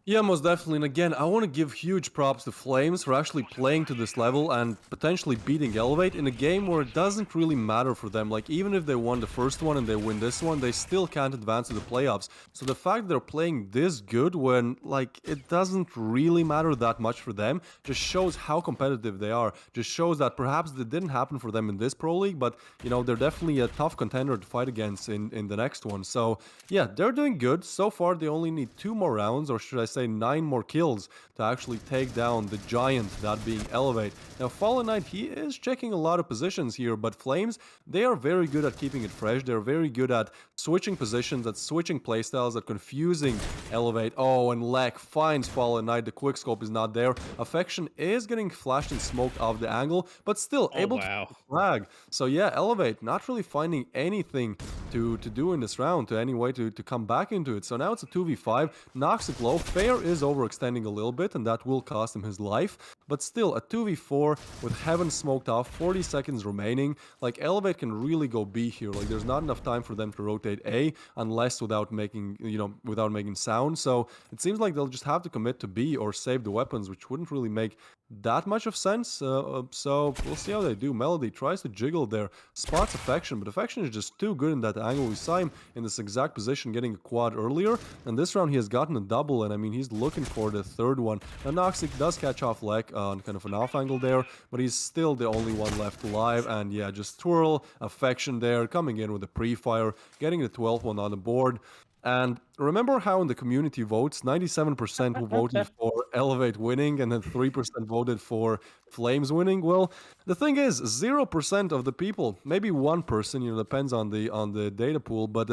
Speaker 5: Yeah, most definitely. And again, I want to give huge props to Flames for actually playing to this level and potentially beating Elevate in a game where it doesn't really matter for them. Like, even if they won the first one and they win this one, they still can't advance to the playoffs. So the fact they're playing this good when, like, it doesn't really matter that much for them just shows how competitive they are. Just shows that perhaps it didn't happen for them in this Pro League, but, you know, they're definitely a tough contender to fight against in the next one. So, yeah, they're doing good. So far, they only need 2 more rounds, or should I say 9 more kills to actually take down the giant, that being Elevate. Now Fallen Knight, he is checking a lot of positions here, but Flames, they are very good at keeping it fresh. They're very good at switching positions, at switching playstyles, at confusing Elevate. Oh, and Lek finds Fallen Knight. The quickscope is not there. Affection is getting flashed and smoked off the angle, but still able to flag. So yeah, Elevate not really finding anything to do in this round, to any way to come back into it. So now it's a 2v5. Noxic low. Fair is overextending a little bit, and that will cost him his life. But still, a 2v4 with Heaven smoked off, 40 seconds remaining. Like, Elevate can really go B here. Like, there's not enough time for them to rotate A, unless without making sound. So it seems like they'll just have to commit to B or save the weapons, which wouldn't really make that much of sense. So we'll see how they do. Melody tries to jiggle there, spots Affection, but Affection is just too good in that angle. We saw him in this exact position getting a quad earlier, and this round he has gotten a double, and I mean, he's looking for the third one. Now, Noxic does catch off Lek on kind of an off angle there, but he's still the only one left alive, and yeah, just Twirl, Affection there, coming in with a pre-fire, getting the 12th one on the board. And remember how in the community votes, 97% who voted for Elevate winning and then 3% voted for Flames winning? Well, the thing is, 0% of the people, maybe one person, depends on the data pool, but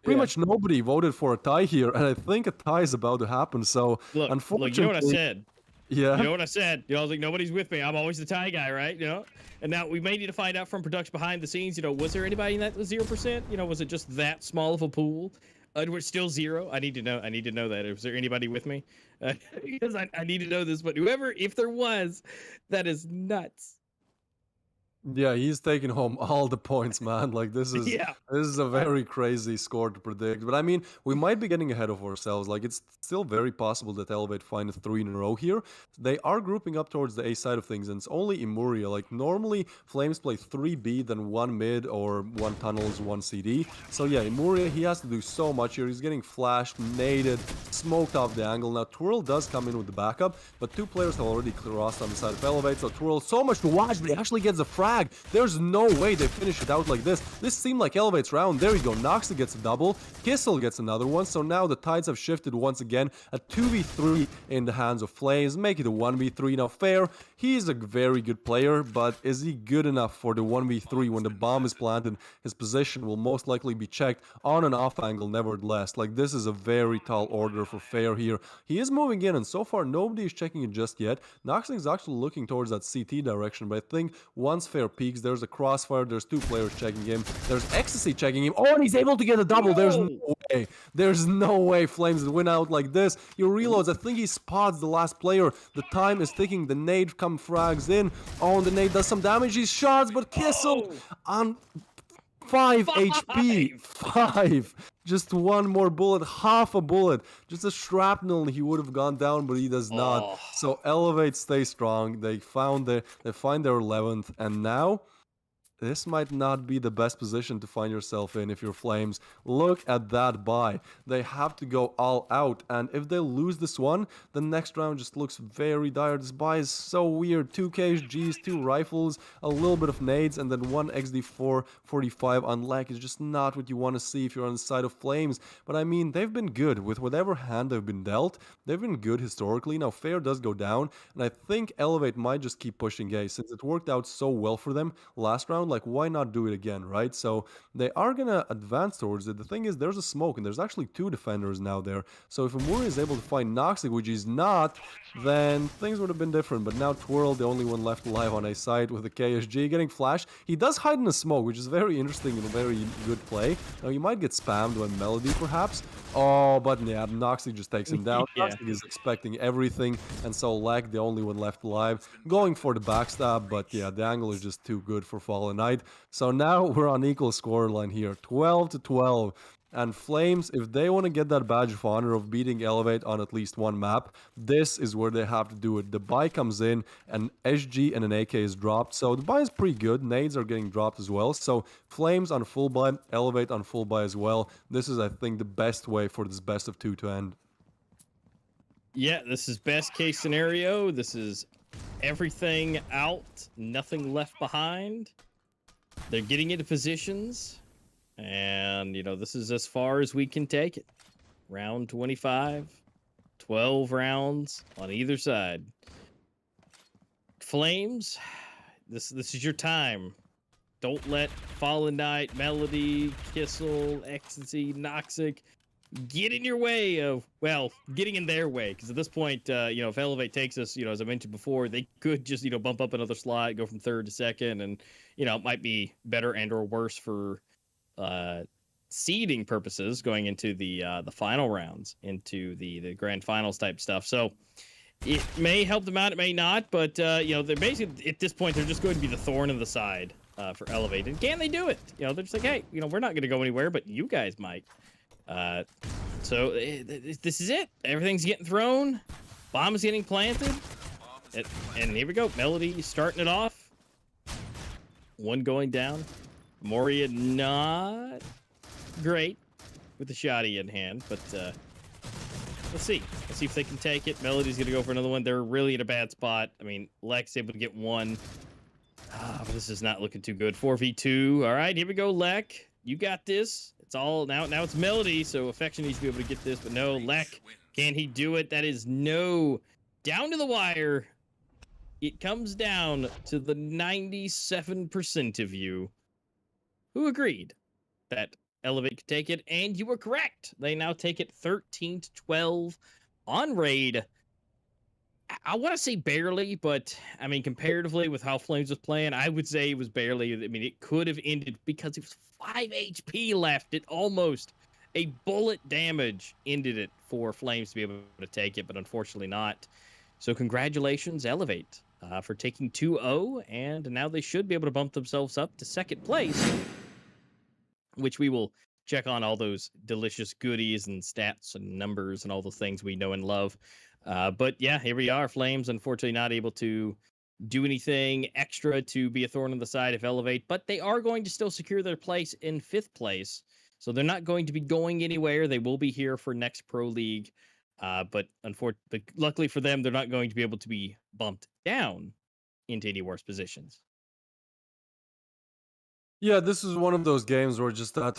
Speaker 5: pretty much nobody voted for a tie here, and I think a tie is about to happen. So, unfortunately,
Speaker 4: look, you know what I said?
Speaker 5: Yeah.
Speaker 4: You know what I said? I was like, nobody's with me. I'm always the tie guy, right? And now we may need to find out from production behind the scenes, was there anybody in that 0%? Was it just that small of a pool? We're still 0. I need to know that. Was there anybody with me? Because I need to know this. But whoever, if there was, that is nuts.
Speaker 5: Yeah, he's taking home all the points, man. Like this is a very crazy score to predict. But I mean, we might be getting ahead of ourselves. Like it's still very possible that Elevate find a 3 in a row here. They are grouping up towards the A side of things, and it's only Emuria. Like normally Flames play 3 B, then 1 mid or 1 tunnels, 1 CD. So yeah, Emuria, he has to do so much here. He's getting flashed, naded, smoked off the angle. Now Twirl does come in with the backup, but 2 players have already crossed on the side of Elevate. So Twirl, so much to watch, but he actually gets a frag. There's no way they finish it out like this. This seemed like Elevate's round. There you go. Noxa gets a double. Kissel gets another one. So now the tides have shifted once again. A 2v3 in the hands of Flames. Make it a 1v3. Now, Fair, he's a very good player, but is he good enough for the 1v3 when the bomb is planted? His position will most likely be checked on an off angle nevertheless. Like, this is a very tall order for Fair here. He is moving in, and so far nobody is checking it just yet. Noxa is actually looking towards that CT direction, but I think once Fair peaks, there's a crossfire, there's 2 players checking him, there's Ecstasy checking him. Oh, and he's able to get a double. There's no way Flames win out like this. He reloads. I think he spots the last player. The time is ticking. The nade come frags in. Oh, and the nade does some damage. He shots, but Kissel on 5 HP. 5. Just 1 more bullet, half a bullet. Just a shrapnel, he would have gone down, but he does not. So Elevate stay strong. They find their 11th, and now this might not be the best position to find yourself in if you're Flames. Look at that buy. They have to go all out, and if they lose this one, the next round just looks very dire. This buy is so weird. 2 KSGs, 2 rifles, a little bit of nades, and then 1 XD4 45 on Lek is just not what you want to see if you're on the side of Flames. But I mean, they've been good with whatever hand they've been dealt. They've been good historically. Now Fair does go down, and I think Elevate might just keep pushing A since it worked out so well for them last round. Like, why not do it again, right? So they are gonna advance towards it. The thing is, there's a smoke, and there's actually 2 defenders now there. So if Amuri is able to find Noxic, which he's not, then things would have been different. But now Twirl, the only one left alive on A side with the KSG getting flash. He does hide in the smoke, which is very interesting and a very good play. Now he might get spammed by Melody, perhaps. Oh, but yeah, Noxic just takes him down. Noxic is expecting everything, and so Lek, the only one left alive, going for the backstab. But yeah, the angle is just too good for Fallen Knight. So now we're on equal scoreline here, 12-12. And Flames, if they want to get that badge of honor of beating Elevate on at least one map, this is where they have to do it. The buy comes in, an SG and an AK is dropped. So the buy is pretty good. Nades are getting dropped as well. So Flames on full buy, Elevate on full buy as well. This is, I think, the best way for this best of 2 to end.
Speaker 4: Yeah, this is best case scenario. This is everything out, nothing left behind. They're getting into positions. And, this is as far as we can take it. Round 25, 12 rounds on either side. Flames, this is your time. Don't let Fallen Knight, Melody, Kissel, Ecstasy, Noxic get in your way of, getting in their way. Because at this point, if Elevate takes us, as I mentioned before, they could just, bump up another slot, go from 3rd to 2nd. And, it might be better and or worse for seeding purposes going into the final rounds, into the grand finals type stuff. So it may help them out, it may not, but they're basically at this point they're just going to be the thorn in the side for Elevate. And can they do it? They're just like, hey, we're not going to go anywhere, but you guys might. So this is it. Everything's getting thrown. Bomb is getting planted. And here we go. Melody starting it off. One going down. Moria not great with the shotty in hand, but let's see. Let's see if they can take it. Melody's going to go for another one. They're really in a bad spot. I mean, Lex able to get one. But this is not looking too good. 4v2. All right, here we go, Lek. You got this. It's all now it's Melody, so Affection needs to be able to get this, but no, Lek. Can he do it? That is no. Down to the wire. It comes down to the 97% of you who agreed that Elevate could take it, and you were correct. They now take it 13-12 on Raid. I want to say barely, but I mean, comparatively with how Flames was playing, I would say it was barely. I mean, it could have ended because it was 5 HP left. It almost a bullet damage ended it for Flames to be able to take it, but unfortunately not. So congratulations, Elevate, for taking 2-0, and now they should be able to bump themselves up to second place, which we will check on all those delicious goodies and stats and numbers and all the things we know and love. But yeah, here we are. Flames, unfortunately, not able to do anything extra to be a thorn on the side of Elevate, but they are going to still secure their place in 5th place. So they're not going to be going anywhere. They will be here for next Pro League. But luckily for them, they're not going to be able to be bumped down into any worse positions.
Speaker 5: Yeah, this is one of those games where just that,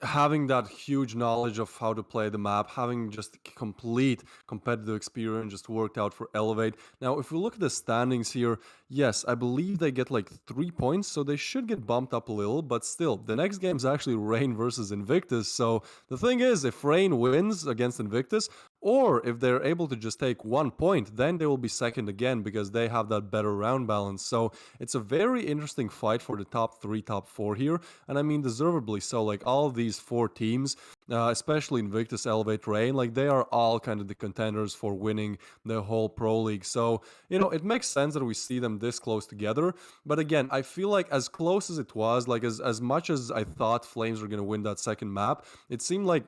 Speaker 5: having that huge knowledge of how to play the map, having just complete competitive experience just worked out for Elevate. Now, if we look at the standings here, yes, I believe they get like 3 points, so they should get bumped up a little, but still, the next game is actually Rain versus Invictus. So the thing is, if Rain wins against Invictus, or if they're able to just take 1 point, then they will be second again because they have that better round balance. So it's a very interesting fight for the top 3, top 4 here. And I mean, deservedly so. Like all of these 4 teams, especially Invictus, Elevate, Rain, like they are all kind of the contenders for winning the whole Pro League. So, it makes sense that we see them this close together. But again, I feel like as close as it was, like as much as I thought Flames were going to win that second map, it seemed like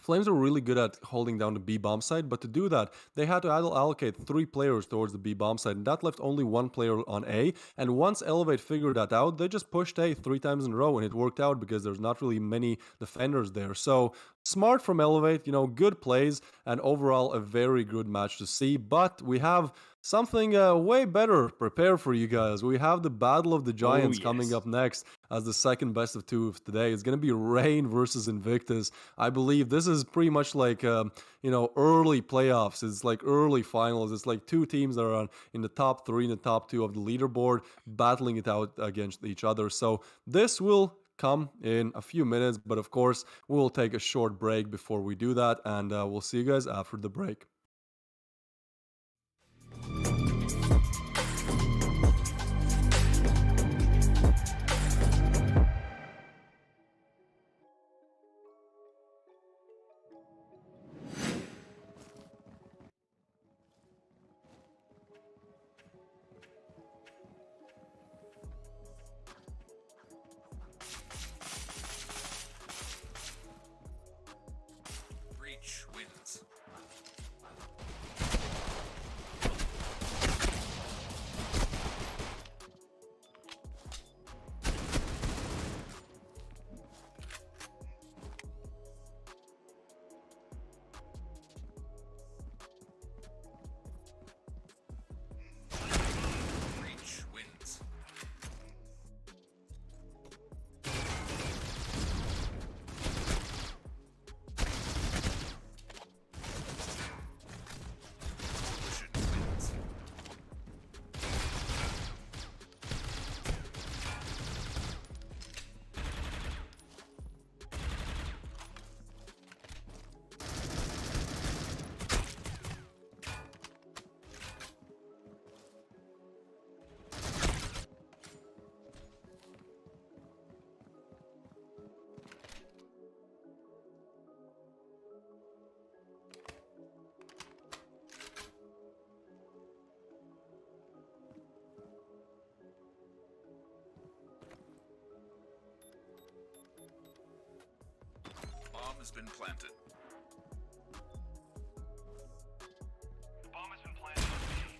Speaker 5: Flames are really good at holding down the B bomb side, but to do that, they had to allocate 3 players towards the B bomb side, and that left only 1 player on A. And once Elevate figured that out, they just pushed A 3 times in a row, and it worked out because there's not really many defenders there. So smart from Elevate, good plays, and overall a very good match to see. But we have something way better prepared for you guys. We have the Battle of the Giants coming up next as the second best of 2 of today. It's going to be Rain versus Invictus. I believe this is pretty much like, early playoffs. It's like early finals. It's like 2 teams that are in the top 3 and the top 2 of the leaderboard battling it out against each other. So this will come in a few minutes, but of course, we'll take a short break before we do that, and we'll see you guys after the break.
Speaker 3: Breach wins. Breach wins. Bomb has been planted. The bomb has been planted on B.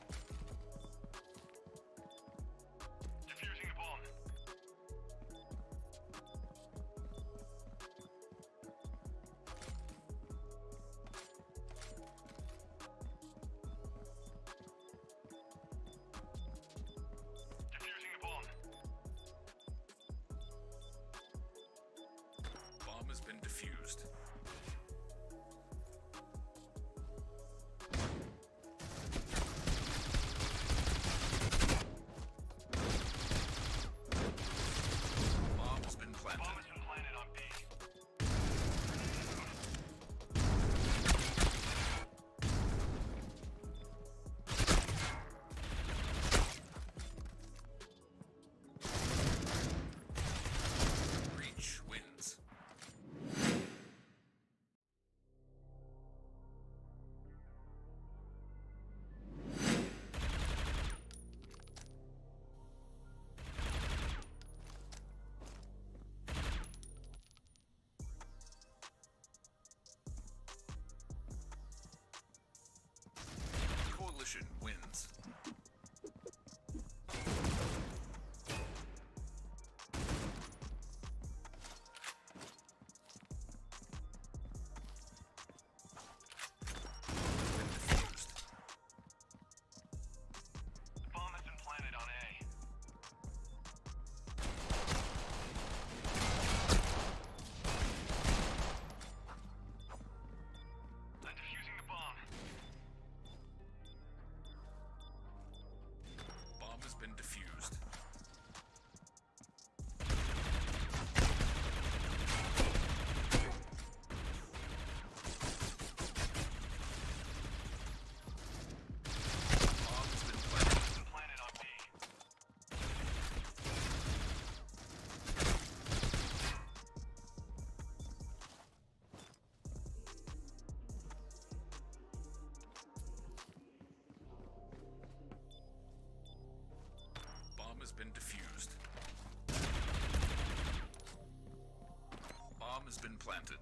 Speaker 3: has been defused. Bomb has been planted. Bomb has been planted on B. Breach wins. Coalition wins. Been defused. The bomb has been planted on A. I'm defusing the bomb. Bomb has been defused. Bomb has been planted on B. Bomb has been defused. Bomb has been planted.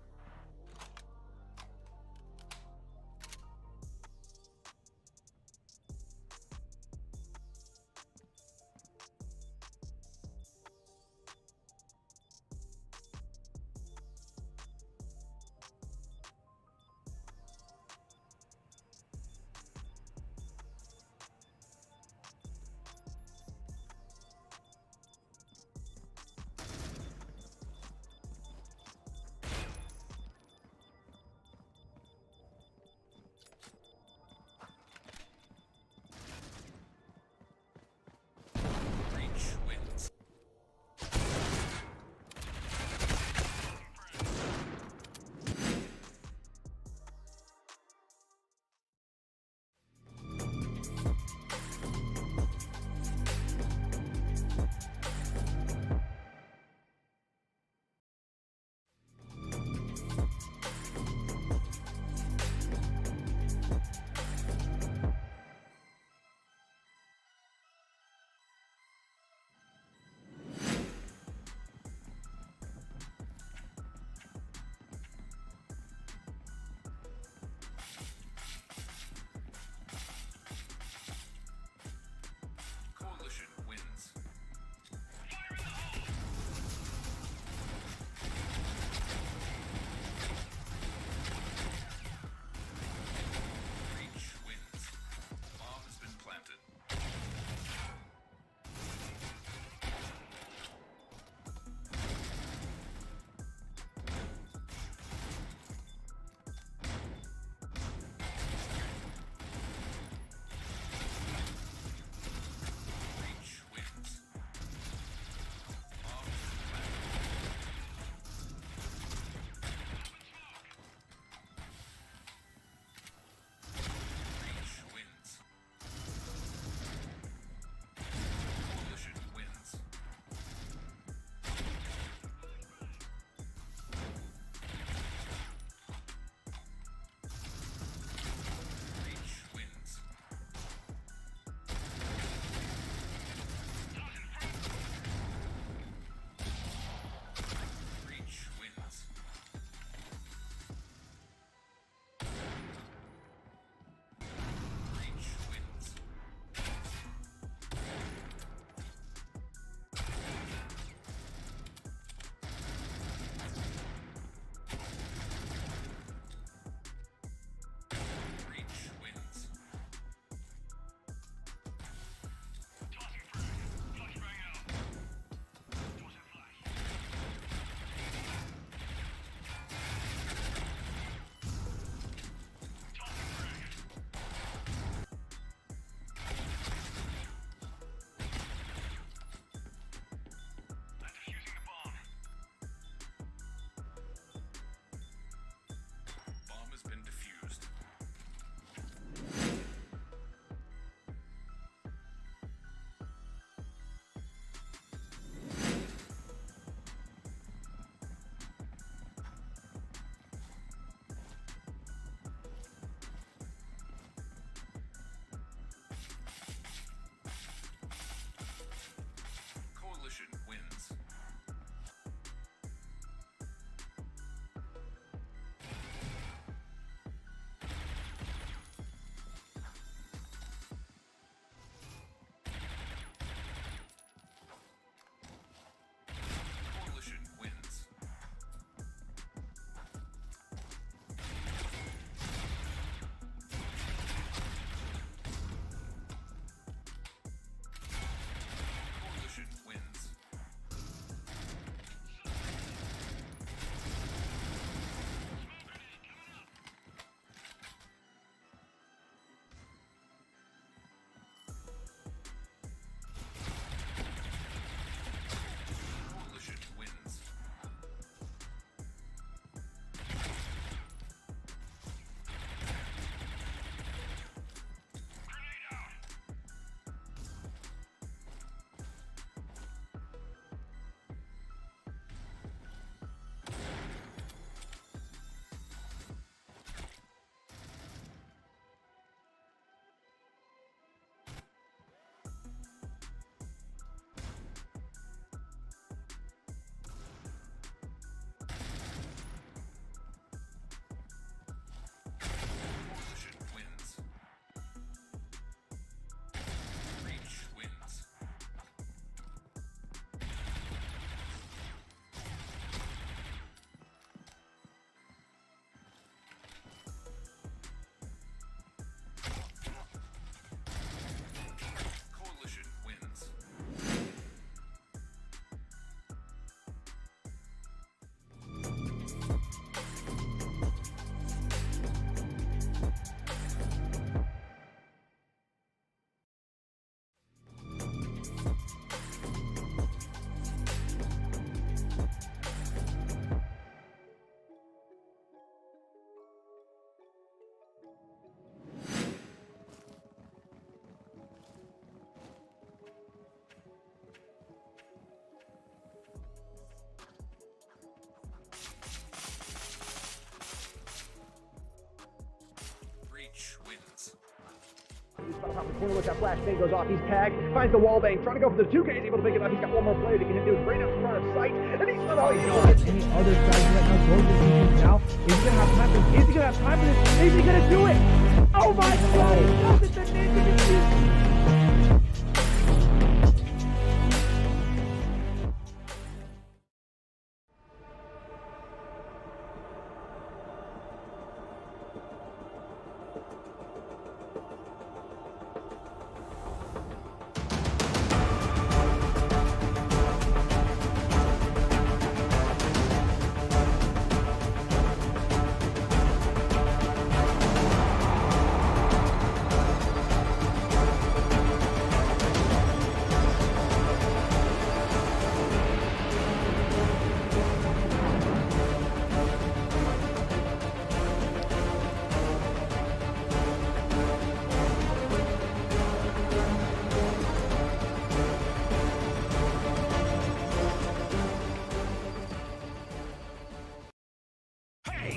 Speaker 1: He's about to pop the corner with that flash. Bang goes off. He's tagged. Finds the wall bang. Trying to go for the 2K. He's able to pick it up. He's got one more player to get him doing great up in front of sight. And he's not all he's gone.
Speaker 2: Any other strategy right now going to defense now? Is he gonna have time for this? Is he gonna have time for this? Is he gonna do it? Oh my god! He does it! The ninja defuse.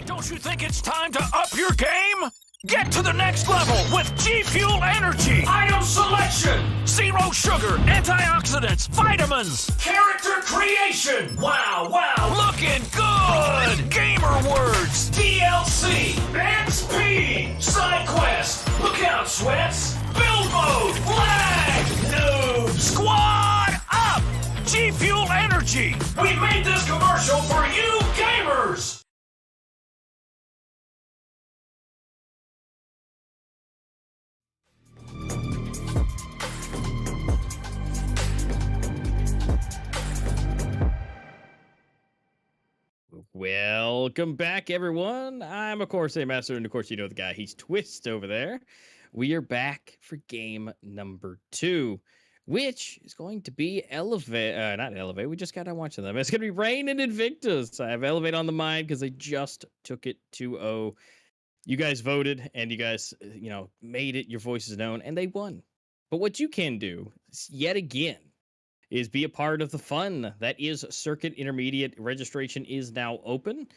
Speaker 3: Don't you think it's time to up your game? Get to the next level with G Fuel Energy. Item selection. Zero sugar, antioxidants, vitamins. Character creation. Wow, looking good. Gamer words. DLC. And speed. Side quest. Look out, sweats. Build mode. Lag. Noob. Squad up. G Fuel Energy. We made this commercial for you gamers.
Speaker 4: Welcome back, everyone. I'm, of course, a master, and of course, you know the guy. He's Twist over there. We are back for game number 2, which is going to be Elevate. Not Elevate. We just got to watch them. It's going to be Rain and Invictus. I have Elevate on the mind because I just took it 2-0. You guys voted, and you guys, made it your voices known, and they won. But what you can do, yet again, is be a part of the fun. That is Circuit Intermediate. Registration is now open.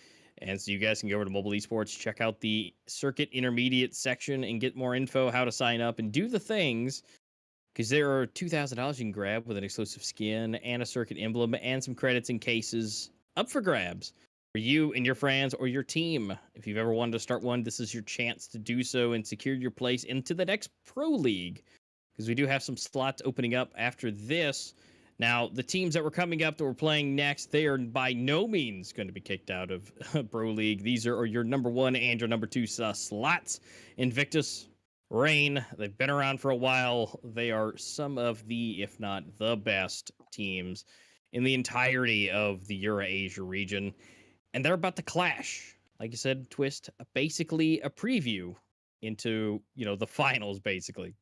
Speaker 4: And so you guys can go over to Mobile Esports, check out the Circuit Intermediate section and get more info, how to sign up and do the things. Because there are $2,000 you can grab with an exclusive skin and a Circuit emblem and some credits and cases up for grabs for you and your friends or your team. If you've ever wanted to start one, this is your chance to do so and secure your place into the next Pro League. Because we do have some slots opening up after this. Now, the teams that were coming up that we're playing next, they are by no means going to be kicked out of Pro League. These are your number 1 and your number 2 slots. Invictus, Reign, they've been around for a while. They are some of the, if not the best teams in the entirety of the Eurasia region. And they're about to clash. Like you said, Twist, basically a preview into, the finals, basically.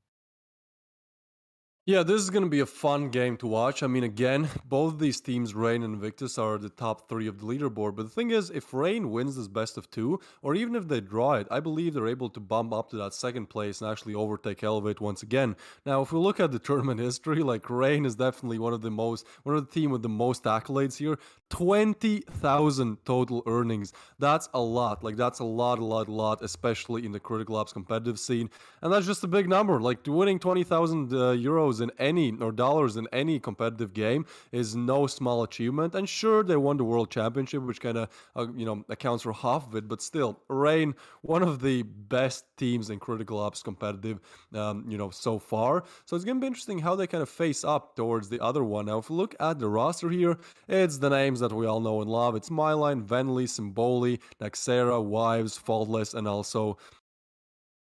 Speaker 5: Yeah, this is going to be a fun game to watch. I mean, again, both these teams, Reign and Invictus, are the top 3 of the leaderboard. But the thing is, if Reign wins this best of 2, or even if they draw it, I believe they're able to bump up to that second place and actually overtake Elevate once again. Now, if we look at the tournament history, like Reign is definitely one of the team with the most accolades here. 20,000 total earnings. That's a lot. Like, that's a lot, especially in the Critical Ops competitive scene. And that's just a big number. Like, winning 20,000 euros in any, or dollars in any competitive game is no small achievement. And sure, they won the World Championship, which kind of, accounts for half of it. But still, Reign, one of the best teams in Critical Ops competitive, so far. So it's going to be interesting how they kind of face up towards the other one. Now, if we look at the roster here, it's the names that we all know and love. It's Myline, Venly, Symboli, Naxera, Wives, Faultless, and also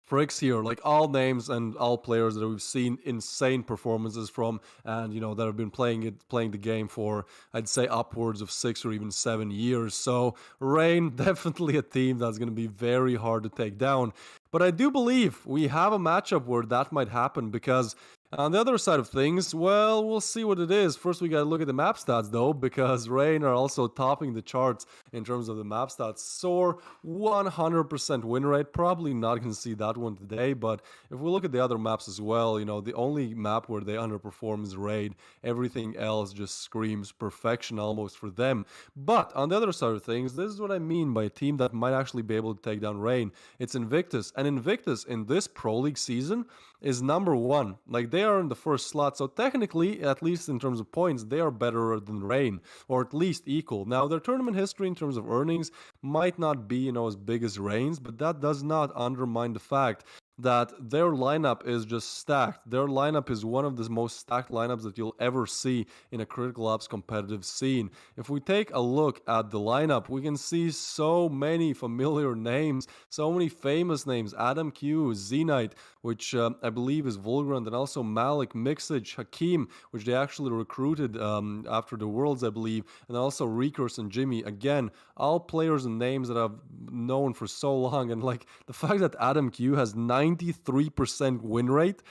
Speaker 5: Fricks here, like all names and all players that we've seen insane performances from, and that have been playing the game for, I'd say, upwards of 6 or even 7 years. So Reign, definitely a team that's going to be very hard to take down. But I do believe we have a matchup where that might happen, because On the other side of things, well, we'll see what it is. First, we gotta look at the map stats though, because Rain are also topping the charts in terms of the map stats. Soar, 100% win rate. Probably not gonna see that one today, but if we look at the other maps as well, the only map where they underperform is Raid. Everything else just screams perfection almost for them. But on the other side of things, this is what I mean by a team that might actually be able to take down Rain. It's Invictus, and Invictus in this Pro League season is number one. Like, they are in the first slot, so technically, at least in terms of points, they are better than Rain, or at least equal. Now, their tournament history in terms of earnings might not be, as big as Rain's, but that does not undermine the fact that their lineup is just stacked. Their lineup is one of the most stacked lineups that you'll ever see in a Critical Ops competitive scene. If we take a look at the lineup, we can see so many familiar names, so many famous names. Adam Q, Zenite, which I believe is Vulgrant, and also Malik, Mixage, Hakim, which they actually recruited after the Worlds, I believe, and also Recurse and Jimmy. Again, all players and names that I've known for so long, and like the fact that Adam Q has 93% win rate.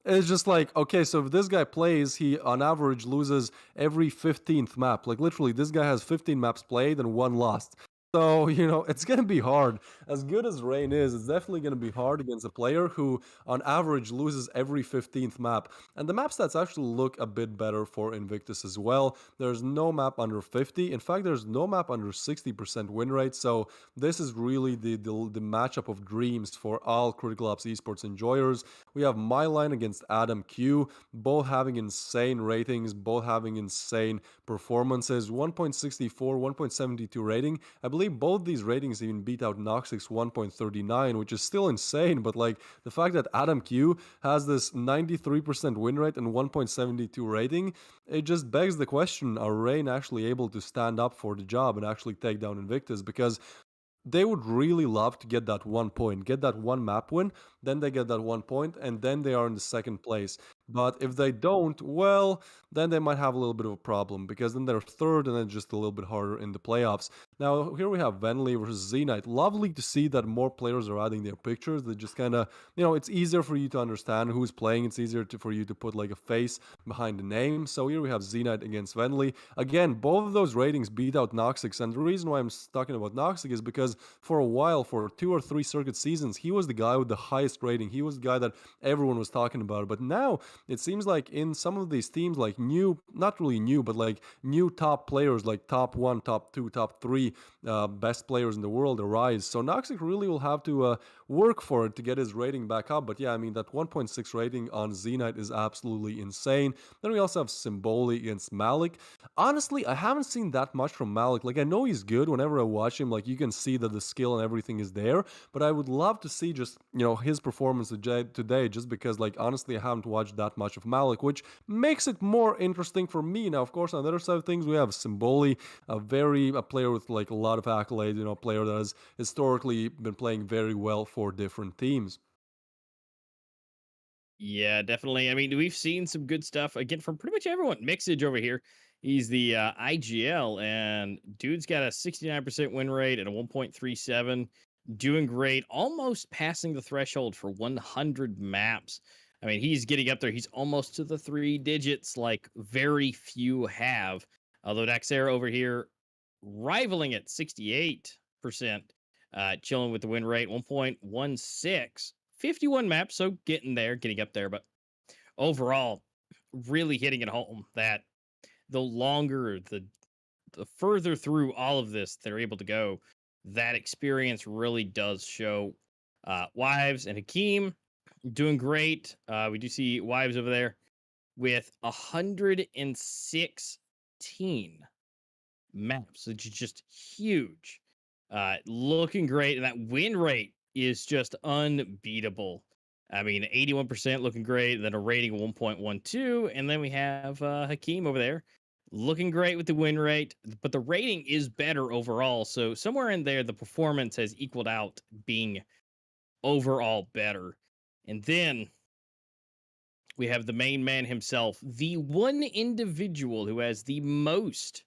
Speaker 5: It's just like, okay, so if this guy plays, he on average loses every 15th map. Like, literally, this guy has 15 maps played and 1 lost. So, it's going to be hard. As good as Rain is, it's definitely going to be hard against a player who, on average, loses every 15th map. And the map stats actually look a bit better for Invictus as well. There's no map under 50. In fact, there's no map under 60% win rate. So, this is really the matchup of dreams for all Critical Ops Esports enjoyers. We have my line against Adam Q, both having insane ratings, both having insane performances. 1.64, 1.72 rating. I believe both these ratings even beat out Noxic's 1.39, which is still insane, but like the fact that Adam Q has this 93% win rate and 1.72 rating, it just begs the question, are Rain actually able to stand up for the job and actually take down Invictus? Because they would really love to get that 1 point, get that one map win, then they get that 1 point, and then they are in the second place. But if they don't, well, then they might have a little bit of a problem, because then they're third and then just a little bit harder in the playoffs. Now, here we have Venly versus Zenite. Lovely to see that more players are adding their pictures. They just kind of, it's easier for you to understand who's playing. It's easier for you to put like a face behind the name. So here we have Zenite against Venly. Again, both of those ratings beat out Noxix, and the reason why I'm talking about Noxix is because for a while, for 2 or 3 circuit seasons, he was the guy with the highest rating. He was the guy that everyone was talking about. But now it seems like in some of these teams, like not really new, but like new top players, like top 1, top 2, top 3 best players in the world arise. So Noxic really will have to work for it to get his rating back up. But yeah, I mean, that 1.6 rating on Zenite is absolutely insane. Then we also have Symboli against Malik. Honestly, I haven't seen that much from Malik. Like, I know he's good. Whenever I watch him, like, you can see that the skill and everything is there. But I would love to see just, his performance today, just because, like, honestly, I haven't watched that much of Malik, which makes it more interesting for me. Now, of course, on the other side of things, we have Symboli, a player with, like, a lot of accolades, a player that has historically been playing very well for different teams.
Speaker 4: Yeah, definitely. I mean, we've seen some good stuff again from pretty much everyone. Mixage over here, he's the IGL, and dude's got a 69% win rate and a 1.37, doing great, almost passing the threshold for 100 maps. I mean, he's getting up there. He's almost to the 3 digits, like very few have. Although Daxera over here, rivaling at 68%, chilling with the win rate, 1.16. 51 maps, so getting up there, but overall, really hitting it home that the longer, the further through all of this they're able to go, that experience really does show. Wives and Hakim doing great. We do see Wives over there with 116 maps, which is just huge. Looking great, and that win rate is just unbeatable. I mean, 81% looking great, then a rating of 1.12, and then we have Hakim over there looking great with the win rate, but the rating is better overall. So somewhere in there, the performance has equaled out being overall better. And then we have the main man himself, the one individual who has the most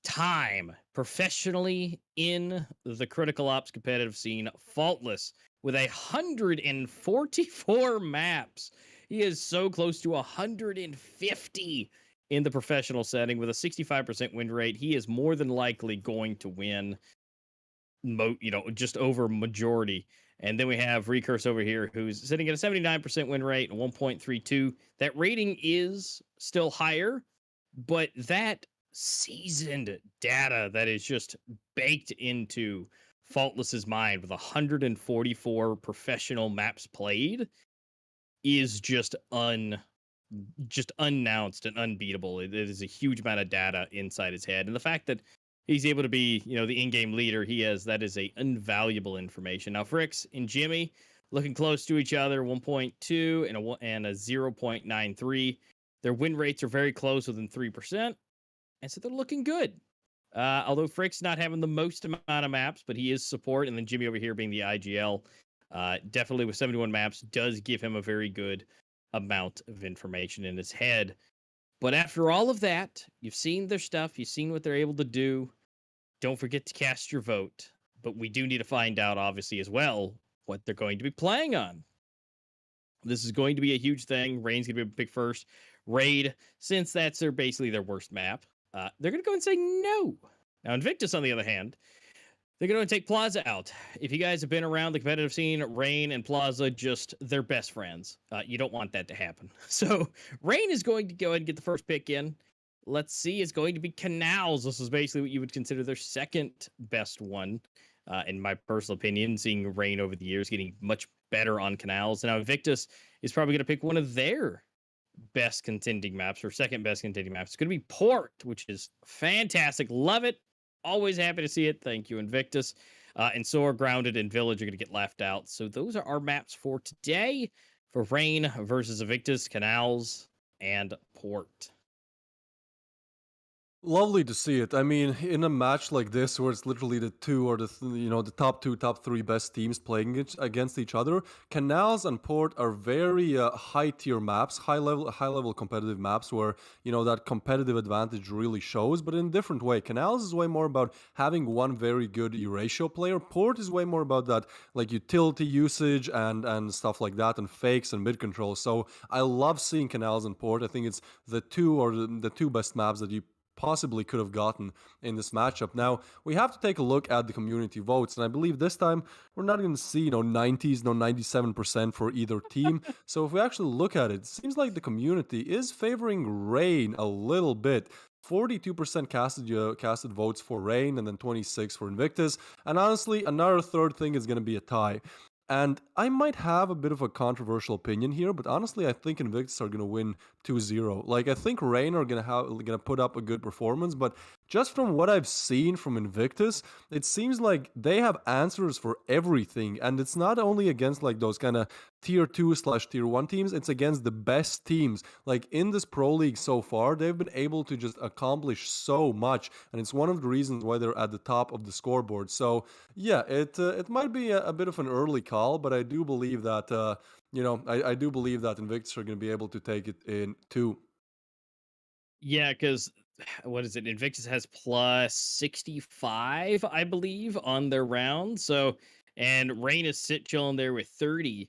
Speaker 4: time professionally in the Critical Ops competitive scene, Faultless, with 144 maps. He is so close to 150 in the professional setting with a 65% win rate. He is more than likely going to win, just over majority. And then we have Recurse over here, who's sitting at a 79% win rate and 1.32. That rating is still higher, but that seasoned data that is just baked into Faultless's mind with 144 professional maps played is just unannounced and unbeatable. It is a huge amount of data inside his head, and the fact that he's able to be, the in-game leader that is a invaluable information. Now, Fricks and Jimmy looking close to each other, 1.2 and a 0.93. Their win rates are very close, within 3%, and so they're looking good. Although Frick's not having the most amount of maps, but he is support, and then Jimmy over here being the IGL, definitely with 71 maps, does give him a very good amount of information in his head. But after all of that, you've seen their stuff, you've seen what they're able to do. Don't forget to cast your vote. But we do need to find out, obviously, as well, what they're going to be playing on. This is going to be a huge thing. Rain's going to be a big first. Raid, since that's basically their worst map, they're going to go and say no. Now, Invictus, on the other hand, they're going to take Plaza out. If you guys have been around the competitive scene, Rain and Plaza, they're best friends. You don't want that to happen. So Rain is going to go ahead and get the first pick in. Let's see, it's going to be Canals. This is basically what you would consider their second best one, in my personal opinion, seeing Rain over the years getting much better on Canals. Now, Invictus is probably going to pick one of their best contending maps, or second best contending maps. It's going to be Port, which is fantastic. Love it. Always happy to see it. Thank you, Invictus. And Soar, Grounded, and Village are going to get left out. So those are our maps for today for Rain versus Invictus, Canals, and Port.
Speaker 5: Lovely to see it. I mean, in a match like this, where it's literally the two or the top two, top three best teams playing against each other, Canals and Port are very high tier maps, high level competitive maps where that competitive advantage really shows, but in a different way. Canals is way more about having one very good Eurasia player. Port is way more about that like utility usage and stuff like that, and fakes and mid control. So I love seeing Canals and Port. I think it's the two best maps that you possibly could have gotten in this matchup. Now, we have to take a look at the community votes, and I believe this time we're not going to see 90s, 97% for either team. So if we actually look at it, it seems like the community is favoring Rain a little bit. 42% casted votes for Rain, and then 26 for Invictus. And honestly, another third thing is going to be a tie. And I might have a bit of a controversial opinion here, but honestly, I think Invictus are going to win 2-0. Like, I think Rain are going to put up a good performance, but just from what I've seen from Invictus, it seems like they have answers for everything. And it's not only against like those kind of tier 2/tier 1 teams, it's against the best teams. Like in this pro league so far, they've been able to just accomplish so much. And it's one of the reasons why they're at the top of the scoreboard. So yeah, it might be a bit of an early call, but I do believe that, I do believe that Invictus are going to be able to take it in 2.
Speaker 4: Yeah, because what is it? Invictus has plus 65, I believe, on their round. So, and Rain is chilling there with 30.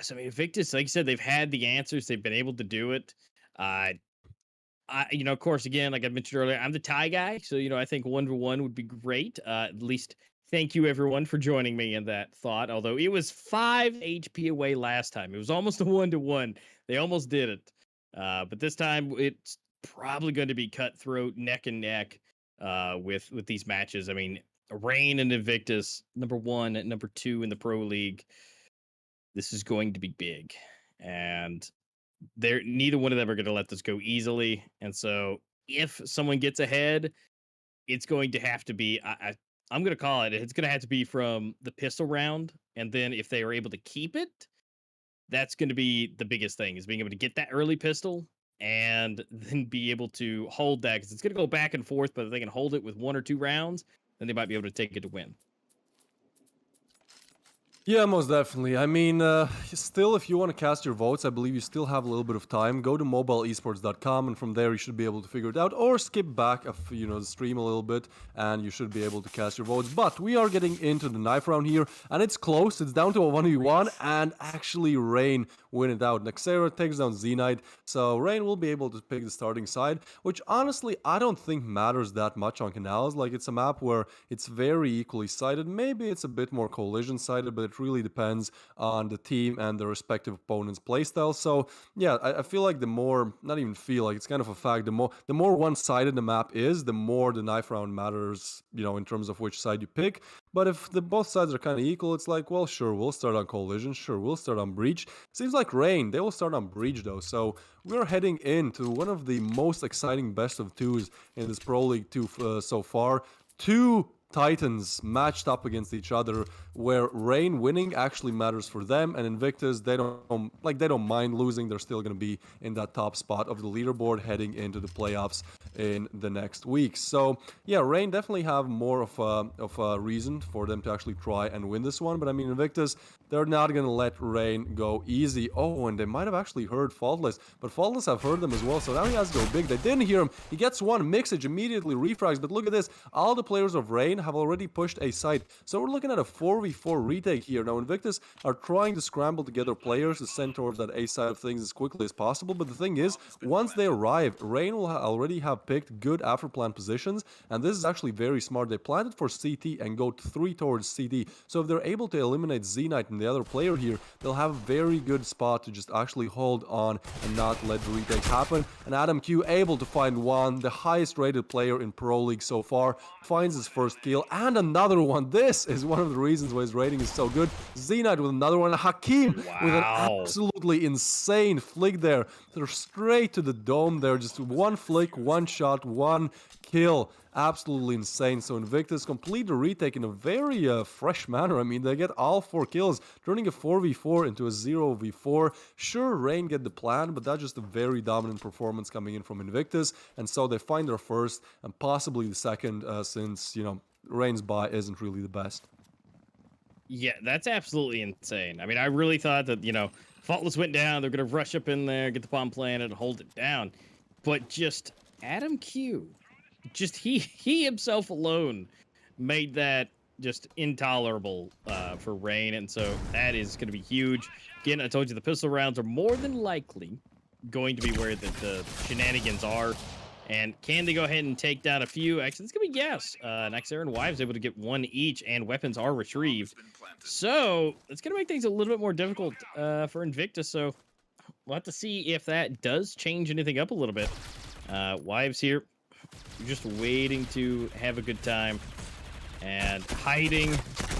Speaker 4: So I mean, Invictus, like you said, they've had the answers. They've been able to do it. Of course, again, like I mentioned earlier, I'm the tie guy. So, I think 1v1 would be great. At least thank you, everyone, for joining me in that thought. Although it was 5 HP away last time. It was almost a 1-1. They almost did it. But this time it's probably going to be cutthroat, neck and neck with these matches. I mean, Rain and Invictus, number 1 and number 2 in the Pro League. This is going to be big. And neither one of them are going to let this go easily. And so if someone gets ahead, it's going to have to be, I'm going to call it, it's going to have to be from the pistol round. And then if they are able to keep it, that's going to be the biggest thing, is being able to get that early pistol and then be able to hold that, because it's going to go back and forth, but if they can hold it with 1 or 2 rounds, then they might be able to take it to win.
Speaker 5: Yeah, most definitely. I mean, still, if you want to cast your votes, I believe you still have a little bit of time. Go to mobileesports.com, and from there you should be able to figure it out, or skip back, the stream a little bit, and you should be able to cast your votes. But we are getting into the knife round here, and it's close. It's down to a 1v1, and actually Rain win it out. Nexera takes down Z-Knight, so Rain will be able to pick the starting side, which honestly I don't think matters that much on Canals. Like, it's a map where it's very equally sided. Maybe it's a bit more collision sided, but it really depends on the team and the respective opponent's playstyle. So yeah, I feel like the more, not even feel like, it's kind of a fact, the more one-sided the map is, the more the knife round matters, you know, in terms of which side you pick. But if both sides are kind of equal, it's like, well, sure, we'll start on collision, sure, we'll start on breach. Seems like Rain, they will start on breach though, so we're heading into one of the most exciting best of twos in this Pro League 2 so far. Two Titans matched up against each other, where Rain winning actually matters for them, and Invictus, they don't mind losing. They're still going to be in that top spot of the leaderboard heading into the playoffs in the next week. So yeah, Rain definitely have more of a reason for them to actually try and win this one. But I mean, Invictus, they're not going to let Rain go easy. Oh, and they might have actually heard Faultless, but Faultless have heard them as well, so now he has to go big. They didn't hear him. He gets one, Mixage immediately refrags, but look at this. All the players of Rain have already pushed a site, so we're looking at a 4v4 retake here. Now Invictus are trying to scramble together players to send towards that A side of things as quickly as possible, but the thing is, once they arrive, Rain will already have picked good after plan positions, and this is actually very smart. They planted for CT and go 3 towards CT, so if they're able to eliminate Z-Knight and the other player here, they'll have a very good spot to just actually hold on and not let the retake happen. And Adam Q able to find one, the highest rated player in Pro League so far, finds his first kill, and another one. This is one of the reasons why his rating is so good. Z-Knight with another one, Hakim with an absolutely insane flick there. They're straight to the dome there, just one flick, one shot, one kill. Absolutely insane. So Invictus complete the retake in a very fresh manner. I mean, they get all 4 kills, turning a 4v4 into a 0v4. Sure, Rain get the plan, but that's just a very dominant performance coming in from Invictus, and so they find their first and possibly the second, since, you know, Rain's buy isn't really the best.
Speaker 4: Yeah, that's absolutely insane. I mean, I really thought that, you know, Faultless went down, they're going to rush up in there, get the bomb planted, and hold it down. But just Adam Q, just he himself alone made that just intolerable for Rain, and so that is going to be huge. Again, I told you the pistol rounds are more than likely going to be where the shenanigans are. And can they go ahead and take down a few? Actually, it's going to be yes. Nexera and Wives able to get 1 each, and weapons are retrieved. So it's going to make things a little bit more difficult for Invictus. So we'll have to see if that does change anything up a little bit. Wives here, just waiting to have a good time and hiding.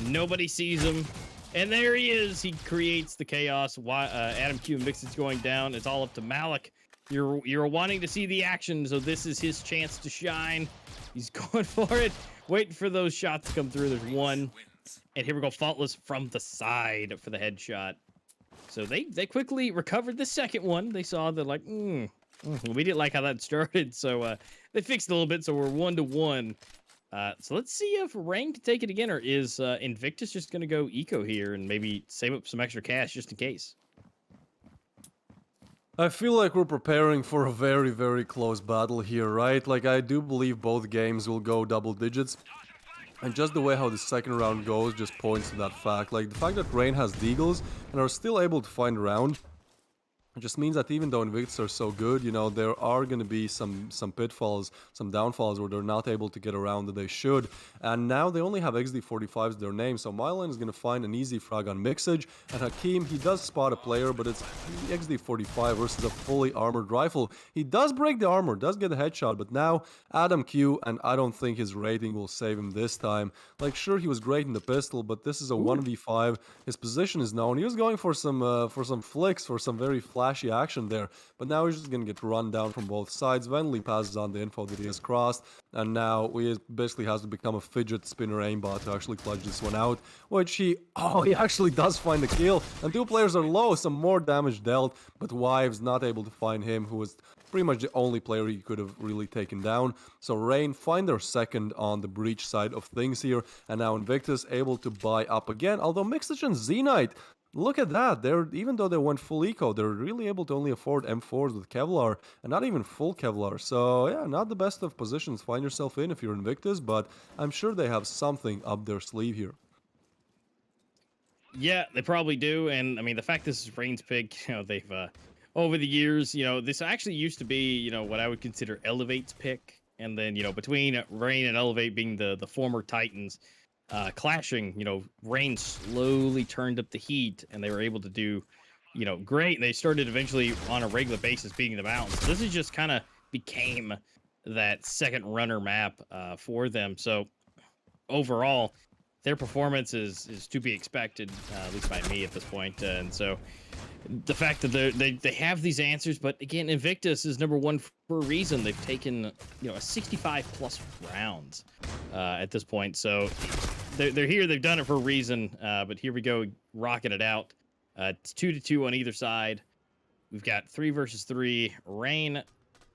Speaker 4: Nobody sees him. And there he is. He creates the chaos. Adam Q and Mixage going down. It's all up to Malik. You're wanting to see the action, so this is his chance to shine. He's going for it, waiting for those shots to come through. There's one, and here we go, Faultless from the side for the headshot. So they quickly recovered the second one. They saw that, like, we didn't like how that started, so they fixed it a little bit. So we're 1-1. So let's see if Rain can take it again, or is Invictus just going to go eco here and maybe save up some extra cash just in case?
Speaker 5: I feel like we're preparing for a very, very close battle here, right? Like, I do believe both games will go double digits. And just the way how the second round goes just points to that fact. Like, the fact that Rain has deagles and are still able to find a round, it just means that even though Invictus are so good, you know, there are going to be some pitfalls, some downfalls where they're not able to get around that they should. And now they only have XD45 as their name, so Mylan is going to find an easy frag on Mixage. And Hakim, he does spot a player, but it's XD45 versus a fully armored rifle. He does break the armor, does get a headshot, but now Adam Q, and I don't think his rating will save him this time. Like, sure, he was great in the pistol, but this is a 1v5. His position is known. He was going for some flicks, for some very flashy action there, but now he's just gonna get run down from both sides. Venley passes on the info that he has crossed, and now he basically has to become a fidget spinner aimbot to actually clutch this one out, which he actually does find the kill, and 2 players are low, some more damage dealt, but Wives not able to find him, who was pretty much the only player he could have really taken down. So Rain find their second on the breach side of things here, and now Invictus able to buy up again, although Mixage and Z-Knight, look at that, even though they went full eco, they're really able to only afford M4s with Kevlar, and not even full Kevlar. So yeah, not the best of positions find yourself in if you're Invictus, but I'm sure they have something up their sleeve here.
Speaker 4: Yeah, they probably do. And I mean, the fact this is Rain's pick, they've over the years, this actually used to be, what I would consider Elevate's pick. And then, between Rain and Elevate being the former Titans clashing, Rain slowly turned up the heat and they were able to do, great. And they started eventually on a regular basis beating them out. So this is just kind of became that second runner map for them. So overall, their performance is to be expected, at least by me at this point. And so the fact that they have these answers, but again, Invictus is #1 for a reason. They've taken a 65 plus rounds at this point. So they're here. They've done it for a reason. But here we go, rocking it out. It's 2-2 on either side. We've got 3 versus 3. Rain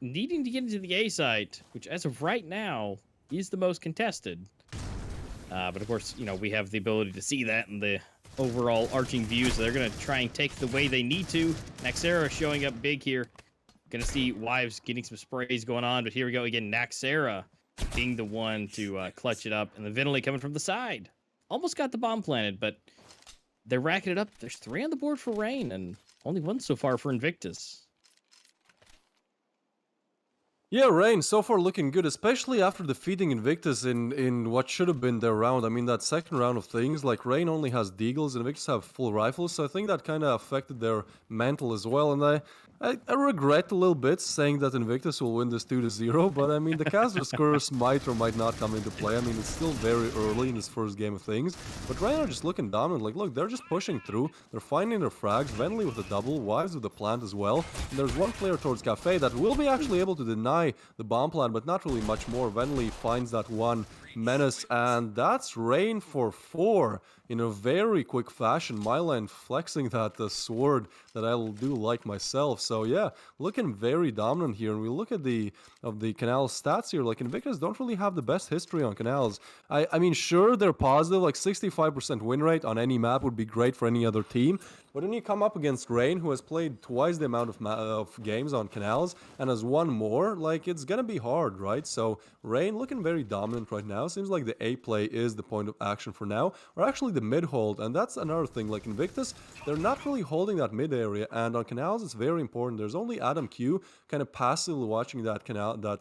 Speaker 4: needing to get into the A site, which as of right now is the most contested. But of course, we have the ability to see that in the overall arching views. So they're going to try and take the way they need to. Naxera showing up big here. Going to see Wives getting some sprays going on. But here we go again. Naxera being the one to clutch it up. And the Ventilate coming from the side. Almost got the bomb planted, but they're racking it up. There's 3 on the board for Rain and only 1 so far for Invictus.
Speaker 5: Yeah, Rain, so far looking good, especially after defeating Invictus in what should have been their round. I mean, that second round of things, like Rain only has deagles and Invictus have full rifles, so I think that kind of affected their mental as well. And I regret a little bit saying that Invictus will win this 2-0, but I mean, the Caster's Curse might or might not come into play. I mean, it's still very early in this first game of things, but Rain are just looking dominant. Like, look, they're just pushing through, they're finding their frags, Venly with a double, Wives with a plant as well, and there's one player towards Cafe that will be actually able to deny the bomb plant, but not really much more. Venly finds that one menace, and that's Rain for 4 in a very quick fashion. Myline flexing that sword that I do like myself. So yeah, looking very dominant here. And we look at the Canals stats here. Like, Invictus don't really have the best history on Canals. I mean, sure, they're positive. Like 65% win rate on any map would be great for any other team. But when you come up against Rain, who has played twice the amount of games on Canals and has won more, like, it's gonna be hard, right? So Rain looking very dominant right now. Seems like the A play is the point of action for now, or actually the mid hold. And that's another thing. Like, Invictus, they're not really holding that mid area, and on Canals it's very important. There's only Adam Q kind of passively watching that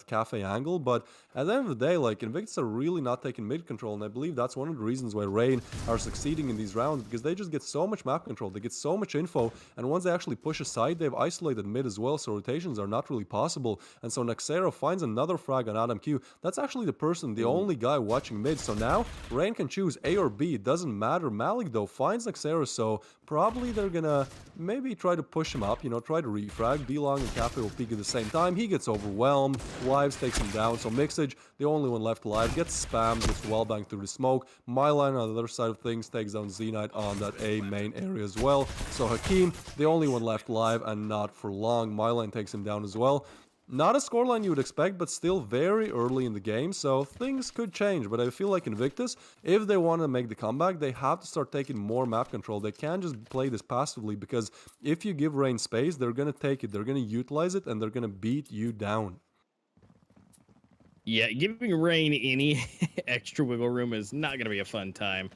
Speaker 5: cafe angle, but at the end of the day, like, Invictus are really not taking mid control, and I believe that's one of the reasons why Rain are succeeding in these rounds, because they just get so much map control, they get so much info, and once they actually push aside, they've isolated mid as well, so rotations are not really possible. And so Naxera finds another frag on Adam Q. That's actually the only guy watching mid, so now Rain can choose A or B, it doesn't matter. Malik though finds Naxera, so probably they're gonna maybe try to push him up, try to refrag. B-Long and Cafe will peek at the same time. He gets overwhelmed, Wives takes him down, so Mixage, the only one left alive, gets spammed, gets wallbanged through the smoke. Myline on the other side of things takes down Z-Knight on that A main area as well. So Hakim, the only one left alive, and not for long. Myline takes him down as well. Not a scoreline you would expect, but still very early in the game, so things could change. But I feel like Invictus, if they want to make the comeback, they have to start taking more map control. They can't just play this passively, because if you give Rain space, they're going to take it, they're going to utilize it, and they're going to beat you down.
Speaker 4: Yeah, giving Rain any extra wiggle room is not going to be a fun time.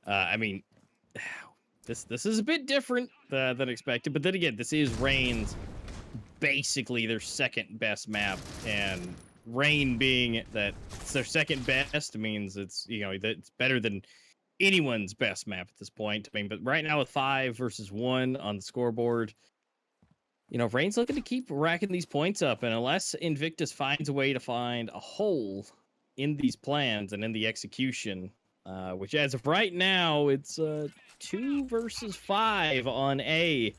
Speaker 4: I mean, this is a bit different than expected, but then again, this is Rain's basically their second best map, and Rain being that it's their second best means it's it's better than anyone's best map at this point. I mean, but right now with 5 versus 1 on the scoreboard, Rain's looking to keep racking these points up, and unless Invictus finds a way to find a hole in these plans and in the execution, which as of right now it's 2 versus 5 on A.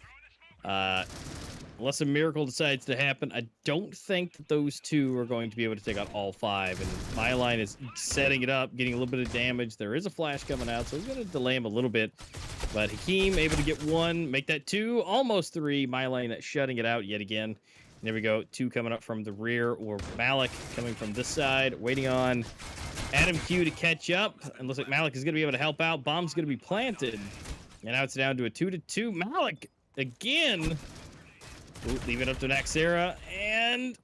Speaker 4: Unless a miracle decides to happen, I don't think that those 2 are going to be able to take out all 5. And Myline is setting it up, getting a little bit of damage. There is a flash coming out, so he's going to delay him a little bit. But Hakim able to get 1, make that 2, almost 3. Myline shutting it out yet again. And there we go, 2 coming up from the rear, or Malik coming from this side, waiting on Adam Q to catch up. And looks like Malik is going to be able to help out. Bomb's going to be planted. And now it's down to a 2-2. Malik again. Ooh, leave it up to Naxera, and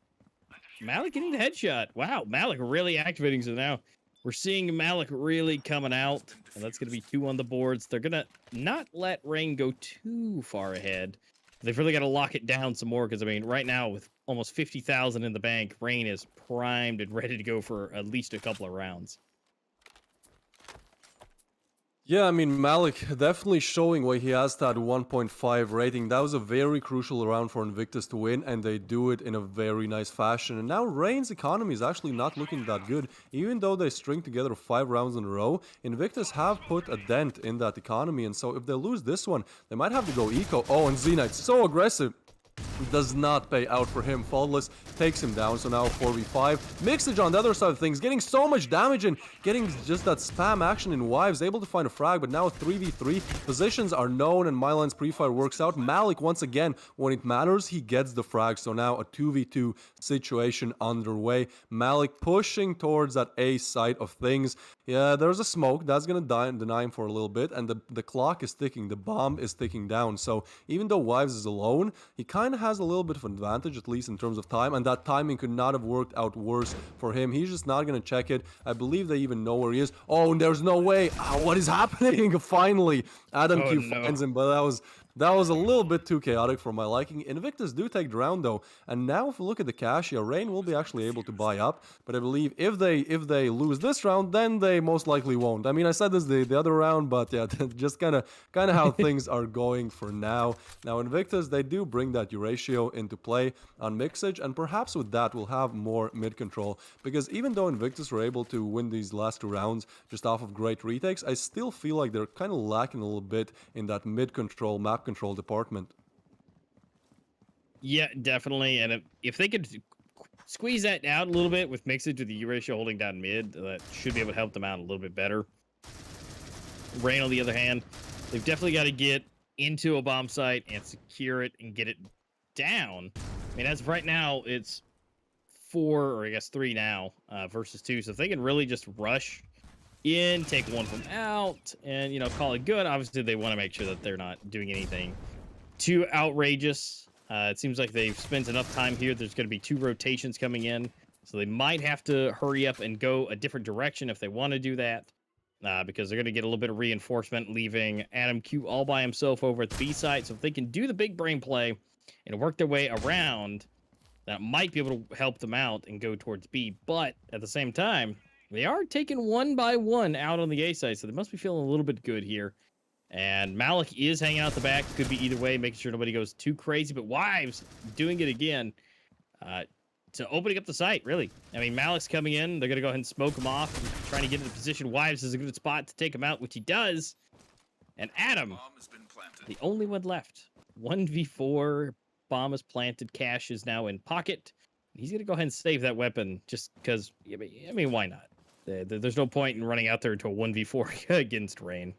Speaker 4: Malik getting the headshot. Wow, Malik really activating. So now We're seeing Malik really coming out, and that's going to be 2 on the boards. They're going to not let Rain go too far ahead. They've really got to lock it down some more because, I mean, right now with almost 50,000 in the bank, Rain is primed and ready to go for at least a couple of rounds.
Speaker 5: Yeah, I mean, Malik definitely showing why he has that 1.5 rating. That was a very crucial round for Invictus to win, and they do it in a very nice fashion. And now Rain's economy is actually not looking that good. Even though they string together 5 rounds in a row, Invictus have put a dent in that economy. And so if they lose this one, they might have to go eco. Oh, and Z-Knight, so aggressive. Does not pay out for him. Faultless takes him down, so now 4v5. Mixage on the other side of things, getting so much damage and getting just that spam action in Wives, able to find a frag, but now 3v3. Positions are known and Myline's pre-fire works out. Malik, once again, when it matters, he gets the frag, so now a 2v2 situation underway. Malik pushing towards that A side of things. Yeah, there's a smoke, that's gonna deny him for a little bit, and the clock is ticking, the bomb is ticking down, so even though Wives is alone, he kind of has a little bit of an advantage, at least in terms of time, and that timing could not have worked out worse for him. He's just not going to check it. I believe they even know where he is. Oh, and there's no way. What is happening? Finally, Adam Q finds him, but that was a little bit too chaotic for my liking. Invictus do take the round though, and now if we look at the cash, yeah, Rain will be actually able to buy up, but I believe if they lose this round, then they most likely won't. I mean, I said this the other round, but yeah, just kind of how things are going for now. Now Invictus, they do bring that Eurasia into play on Mixage, and perhaps with that we'll have more mid control, because even though Invictus were able to win these last 2 rounds just off of great retakes, I still feel like they're kind of lacking a little bit in that mid control, map control department.
Speaker 4: Yeah, definitely. And if they could squeeze that out a little bit with Mixage with the Eurasia holding down mid, that should be able to help them out a little bit better. Rain, on the other hand, they've definitely got to get into a bomb site and secure it and get it down. I mean, as of right now, it's 4, or I guess 3 now, versus 2. So if they can really just rush in, take one from out, and, you know, call it good. Obviously, they want to make sure that they're not doing anything too outrageous. It seems like they've spent enough time here. There's going to be 2 rotations coming in, so they might have to hurry up and go a different direction if they want to do that, because they're going to get a little bit of reinforcement, leaving Adam Q all by himself over at the B site. So if they can do the big brain play and work their way around, that might be able to help them out and go towards B. But at the same time, they are taking 1 by 1 out on the A side, so they must be feeling a little bit good here. And Malik is hanging out the back. Could be either way, making sure nobody goes too crazy. But Wives doing it again to opening up the site, really. I mean, Malik's coming in. They're going to go ahead and smoke him off, trying to get into position. Wives is a good spot to take him out, which he does. And Adam, the only one left. 1v4, bomb is planted. Cash is now in pocket. He's going to go ahead and save that weapon just because, I mean, why not? There's no point in running out there to a 1v4 against Rain.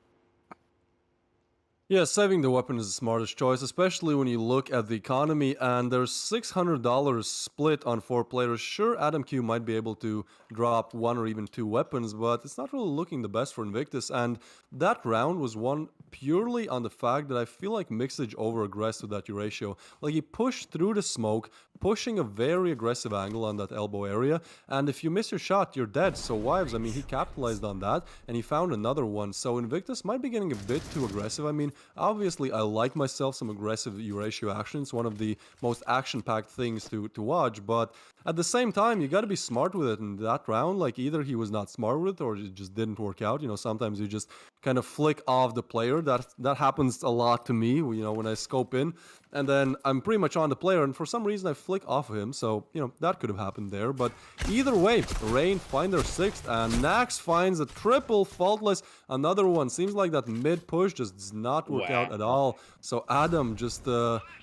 Speaker 5: Yeah, saving the weapon is the smartest choice, especially when you look at the economy and there's $600 split on 4 players. Sure, Adam Q might be able to drop 1 or even 2 weapons, but it's not really looking the best for Invictus. And that round was won purely on the fact that I feel like Mixage over-aggressed with that Eurasia. Like, he pushed through the smoke, pushing a very aggressive angle on that elbow area, and if you miss your shot, you're dead. So Wives, I mean, he capitalized on that, and he found another one. So Invictus might be getting a bit too aggressive. I mean, obviously, I like myself some aggressive Eurasia action. It's one of the most action-packed things to watch, but at the same time, you got to be smart with it. In that round, like, either he was not smart with it or it just didn't work out. You know, sometimes you just kind of flick off the player. That happens a lot to me, you know, when I scope in, and then I'm pretty much on the player, and for some reason I flick off of him. So, you know, that could have happened there. But either way, Rain find their 6th, and Nax finds a triple. Faultless, another one. Seems like that mid push just does not work out at all. So Adam just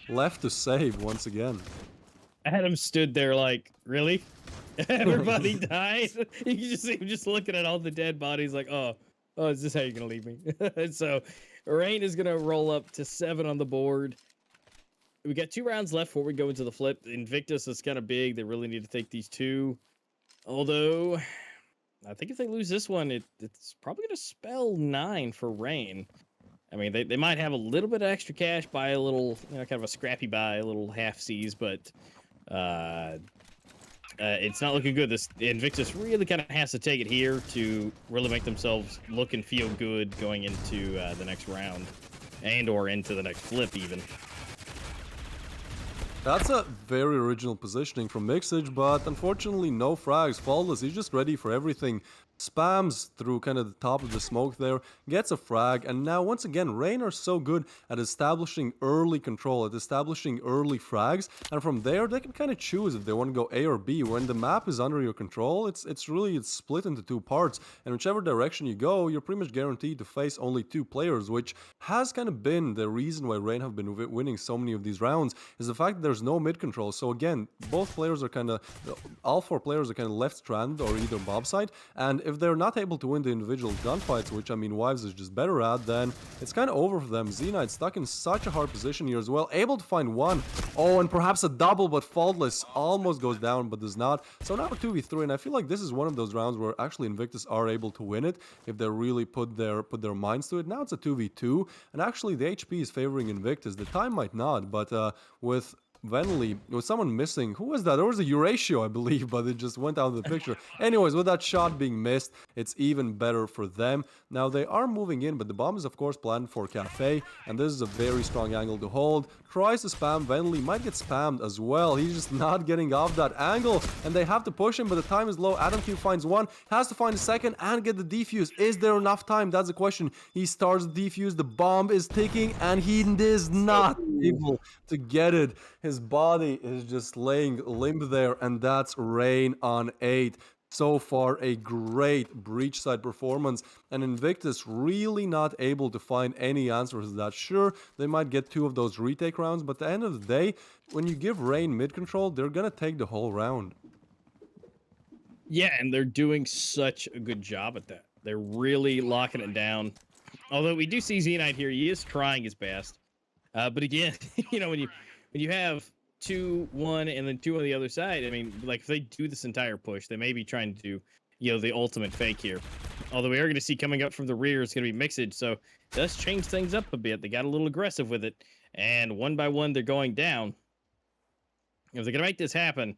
Speaker 5: left to save once again.
Speaker 4: Adam stood there like, really? Everybody died? You can just see him just looking at all the dead bodies like, oh, is this how you're going to leave me? So Rain is going to roll up to 7 on the board. We got 2 rounds left before we go into the flip. Invictus is kind of big. They really need to take these 2. Although, I think if they lose this one, it's probably going to spell 9 for Rain. I mean, they might have a little bit of extra cash, buy a little, you know, kind of a scrappy buy, a little half C's, but it's not looking good. This Invictus really kind of has to take it here to really make themselves look and feel good going into the next round, and or into the next flip even.
Speaker 5: That's a very original positioning from Mixage, but unfortunately no frags. Faultless, he's just ready for everything. Spams through kind of the top of the smoke there, gets a frag, and now once again, Rain are so good at establishing early control, at establishing early frags, and from there they can kind of choose if they want to go A or B. When the map is under your control, it's split into two parts, and whichever direction you go, you're pretty much guaranteed to face only two players, which has kind of been the reason why Rain have been winning so many of these rounds, is the fact that there's no mid control. So again, both players are kind of, all four players are kind of left stranded or either bob side, and if they're not able to win the individual gunfights, which I mean Wives is just better at, then it's kind of over for them. Z-Knight stuck in such a hard position here as well, able to find one. Oh, and perhaps a double, but Faultless almost goes down, but does not. So now 2v3, and I feel like this is one of those rounds where actually Invictus are able to win it if they really put their minds to it. Now it's a 2v2, and actually the HP is favoring Invictus. The time might not, but with Venley, with someone missing. Who was that? There was a Eurasia, I believe, but it just went out of the picture. Anyways, with that shot being missed, it's even better for them. Now, they are moving in, but the bomb is, of course, planned for Cafe, and this is a very strong angle to hold. Tries to spam. Venley might get spammed as well. He's just not getting off that angle, and they have to push him, but the time is low. Adam Q finds one, has to find a second, and get the defuse. Is there enough time? That's the question. He starts the defuse, the bomb is ticking, and he is not able to get it. His body is just laying limp there, and that's Rain on 8. So far, a great breach side performance, and Invictus really not able to find any answers to that. Sure, they might get 2 of those retake rounds, but at the end of the day, when you give Rain mid control, they're gonna take the whole round.
Speaker 4: Yeah, and they're doing such a good job at that. They're really locking it down. Although we do see Z-Knight here, he is trying his best. But again, you know, when you have 2, 1, and then 2 on the other side, I mean, like if they do this entire push, they may be trying to do, you know, the ultimate fake here. Although we are going to see coming up from the rear is going to be Mixage, so it does change things up a bit. They got a little aggressive with it, and one by one they're going down. If they're going to make this happen,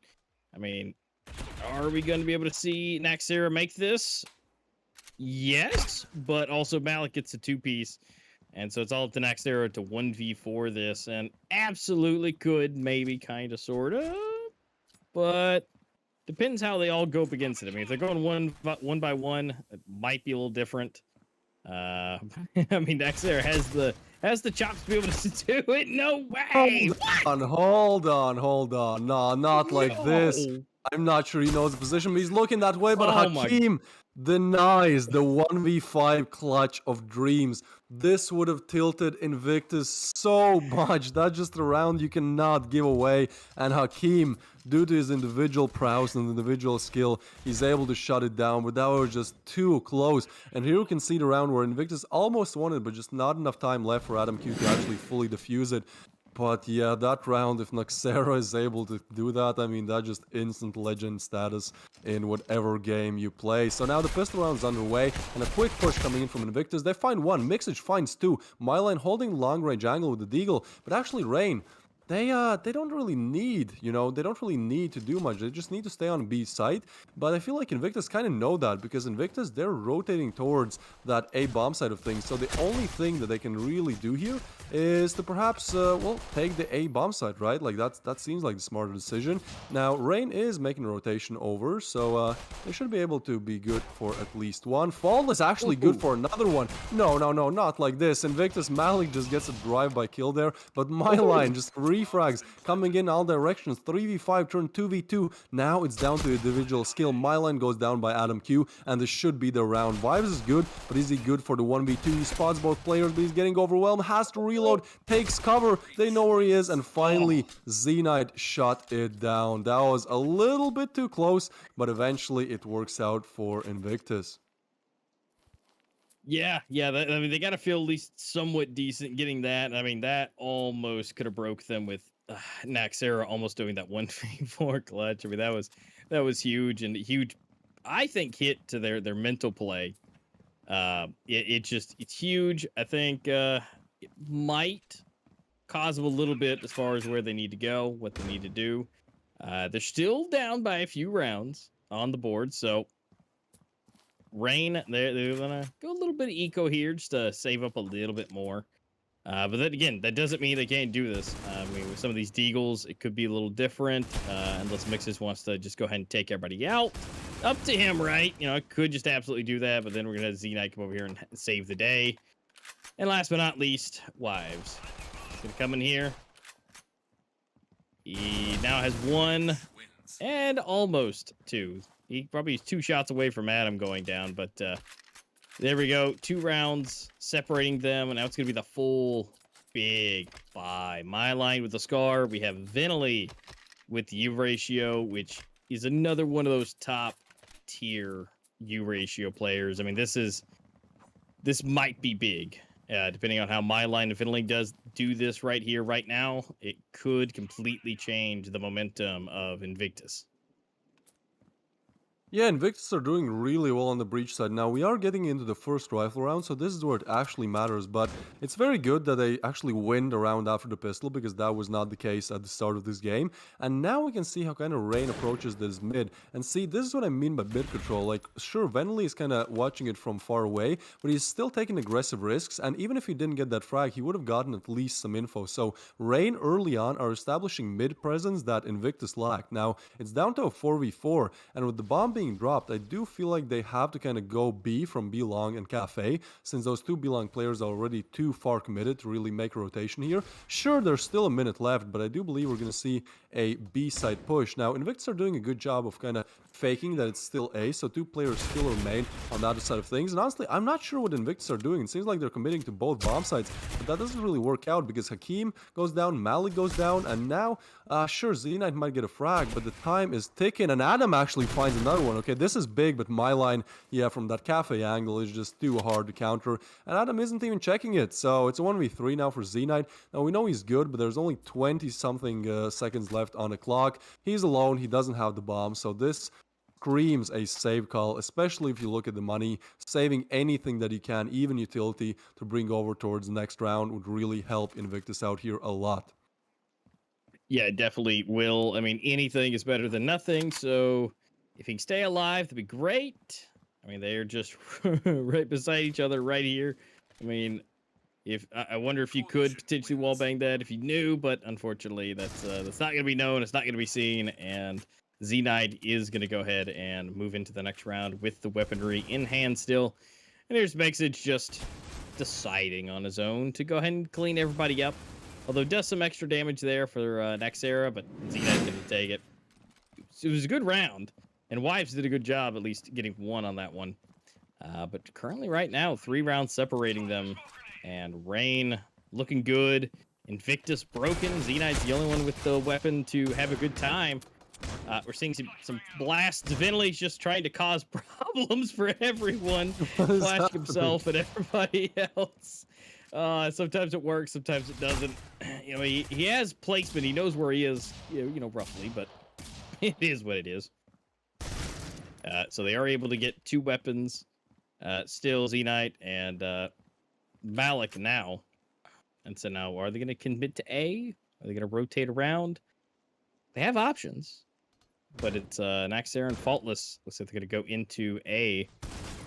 Speaker 4: I mean, are we going to be able to see Naxera make this? Yes, but also Malik gets a 2-piece. And so it's all up to Naxera to 1v4 this, and absolutely could, maybe, kind of, sort of, but depends how they all go up against it. I mean, if they're going one by one, it might be a little different. I mean, Naxera has the chops to be able to do it. No way!
Speaker 5: Hold on. No, not like this. I'm not sure he knows the position, but he's looking that way. But Hakim denies the 1v5 clutch of dreams. This would have tilted Invictus so much. That's just a round you cannot give away. And Hakim, due to his individual prowess and individual skill, he's able to shut it down. But that was just too close. And here you can see the round where Invictus almost won it, but just not enough time left for Adam Q to actually fully defuse it. But yeah, that round, if Naxera is able to do that, I mean, that's just instant legend status in whatever game you play. So now the pistol round is underway, and a quick push coming in from Invictus. They find one, Mixage finds 2, Myline holding long range angle with the Deagle, but actually Rain, they don't really need, you know, they don't really need to do much. They just need to stay on B site. But I feel like Invictus kind of know that, because Invictus, they're rotating towards that A bomb side of things. So the only thing that they can really do here is to perhaps, well, take the A bomb site, right? Like that seems like the smarter decision. Now, Rain is making a rotation over, so they should be able to be good for at least one. Fall is actually good for another one. No, not like this. Invictus, Malik just gets a drive-by kill there, but Myline just refrags coming in all directions. 3v5 turn 2v2. Now it's down to individual skill. Myline goes down by Adam Q, and this should be the round. Vibes is good, but is he good for the 1v2? He spots both players, but he's getting overwhelmed. Has to reload, takes cover. They know where he is, and finally Z-Knight shut it down. That was a little bit too close, but eventually it works out for Invictus.
Speaker 4: Yeah. I mean, they got to feel at least somewhat decent getting that. I mean, that almost could have broke them with Naxera almost doing that 1v4 clutch. I mean, that was huge, and huge, I think, hit to their mental play. It's huge. I think it might cause them a little bit as far as where they need to go, what they need to do. They're still down by a few rounds on the board, so Rain, they're gonna go a little bit of eco here just to save up a little bit more. But then again, that doesn't mean they can't do this. I mean, with some of these deagles, it could be a little different. Unless Mixes wants to just go ahead and take everybody out. Up to him, right? You know, I could just absolutely do that, but then we're gonna have Z-Knight come over here and save the day. And last but not least, Wives. He's gonna come in here. He now has 1 and almost 2. He probably is 2 shots away from Adam going down, but there we go. 2 rounds separating them, and now it's going to be the full big buy. My line with the Scar. We have Vinily with the Eurasia, which is another one of those top tier Eurasia players. I mean, this might be big. Depending on how my line of Vinily does do this right here, right now, it could completely change the momentum of Invictus.
Speaker 5: Yeah, Invictus are doing really well on the breach side. Now, we are getting into the first rifle round, so this is where it actually matters, but it's very good that they actually win the round after the pistol, because that was not the case at the start of this game. And now we can see how kind of Rain approaches this mid. And see, this is what I mean by mid control. Like, sure, Venley is kind of watching it from far away, but he's still taking aggressive risks, and even if he didn't get that frag, he would have gotten at least some info. So, Rain early on are establishing mid presence that Invictus lacked. Now, it's down to a 4v4, and with the bomb being dropped, I do feel like they have to kind of go B from B long and Cafe, since those 2 B long players are already too far committed to really make a rotation here. Sure, there's still a minute left, but I do believe we're going to see a B side push. Now, Invictus are doing a good job of kind of faking that it's still A, so 2 players still remain on the other side of things. And honestly, I'm not sure what Invictus are doing. It seems like they're committing to both bomb sides, but that doesn't really work out because Hakim goes down, Malik goes down, and now, sure, Z-Knight might get a frag, but the time is ticking, and Adam actually finds another one. Okay, this is big, but my line, yeah, from that Cafe angle is just too hard to counter, and Adam isn't even checking it, so it's a 1v3 now for Z-Knight. Now, we know he's good, but there's only 20-something seconds left on the clock. He's alone, he doesn't have the bomb, so this screams a save call, especially if you look at the money. Saving anything that you can, even utility, to bring over towards the next round would really help Invictus out here a lot.
Speaker 4: Yeah, it definitely will. I mean, anything is better than nothing, so if he can stay alive, that'd be great. I mean, they're just right beside each other right here. I mean, if I wonder if you could potentially wallbang that if you knew, but unfortunately, that's not going to be known. It's not going to be seen, and Z-Knight is going to go ahead and move into the next round with the weaponry in hand still. And here's Mexage just deciding on his own to go ahead and clean everybody up. Although it does some extra damage there for next era, but Z-Knight's going to take it. It was a good round, and Wives did a good job at least getting 1 on that one. But currently right now, 3 rounds separating them, and Rain looking good. Invictus broken. Z-Knight's the only one with the weapon to have a good time. We're seeing some blasts. Vinley's just trying to cause problems for everyone, flashing himself and everybody else. Sometimes it works, sometimes it doesn't. You know, he has placement. He knows where he is, you know, roughly, but it is what it is. So they are able to get 2 weapons. Still Z-Knight and Malik now. And so now, are they going to commit to A? Are they going to rotate around? They have options, but it's Naxxera and Faultless. Looks like they're going to go into A.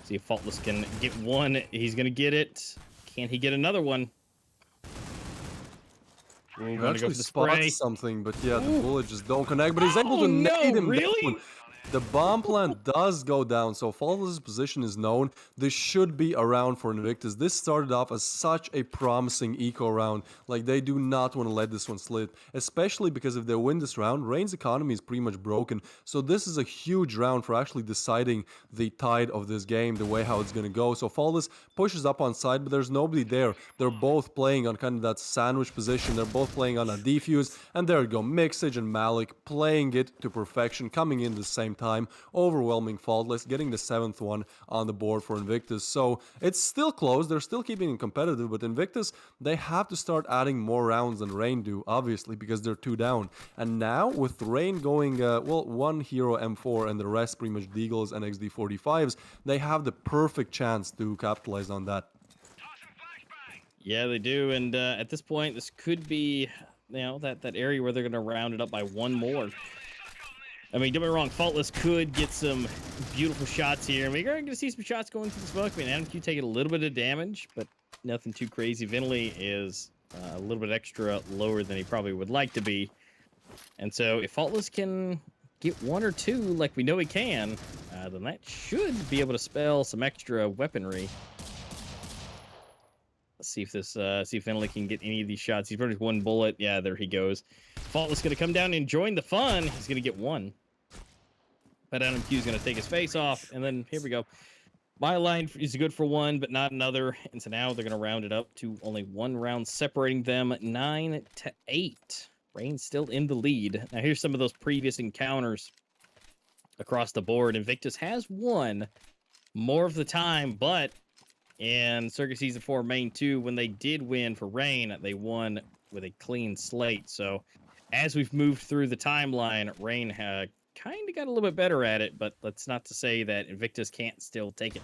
Speaker 4: See if Faultless can get 1. He's going to get it. Can he get another one?
Speaker 5: He actually spots something, but yeah, the bullet just don't connect. But he's able to nade him
Speaker 4: really?
Speaker 5: down. The bomb plant does go down, so Faultless' position is known. This should be a round for Invictus. This started off as such a promising eco round. Like, they do not want to let this one slip, especially because if they win this round, Rain's economy is pretty much broken. So this is a huge round for actually deciding the tide of this game, the way how it's going to go. So Faultless pushes up on side, but there's nobody there. They're both playing on kind of that sandwich position. They're both playing on a defuse, and there you go. Mixage and Malik playing it to perfection, coming in the same time, overwhelming Faultless, getting the 7th one on the board for Invictus. So it's still close, they're still keeping it competitive, but Invictus, they have to start adding more rounds than Rain do, obviously, because they're 2 down. And now, with Rain going, well, 1 hero M4 and the rest pretty much Deagles and XD45s, they have the perfect chance to capitalize on that.
Speaker 4: Yeah, they do, and at this point, this could be, you know, that area where they're going to round it up by 1 more. I mean, don't get me wrong, Faultless could get some beautiful shots here. I mean, you're going to see some shots going through the smoke. I mean, Adam Q taking a little bit of damage, but nothing too crazy. Vinley is a little bit extra lower than he probably would like to be. And so if Faultless can get one or two like we know he can, then that should be able to spell some extra weaponry. Let's see if this, see if Vinley can get any of these shots. He's probably one bullet. Yeah, there he goes. Faultless going to come down and join the fun. He's going to get one. But Adam Q is going to take his face off, and then here we go. My line is good for one, but not another. And so now they're going to round it up to only one round, separating them 9-8. Rain's still in the lead. Now here's some of those previous encounters across the board. Invictus has won more of the time, but in Circuit Season 4 Main 2, when they did win for Rain, they won with a clean slate. So as we've moved through the timeline, Rain kind of got a little bit better at it, but that's not to say that Invictus can't still take it.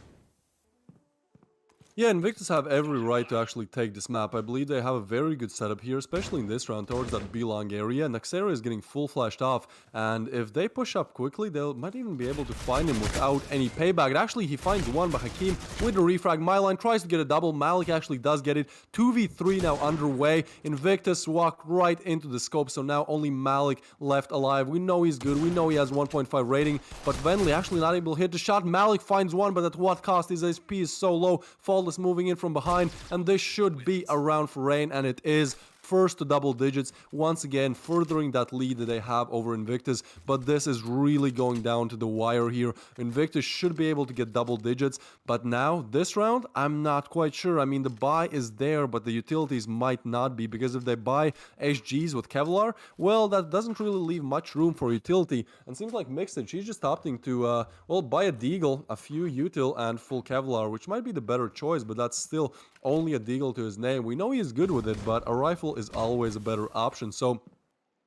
Speaker 5: Yeah, Invictus have every right to actually take this map. I believe they have a very good setup here, especially in this round towards that B-long area. Naxera is getting full flashed off, and if they push up quickly, they might even be able to find him without any payback. And actually, he finds one, but Hakim with the refrag. Myline tries to get a double. Malik actually does get it. 2v3 now underway. Invictus walked right into the scope, so now only Malik left alive. We know he's good. We know he has 1.5 rating, but Venley actually not able to hit the shot. Malik finds one, but at what cost? His SP is so low. Faultless moving in from behind, and this should be a round for Rain, and it is. First to double digits, once again furthering that lead that they have over Invictus, but this is really going down to the wire here. Invictus should be able to get double digits, but now this round I'm not quite sure. I mean, the buy is there, but the utilities might not be, because if they buy HGs with Kevlar, well, that doesn't really leave much room for utility. And seems like Mixed, she's just opting to well, buy a Deagle, a few util, and full Kevlar, which might be the better choice, but that's still only a Deagle to his name. We know he is good with it, but a rifle is always a better option. So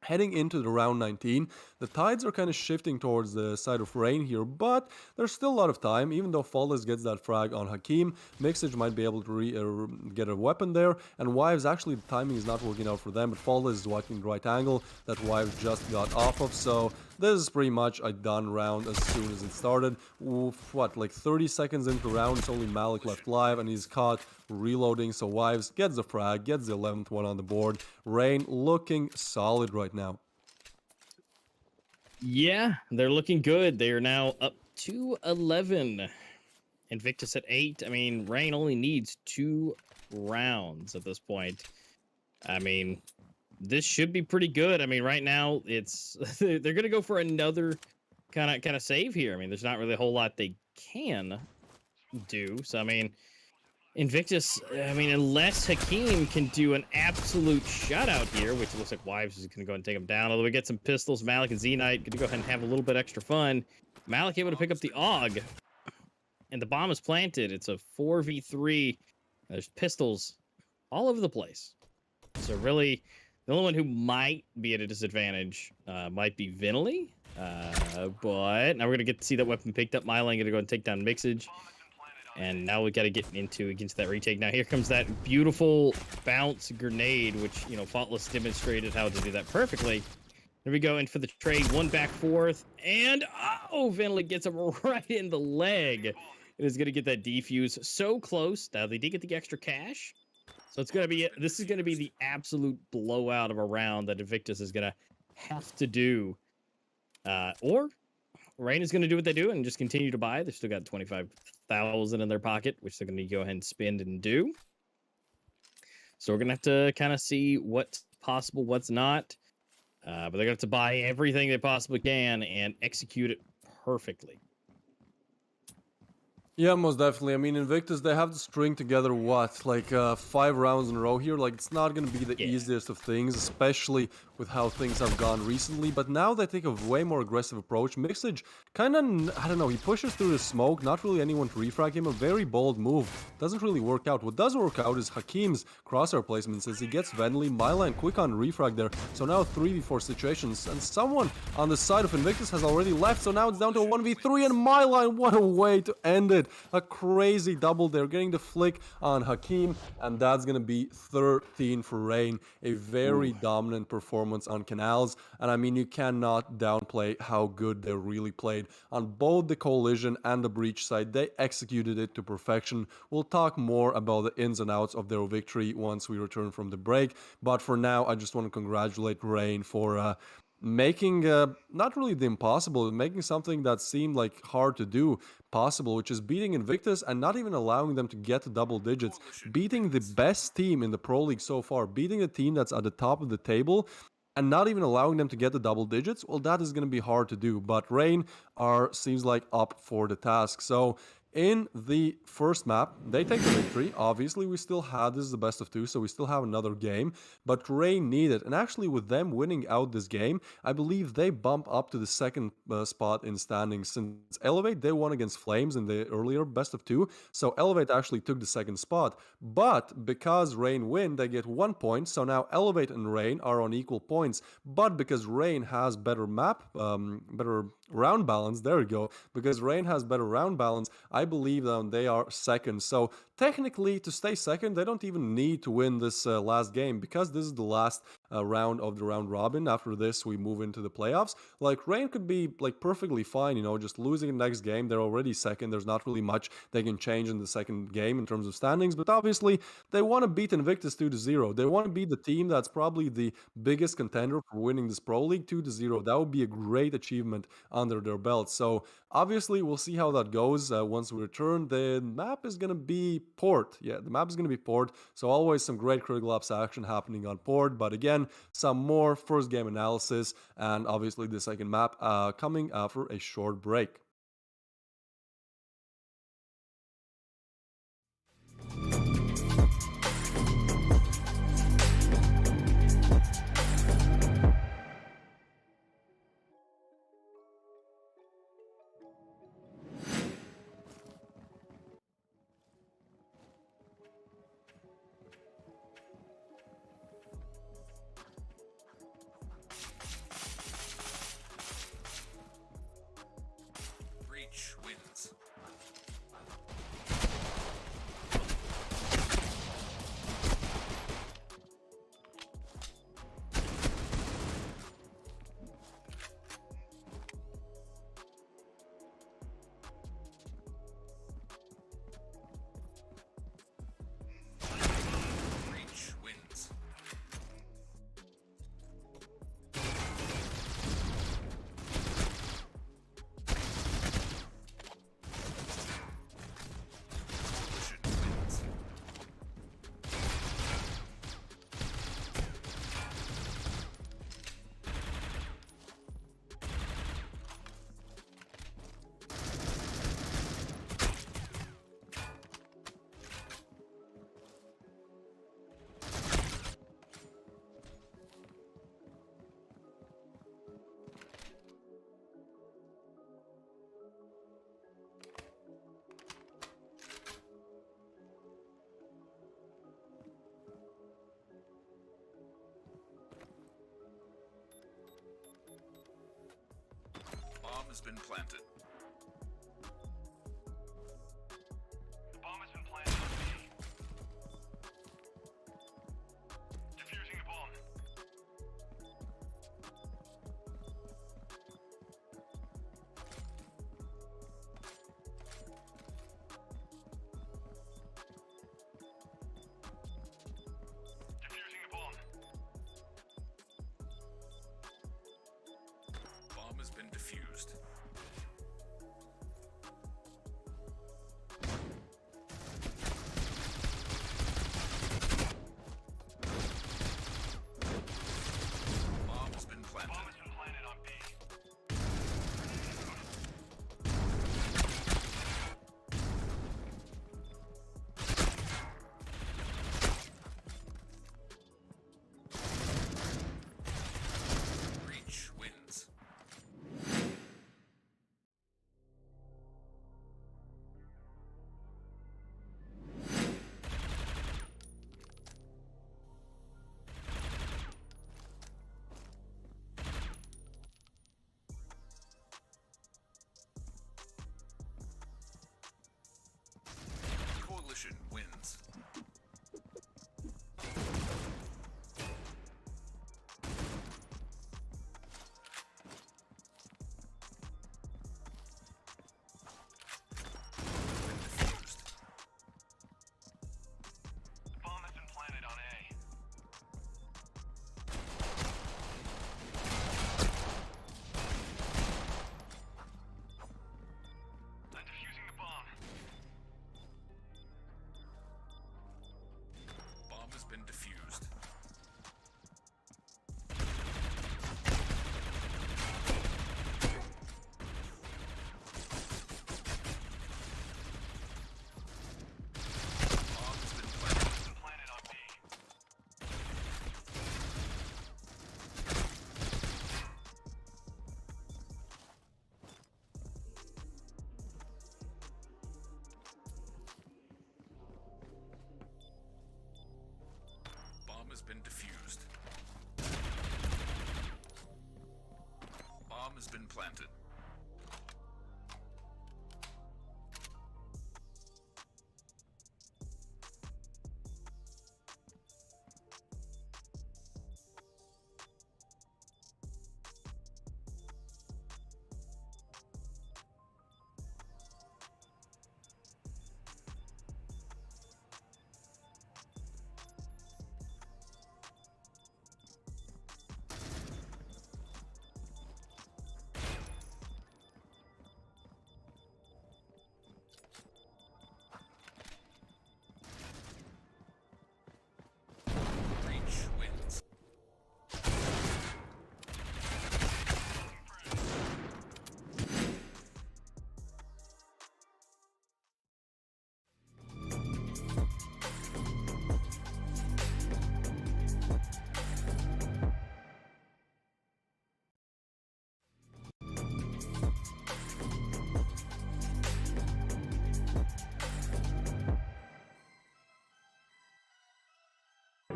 Speaker 5: heading into the round 19, the tides are kind of shifting towards the side of Rain here, but there's still a lot of time. Even though Faultless gets that frag on Hakim, Mixage might be able to get a weapon there, and Wives, actually the timing is not working out for them, but Faultless is watching the right angle that Wives just got off of, so this is pretty much a done round as soon as it started. What, like 30 seconds into the round, it's only Malik left live, and he's caught reloading, so Wives gets the frag, gets the 11th one on the board. Rain looking solid right now.
Speaker 4: Yeah, they're looking good. They are now up to 11. Invictus at 8. I mean, Rain only needs 2 rounds at this point. I mean, this should be pretty good. I mean, right now it's they're going to go for another kind of save here. I mean, there's not really a whole lot they can do. So I mean, Invictus, I mean, unless Hakim can do an absolute shutout here, which looks like Wives is going to go and take him down. Although we get some pistols, Malik and Z-Knight going to go ahead and have a little bit extra fun. Malik able to pick up the AUG, and the bomb is planted. It's a 4v3. There's pistols all over the place. So really, the only one who might be at a disadvantage might be Vinley. But now we're going to get to see that weapon picked up. Mylan going to go and take down Mixage. And now we got to get against that retake. Now here comes that beautiful bounce grenade, which, you know, Faultless demonstrated how to do that perfectly. There we go, in for the trade. One back forth, and oh, Vinley gets him right in the leg. It is going to get that defuse so close. Now they did get the extra cash, so it's going to be this is going to be the absolute blowout of a round that Invictus is going to have to do, or Rain is going to do what they do and just continue to buy. They've still got 25,000 in their pocket, which they're going to go ahead and spend and do. So we're going to have to kind of see what's possible, what's not. But they're going to have to buy everything they possibly can and execute it perfectly.
Speaker 5: Yeah, most definitely. I mean, Invictus, they have to string together, what, like 5 rounds in a row here. Like, it's not going to be the easiest of things, especially with how things have gone recently. But now they take a way more aggressive approach. Mixage, kind of, I don't know, he pushes through the smoke. Not really anyone to refrag him. A very bold move. Doesn't really work out. What does work out is Hakim's crosshair placement, since he gets Venley. Mylan quick on refrag there. So now 3v4 situations. And someone on the side of Invictus has already left. So now it's down to a 1v3. And Mylan, what a way to end it. a crazy double. They're getting the flick on Hakim, and that's going to be 13 for Rain. A very dominant performance on Canals, and I mean, you cannot downplay how good they really played on both the Coalition and the Breach side. They executed it to perfection. We'll talk more about the ins and outs of their victory once we return from the break, but for now, I just want to congratulate Rain for making not really the impossible, making something that seemed like hard to do possible, which is beating Invictus and not even allowing them to get to double digits, beating the best team in the Pro League so far, beating a team that's at the top of the table, and not even allowing them to get the double digits. Well, that is going to be hard to do, but Rain seems like up for the task. So in the first map, they take the victory. Obviously, we still had, this is the best of two, so we still have another game, but Rain needed, and actually with them winning out this game, I believe they bump up to the second spot in standings. Since Elevate, they won against Flames in the earlier best of two, so Elevate actually took the second spot, but because Rain win, they get 1 point, so now Elevate and Rain are on equal points, but because Rain has better better round balance, there we go, because Rain has better round balance, I believe they are second. So technically, to stay second, they don't even need to win this last game, because this is the last round of the round robin. After this, we move into the playoffs. Like, Rain could be like perfectly fine, you know, just losing the next game. They're already second. There's not really much they can change in the second game in terms of standings, but obviously they want to beat Invictus 2-0. They want to beat the team that's probably the biggest contender for winning this Pro League 2-0. That would be a great achievement under their belt. So obviously, we'll see how that goes once we return. The map is going to be Port. Yeah, the map is going to be Port. So always some great Critical Ops action happening on Port. But again, some more first game analysis and obviously the second map coming after a short break.
Speaker 3: Breach wins. Breach wins. Bomb has been planted. The bomb has been planted on B. Defusing the bomb. Defusing the bomb. Bomb has been defused. Bomb has been planted. Bomb has been planted on B. Breach wins.
Speaker 6: has been defused. Bomb has been planted.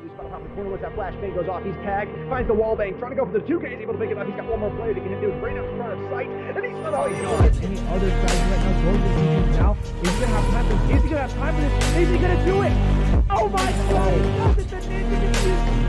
Speaker 1: He's spun around the corner once that flashbang goes off. He's tagged, finds the wall bang, trying to go for the 2K. He's able to pick it up. He's got one more player to get him to right up in front of sight. And he's not all he's got.
Speaker 2: Any other strategy right now? Going to the defense now. Is he gonna have time for this? Is he gonna have time for this? Is he gonna do it? Oh my God! He does it. The ninja defuse.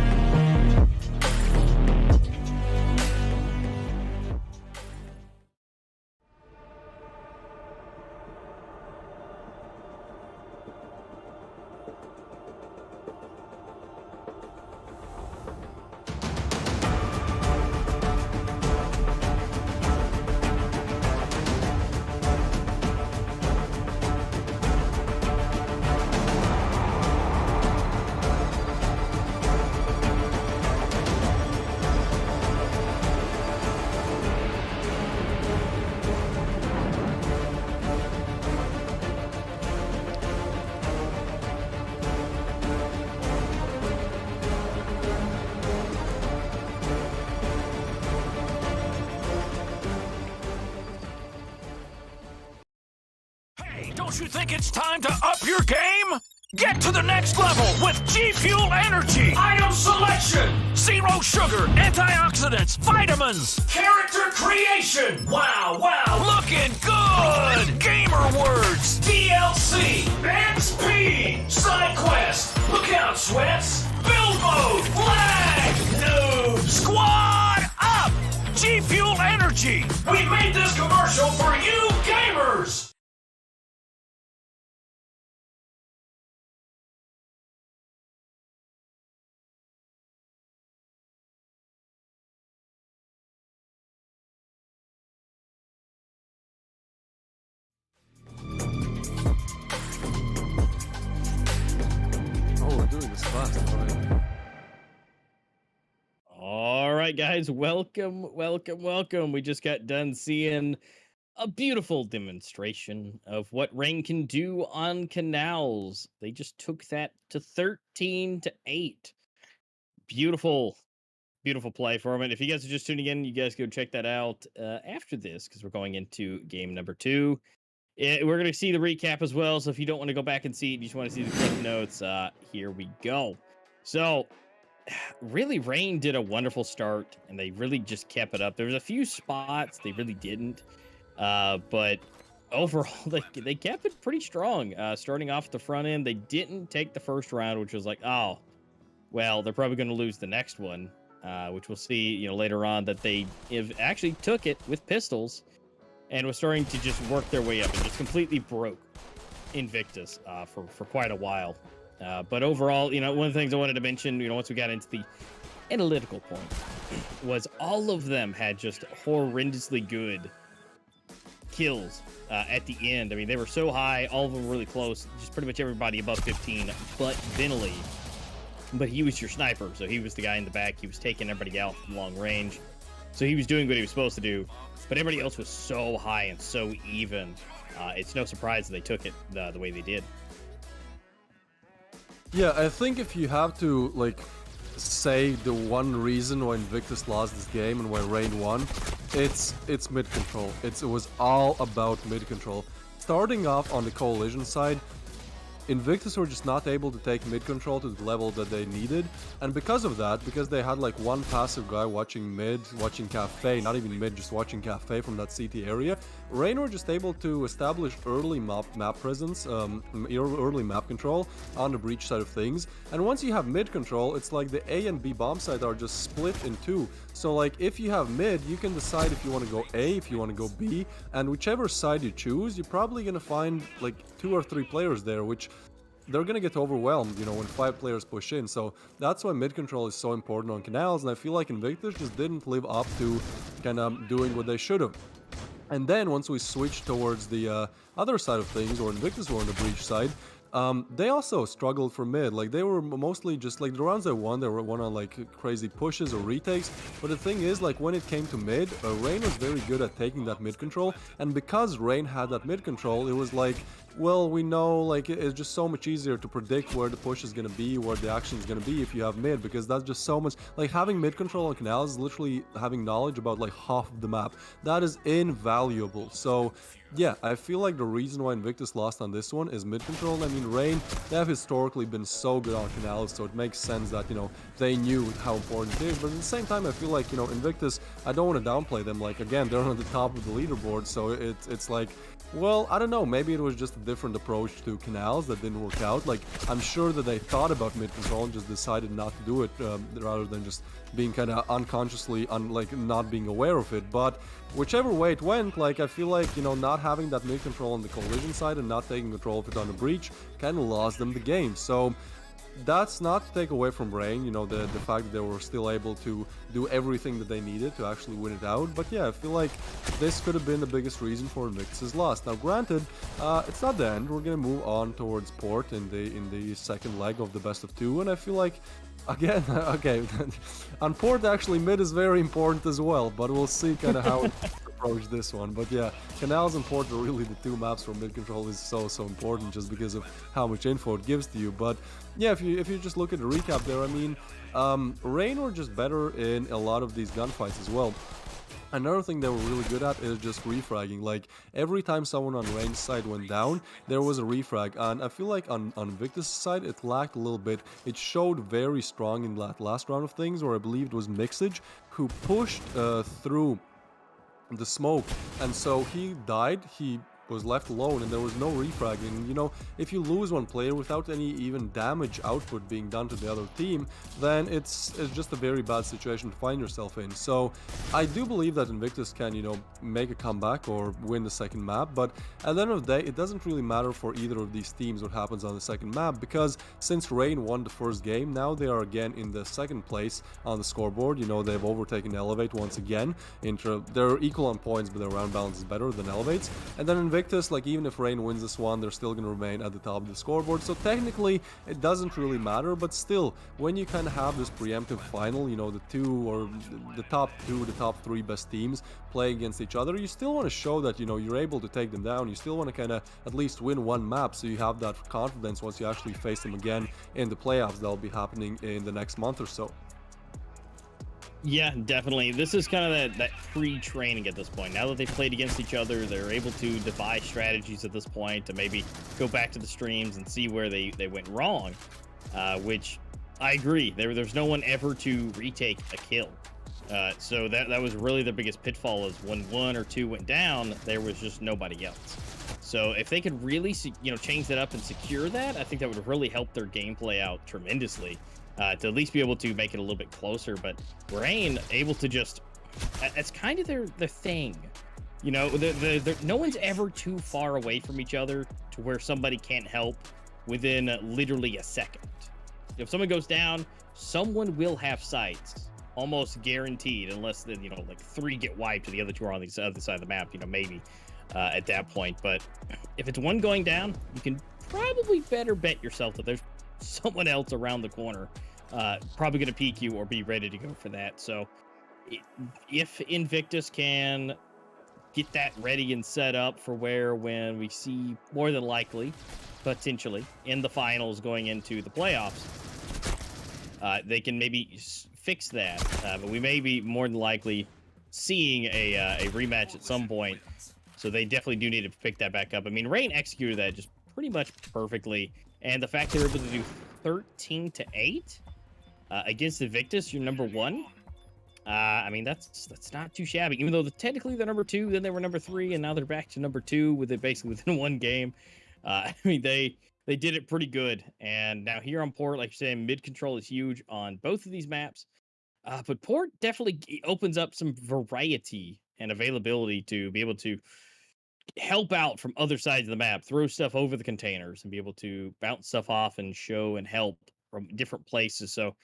Speaker 3: Don't you think it's time to up your game? Get to the next level with G Fuel Energy. Item selection. Zero sugar, antioxidants, vitamins. Character creation. Wow, looking good. Gamer words. DLC. XP. Side quest. Look out, sweats. Build mode. Lag. Noob. Squad up. G Fuel Energy. We made this commercial for you gamers.
Speaker 4: All right, guys, welcome. We just got done seeing a beautiful demonstration of what Rain can do on Canals. They just took that to 13-8. Beautiful play for them. And if you guys are just tuning in, you guys go check that out after this, because we're going into game number 2. We're going to see the recap as well, so if you don't want to go back and see it, you just want to see the clip notes, here we go. So, really, Rain did a wonderful start, and they really just kept it up. There was a few spots they really didn't, but overall, they kept it pretty strong. Starting off at the front end, they didn't take the first round, which was like, oh, well, they're probably going to lose the next one, which we'll see, later on that they actually took it with pistols and was starting to just work their way up and just completely broke INVICTUS for quite a while. But overall, one of the things I wanted to mention, once we got into the analytical point, was all of them had just horrendously good kills at the end. I mean, they were so high, all of them were really close, just pretty much everybody above 15, but Vinley. But he was your sniper, so he was the guy in the back. He was taking everybody out from long range. So he was doing what he was supposed to do. But everybody else was so high and so even. It's no surprise that they took it the way they did.
Speaker 5: Yeah, I think if you have to, say the one reason why INVICTUS lost this game and why Rain won, it's mid control. It was all about mid control. Starting off on the coalition side, Invictus were just not able to take mid control to the level that they needed, and because of that, because they had like one passive guy watching mid, watching Cafe, not even mid, just watching Cafe from that CT area, Rain were just able to establish early map presence, early map control on the breach side of things, and once you have mid control, it's like the A and B bomb site are just split in two. So like if you have mid, you can decide if you want to go A, if you want to go B, and whichever side you choose, you're probably gonna find like 2 or 3 players there, which they're gonna get overwhelmed, you know, when 5 players push in. So that's why mid control is so important on Canals, and I feel like Invictus just didn't live up to kind of doing what they should have. And then once we switched towards the other side of things, or Invictus were on the breach side, they also struggled for mid. Like they were mostly just like the rounds they won on like crazy pushes or retakes. But the thing is, like when it came to mid, Rain was very good at taking that mid control. And because Rain had that mid control, it was like, well, we know like it's just so much easier to predict where the push is gonna be, where the action is gonna be if you have mid, because that's just so much. Like having mid control on Canals is literally having knowledge about like half of the map. That is invaluable. So yeah, I feel like the reason why Invictus lost on this one is mid control. I mean, Rain, they have historically been so good on Canals, so it makes sense that, you know, they knew how important it is. But at the same time, I feel like, you know, Invictus, I don't want to downplay them. Like, again, they're on the top of the leaderboard, so it's like, well, I don't know, maybe it was just a different approach to Canals that didn't work out. Like, I'm sure that they thought about mid control and just decided not to do it, rather than just being kind of unconsciously, like, not being aware of it. But whichever way it went, like, I feel like, you know, not having that mid control on the collision side and not taking control of it on the breach kind of lost them the game. So that's not to take away from Rain, you know, the fact that they were still able to do everything that they needed to actually win it out. But yeah, I feel like this could have been the biggest reason for Invictus' loss. Now, granted, it's not the end. We're gonna move on towards Port in the second leg of the best of 2, and I feel like, again, okay, on Port actually mid is very important as well, but we'll see kind of how it approach this one. But yeah, Canals and Port are really the 2 maps where mid control is so important, just because of how much info it gives to you. But yeah, if you just look at the recap there, I mean, Rain were just better in a lot of these gunfights as well. Another thing they were really good at is just refragging. Like, every time someone on Rain's side went down, there was a refrag. And I feel like on Victus' side, it lacked a little bit. It showed very strong in that last round of things, where I believe it was Mixage who pushed through the smoke. And so he died. He was left alone and there was no refragging. You know, if you lose one player without any even damage output being done to the other team, then it's just a very bad situation to find yourself in. So I do believe that Invictus can, you know, make a comeback or win the second map, but at the end of the day, it doesn't really matter for either of these teams what happens on the second map, because since Rain won the first game, now they are again in the second place on the scoreboard. You know, they've overtaken Elevate once again. They're equal on points, but their round balance is better than Elevate's. And then Invictus, like, even if Rain wins this one, they're still going to remain at the top of the scoreboard. So technically, it doesn't really matter, but still, when you kind of have this preemptive final, you know, the top 3 best teams play against each other, you still want to show that, you know, you're able to take them down. You still want to kind of at least win one map, so you have that confidence once you actually face them again in the playoffs that'll be happening in the next month or so.
Speaker 4: Yeah, definitely. This is kind of that pre-training at this point. Now that they've played against each other, they're able to devise strategies at this point to maybe go back to the streams and see where they went wrong, which I agree. There's no one ever to retake a kill. So that was really the biggest pitfall, is when 1 or 2 went down, there was just nobody else. So if they could really, you know, change that up and secure that, I think that would really help their gameplay out tremendously. To at least be able to make it a little bit closer. But Rain able to just, it's kind of their thing, you know. No one's ever too far away from each other to where somebody can't help within literally a second. If someone goes down, someone will have sights, almost guaranteed, unless, you know, like 3 get wiped and the other 2 are on the other side of the map, you know, maybe at that point. But if it's one going down, you can probably better bet yourself that there's someone else around the corner probably going to peek you or be ready to go for that. So if Invictus can get that ready and set up for when we see, more than likely, potentially in the finals going into the playoffs, they can maybe fix that. But we may be more than likely seeing a rematch at some point. So they definitely do need to pick that back up. I mean, Rain executed that just pretty much perfectly. And the fact they were able to do 13-8 against Invictus, you're number 1. I mean, that's not too shabby. Even though technically they're number 2, then they were number 3, and now they're back to number 2 with it basically within one game. I mean, they did it pretty good. And now here on Port, like you're saying, mid control is huge on both of these maps. But Port definitely opens up some variety and availability to be able to help out from other sides of the map, throw stuff over the containers, and be able to bounce stuff off and show and help from different places. So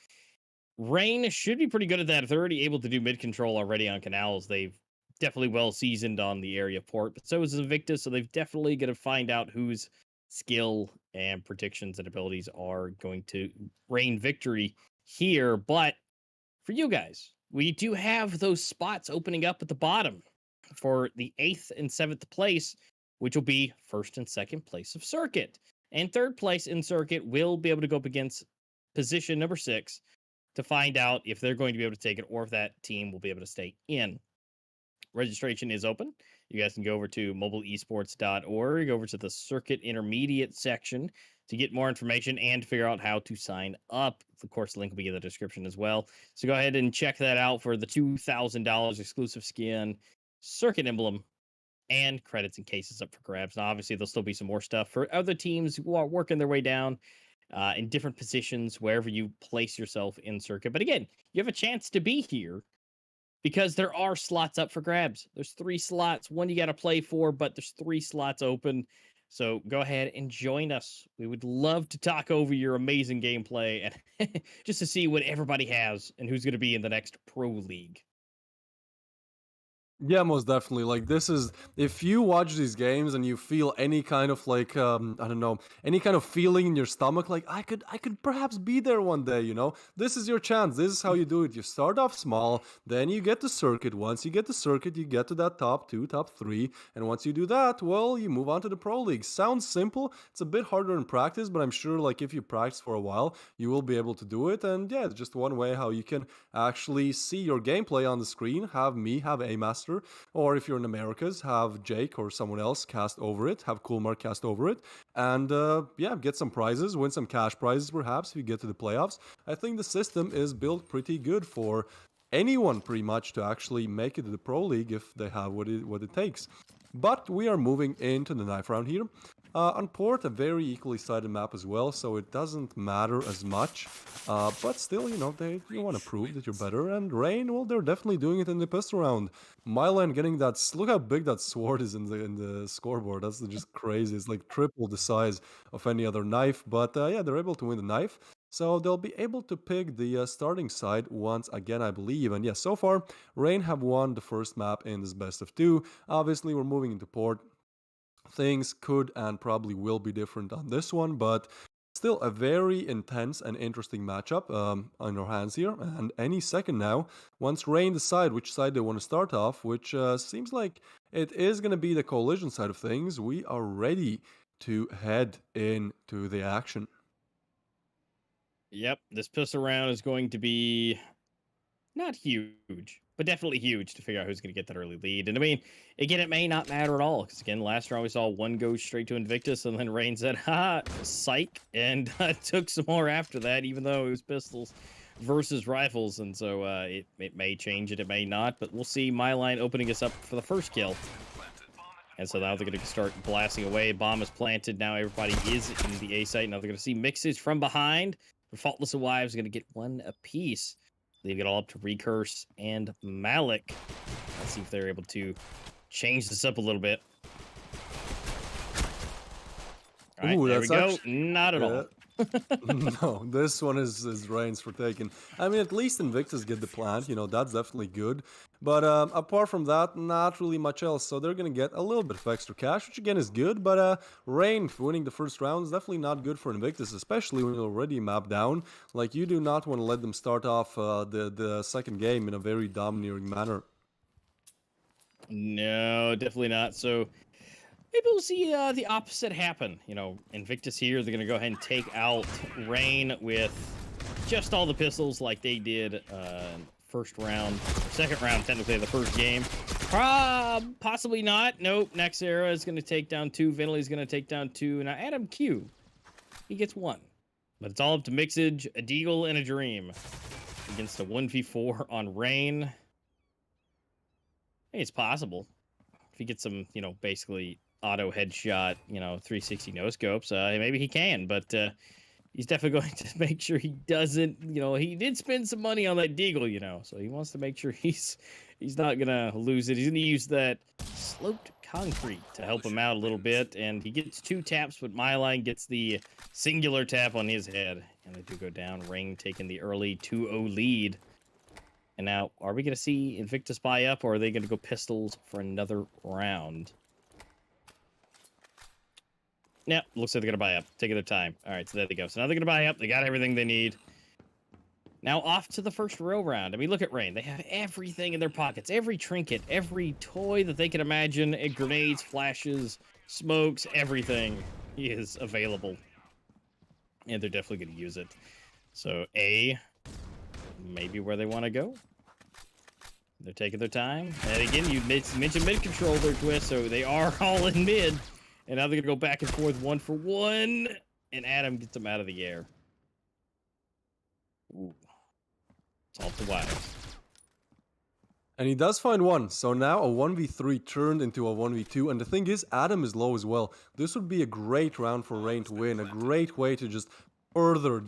Speaker 4: Rain should be pretty good at that. If they're already able to do mid control already on Canals, they've definitely well seasoned on the area of Port. But so is Invictus, so they've definitely going to find out whose skill and predictions and abilities are going to reign victory here. But for you guys, we do have those spots opening up at the bottom for the 8th and 7th place, which will be 1st and 2nd place of circuit. And 3rd place in circuit will be able to go up against position number 6 to find out if they're going to be able to take it or if that team will be able to stay in. Registration is open. You guys can go over to mobileesports.org, over to the circuit intermediate section to get more information and figure out how to sign up. Of course, the link will be in the description as well. So go ahead and check that out for the $2,000 exclusive skin, circuit emblem, and credits and cases up for grabs. Now, obviously, there'll still be some more stuff for other teams who are working their way down in different positions, wherever you place yourself in circuit. But again, you have a chance to be here because there are slots up for grabs. There's 3 slots. One you got to play for, but there's 3 slots open. So go ahead and join us. We would love to talk over your amazing gameplay and just to see what everybody has and who's going to be in the next Pro League.
Speaker 5: Yeah, most definitely. Like, this is, if you watch these games and you feel any kind of like I don't know, any kind of feeling in your stomach, like I could perhaps be there one day, you know. This is your chance. This is how you do it. You start off small, then you get to circuit. Once you get to circuit, you get to that top 2, top 3, and once you do that, well, you move on to the Pro League. Sounds simple. It's a bit harder in practice, but I'm sure like if you practice for a while, you will be able to do it. And yeah, it's just one way how you can actually see your gameplay on the screen. Have me, have A Master, or if you're in Americas, have Jake or someone else cast over it, have Coolmark cast over it, and yeah, get some prizes, win some cash prizes perhaps if you get to the playoffs. I think the system is built pretty good for anyone pretty much to actually make it to the Pro League if they have what it takes. But we are moving into the knife round here. On Port, a very equally sided map as well, so it doesn't matter as much. But still, you know, you want to prove that you're better. And Rain, well, they're definitely doing it in the pistol round. Mylan getting that. Look how big that sword is in the scoreboard. That's just crazy. It's like triple the size of any other knife. But yeah, they're able to win the knife. So they'll be able to pick the starting side once again, I believe. And yes, so far, Rain have won the first map in this best of 2. Obviously, we're moving into Port. Things could and probably will be different on this one, but still a very intense and interesting matchup on our hands here. And any second now, once Rain decide which side they want to start off, which seems like it is going to be the Coalition side of things, we are ready to head into the action.
Speaker 4: Yep, this pistol round is going to be not huge, but definitely huge to figure out who's going to get that early lead. And I mean, again, it may not matter at all, because again, last round we saw one go straight to Invictus, and then Rain said, ha, psych, and took some more after that, even though it was pistols versus rifles. And so it may change it may not, but we'll see. Myline opening us up for the first kill. And so now they're going to start blasting away. Bomb is planted. Now everybody is in the A site. Now they're going to see mixes from behind. The Faultless and Wives are going to get one apiece. Leave it all up to Recurse and Malik. Let's see if they're able to change this up a little bit. All right, there we go. Not at all.
Speaker 5: No, this one is Rain's for taking. I mean, at least Invictus get the plant, you know, that's definitely good. But apart from that, not really much else. So they're going to get a little bit of extra cash, which again is good. But Rain winning the first round is definitely not good for Invictus, especially when you're already mapped down. Like, you do not want to let them start off the second game in a very domineering manner.
Speaker 4: No, definitely not. So maybe we'll see the opposite happen. You know, Invictus here, they're going to go ahead and take out Rain with just all the pistols like they did first round, second round, technically the first game. Possibly not. Nope. Next era is going to take down 2. Vinley's going to take down 2. Now, Adam Q, he gets 1. But it's all up to Mixage, a Deagle, and a Dream against a 1v4 on Rain. I think it's possible. If he gets some, basically auto headshot, 360 no scopes, maybe he can, but he's definitely going to make sure he doesn't, he did spend some money on that Deagle, so he wants to make sure he's not gonna lose it. He's gonna use that sloped concrete to help him out a little bit, and he gets 2 taps, but Myline gets the singular tap on his head, and they do go down. Ring taking the early 2-0 lead. And now, are we gonna see Invictus buy up, or are they gonna go pistols for another round? Yeah, looks like they're gonna buy up. Taking their time. All right, so there they go. So now they're gonna buy up. They got everything they need. Now off to the first real round. I mean, look at Rain. They have everything in their pockets. Every trinket, every toy that they can imagine. Grenades, flashes, smokes, everything is available. And they're definitely gonna use it. So A, maybe where they want to go. They're taking their time. And again, you mentioned mid control there, Twist, so they are all in mid. And now they're going to go back and forth 1 for 1. And Adam gets them out of the air. Ooh. It's all to wires.
Speaker 5: And he does find 1, so now a 1v3 turned into a 1v2, and the thing is, Adam is low as well. This would be a great round for Rain to win, a great way to just further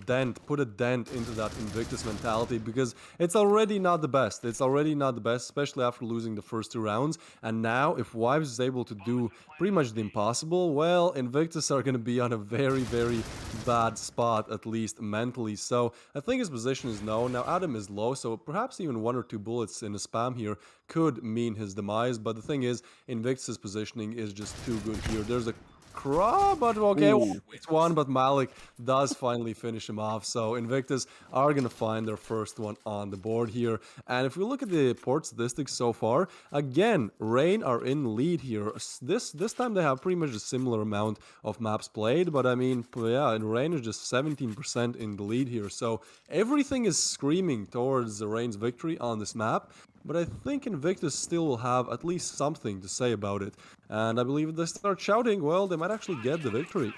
Speaker 5: put a dent into that Invictus mentality, because it's already not the best. It's already not the best, especially after losing the first 2 rounds. And now, if Wives is able to do pretty much the impossible, well, Invictus are going to be on a very, very bad spot, at least mentally. So I think his position is known. Now Adam is low, so perhaps even 1 or 2 bullets in a spam here could mean his demise. But the thing is, Invictus' positioning is just too good here. There's a Craw, but okay, it's 1, but Malik does finally finish him off. So Invictus are going to find their first one on the board here. And if we look at the port statistics so far, again, Rain are in lead here. This time they have pretty much a similar amount of maps played, but I mean, yeah, and Rain is just 17% in the lead here. So everything is screaming towards the Rain's victory on this map. But I think Invictus still will have at least something to say about it. And I believe if they start shouting, well, they might actually get the victory.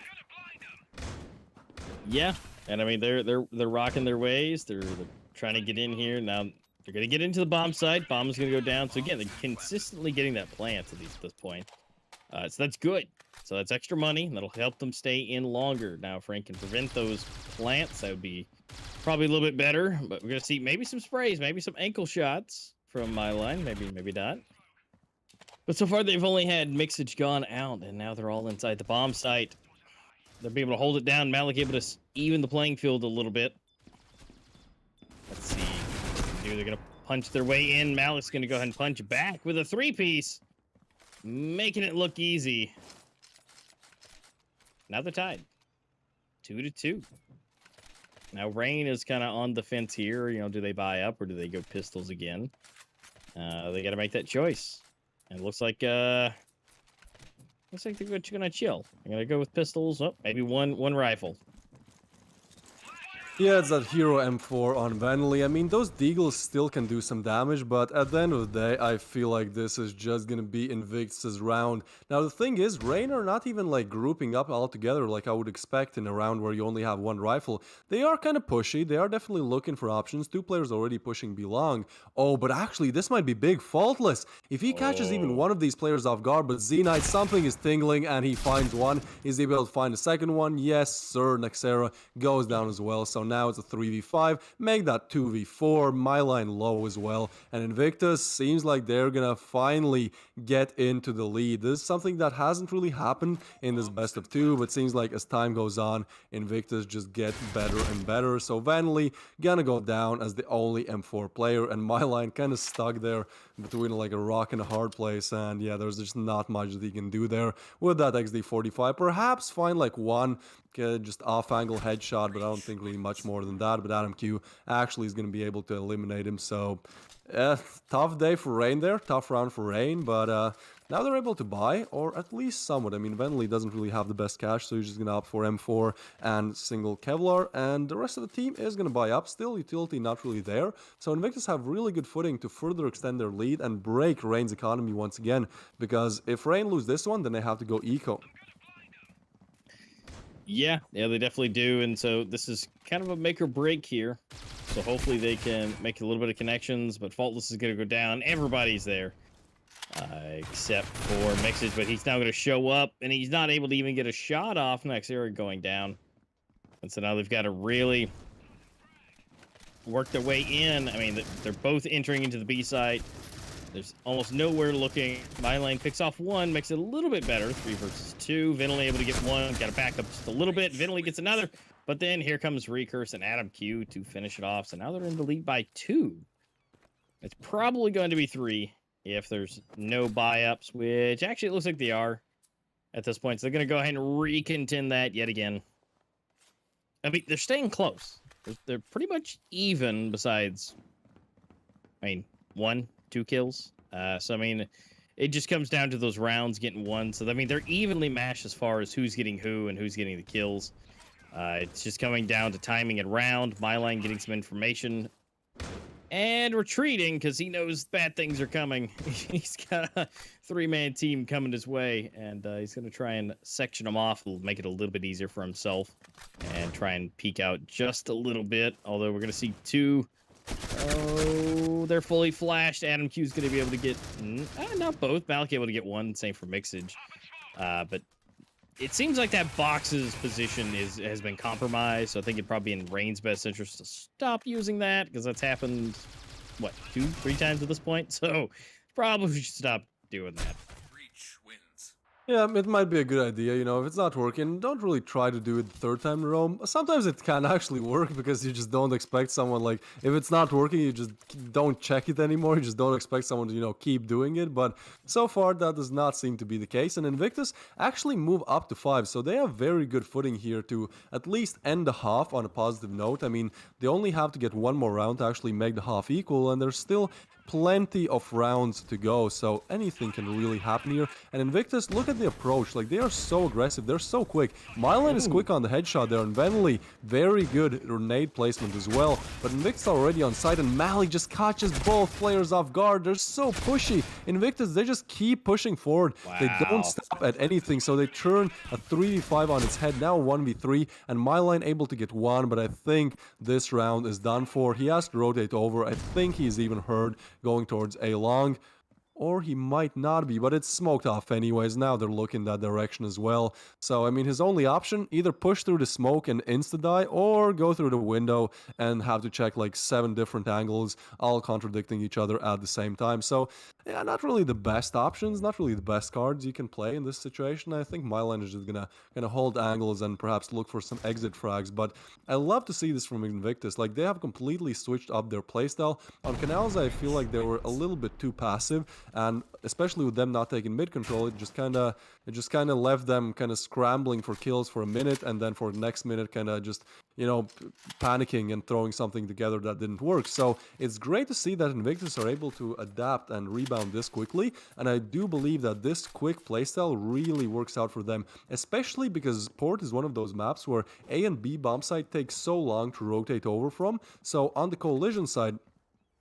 Speaker 4: Yeah, and I mean, they're rocking their ways. They're trying to get in here. Now they're going to get into the bomb site. Bomb is going to go down. So again, they're consistently getting that plant at this point. So that's good. So that's extra money. That'll help them stay in longer. Now, if Frank can prevent those plants, that would be probably a little bit better. But we're going to see maybe some sprays, maybe some ankle shots from my line, maybe not. But so far they've only had Mixage gone out, and now they're all inside the bomb site. They'll be able to hold it down. Malik able to even the playing field a little bit. Let's see. They're going to punch their way in. Malik's going to go ahead and punch back with a 3-piece, making it look easy. Now they're tied, 2-2. Now Rain is kind of on the fence here. Do they buy up or do they go pistols again? They got to make that choice. And it looks like they're gonna chill. They're gonna go with pistols. Oh, maybe one rifle.
Speaker 5: Yeah, it's that Hero M4 on Vanley. I mean, those Deagles still can do some damage, but at the end of the day, I feel like this is just gonna be Invictus' round. Now, the thing is, Rain are not even, like, grouping up all together like I would expect in a round where you only have 1 rifle. They are kind of pushy. They are definitely looking for options. 2 players already pushing Belong. Oh, but actually, this might be big. Faultless. If he catches even one of these players off guard, but Z-Knight, something is tingling, and he finds one. Is he able to find a second one? Yes, sir. Nexera goes down as well. So now it's a 3v5, make that 2v4, my line low as well, and Invictus seems like they're gonna finally get into the lead. This is something that hasn't really happened in this best of 2, but seems like as time goes on, Invictus just get better and better. So Vanley gonna go down as the only M4 player, and my line kind of stuck there between like a rock and a hard place, and yeah, there's just not much that he can do there with that XD45. Perhaps find like one just off-angle headshot, but I don't think really much more than that. But Adam Q actually is going to be able to eliminate him. So, tough day for Rain there. Tough round for Rain. But now they're able to buy, or at least somewhat. I mean, Venley doesn't really have the best cash, so he's just going to opt for M4 and single Kevlar. And the rest of the team is going to buy up. Still, utility not really there. So Invictus have really good footing to further extend their lead and break Rain's economy once again. Because if Rain lose this one, then they have to go eco.
Speaker 4: Yeah, they definitely do. And so this is kind of a make or break here. So hopefully they can make a little bit of connections, but Faultless is going to go down. Everybody's there, except for Mixage, but he's now going to show up, and he's not able to even get a shot off. Naxera going down. And so now they've got to really work their way in. I mean, they're both entering into the B site. There's almost nowhere looking. Mylane picks off one, makes it a little bit better. 3 versus 2. Vinley able to get one. Got to back up just a little bit. Vinley gets another. But then here comes Recurse and Adam Q to finish it off. So now they're in the lead by 2. It's probably going to be 3 if there's no buy-ups, which actually it looks like they are at this point. So they're going to go ahead and recontend that yet again. I mean, they're staying close. They're pretty much even besides, I mean, 1, 2 kills. So, I mean, it just comes down to those rounds getting won. So, I mean, they're evenly matched as far as who's getting who and who's getting the kills. It's just coming down to timing and round. Mylane getting some information and retreating because he knows bad things are coming. He's got a 3-man team coming his way, and he's going to try and section them off. It'll make it a little bit easier for himself and try and peek out just a little bit. Although we're going to see 2. Oh, they're fully flashed. Adam Q is going to be able to get, not both. Malik able to get 1, same for Mixage. But it seems like that box's position has been compromised. So I think it'd probably be in Rain's best interest to stop using that because that's happened, what, 2, 3 times at this point. So probably should stop doing that.
Speaker 5: Yeah, it might be a good idea, you know, if it's not working, don't really try to do it the 3rd time in a row. Sometimes it can actually work because you just don't expect someone, like, if it's not working, you just don't check it anymore. You just don't expect someone to, you know, keep doing it. But so far, that does not seem to be the case. And Invictus actually move up to 5, so they have very good footing here to at least end the half on a positive note. I mean, they only have to get 1 more round to actually make the half equal, and there's still plenty of rounds to go, so anything can really happen here. And Invictus, look at the approach, like they are so aggressive, they're so quick. Mylane is quick on the headshot there, and Venley, very good grenade placement as well. But Invictus already on site, and Malik just catches both players off guard. They're so pushy. Invictus, they just keep pushing forward.
Speaker 4: Wow.
Speaker 5: They don't stop at anything, so they turn a 3v5 on its head, now 1v3, and Mylane able to get 1, but I think this round is done for. He has to rotate over. I think he's even heard going towards A long, or he might not be, but it's smoked off anyways. Now they're looking that direction as well. So, I mean, his only option, either push through the smoke and insta-die, or go through the window and have to check like 7 different angles, all contradicting each other at the same time. So, yeah, not really the best options, not really the best cards you can play in this situation. I think Mylane is just gonna hold angles and perhaps look for some exit frags, but I love to see this from Invictus. Like, they have completely switched up their playstyle. On Canals, I feel like they were a little bit too passive, and especially with them not taking mid control, it just kind of left them kind of scrambling for kills for a minute, and then for the next minute kind of just, you know, panicking and throwing something together that didn't work. So it's great to see that Invictus are able to adapt and rebound this quickly, and I do believe that this quick playstyle really works out for them, especially because Port is one of those maps where A and B bomb site takes so long to rotate over from. So on the Coalition side,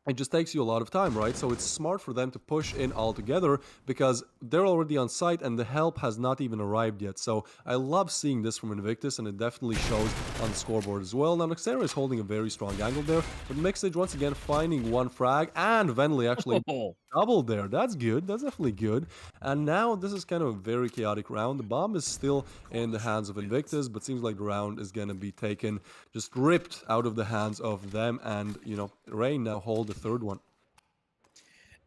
Speaker 5: it just takes you a lot of time, right? So it's smart for them to push in all together because they're already on site and the help has not even arrived yet. So I love seeing this from Invictus, and it definitely shows on the scoreboard as well. Now, Naxera is holding a very strong angle there, but Mixage once again finding 1 frag, and Venley actually doubled there. That's good. That's definitely good. And now this is kind of a very chaotic round. The bomb is still in the hands of Invictus, but seems like the round is going to be taken, just ripped out of the hands of them. And, you know, Rain now hold the 3rd one.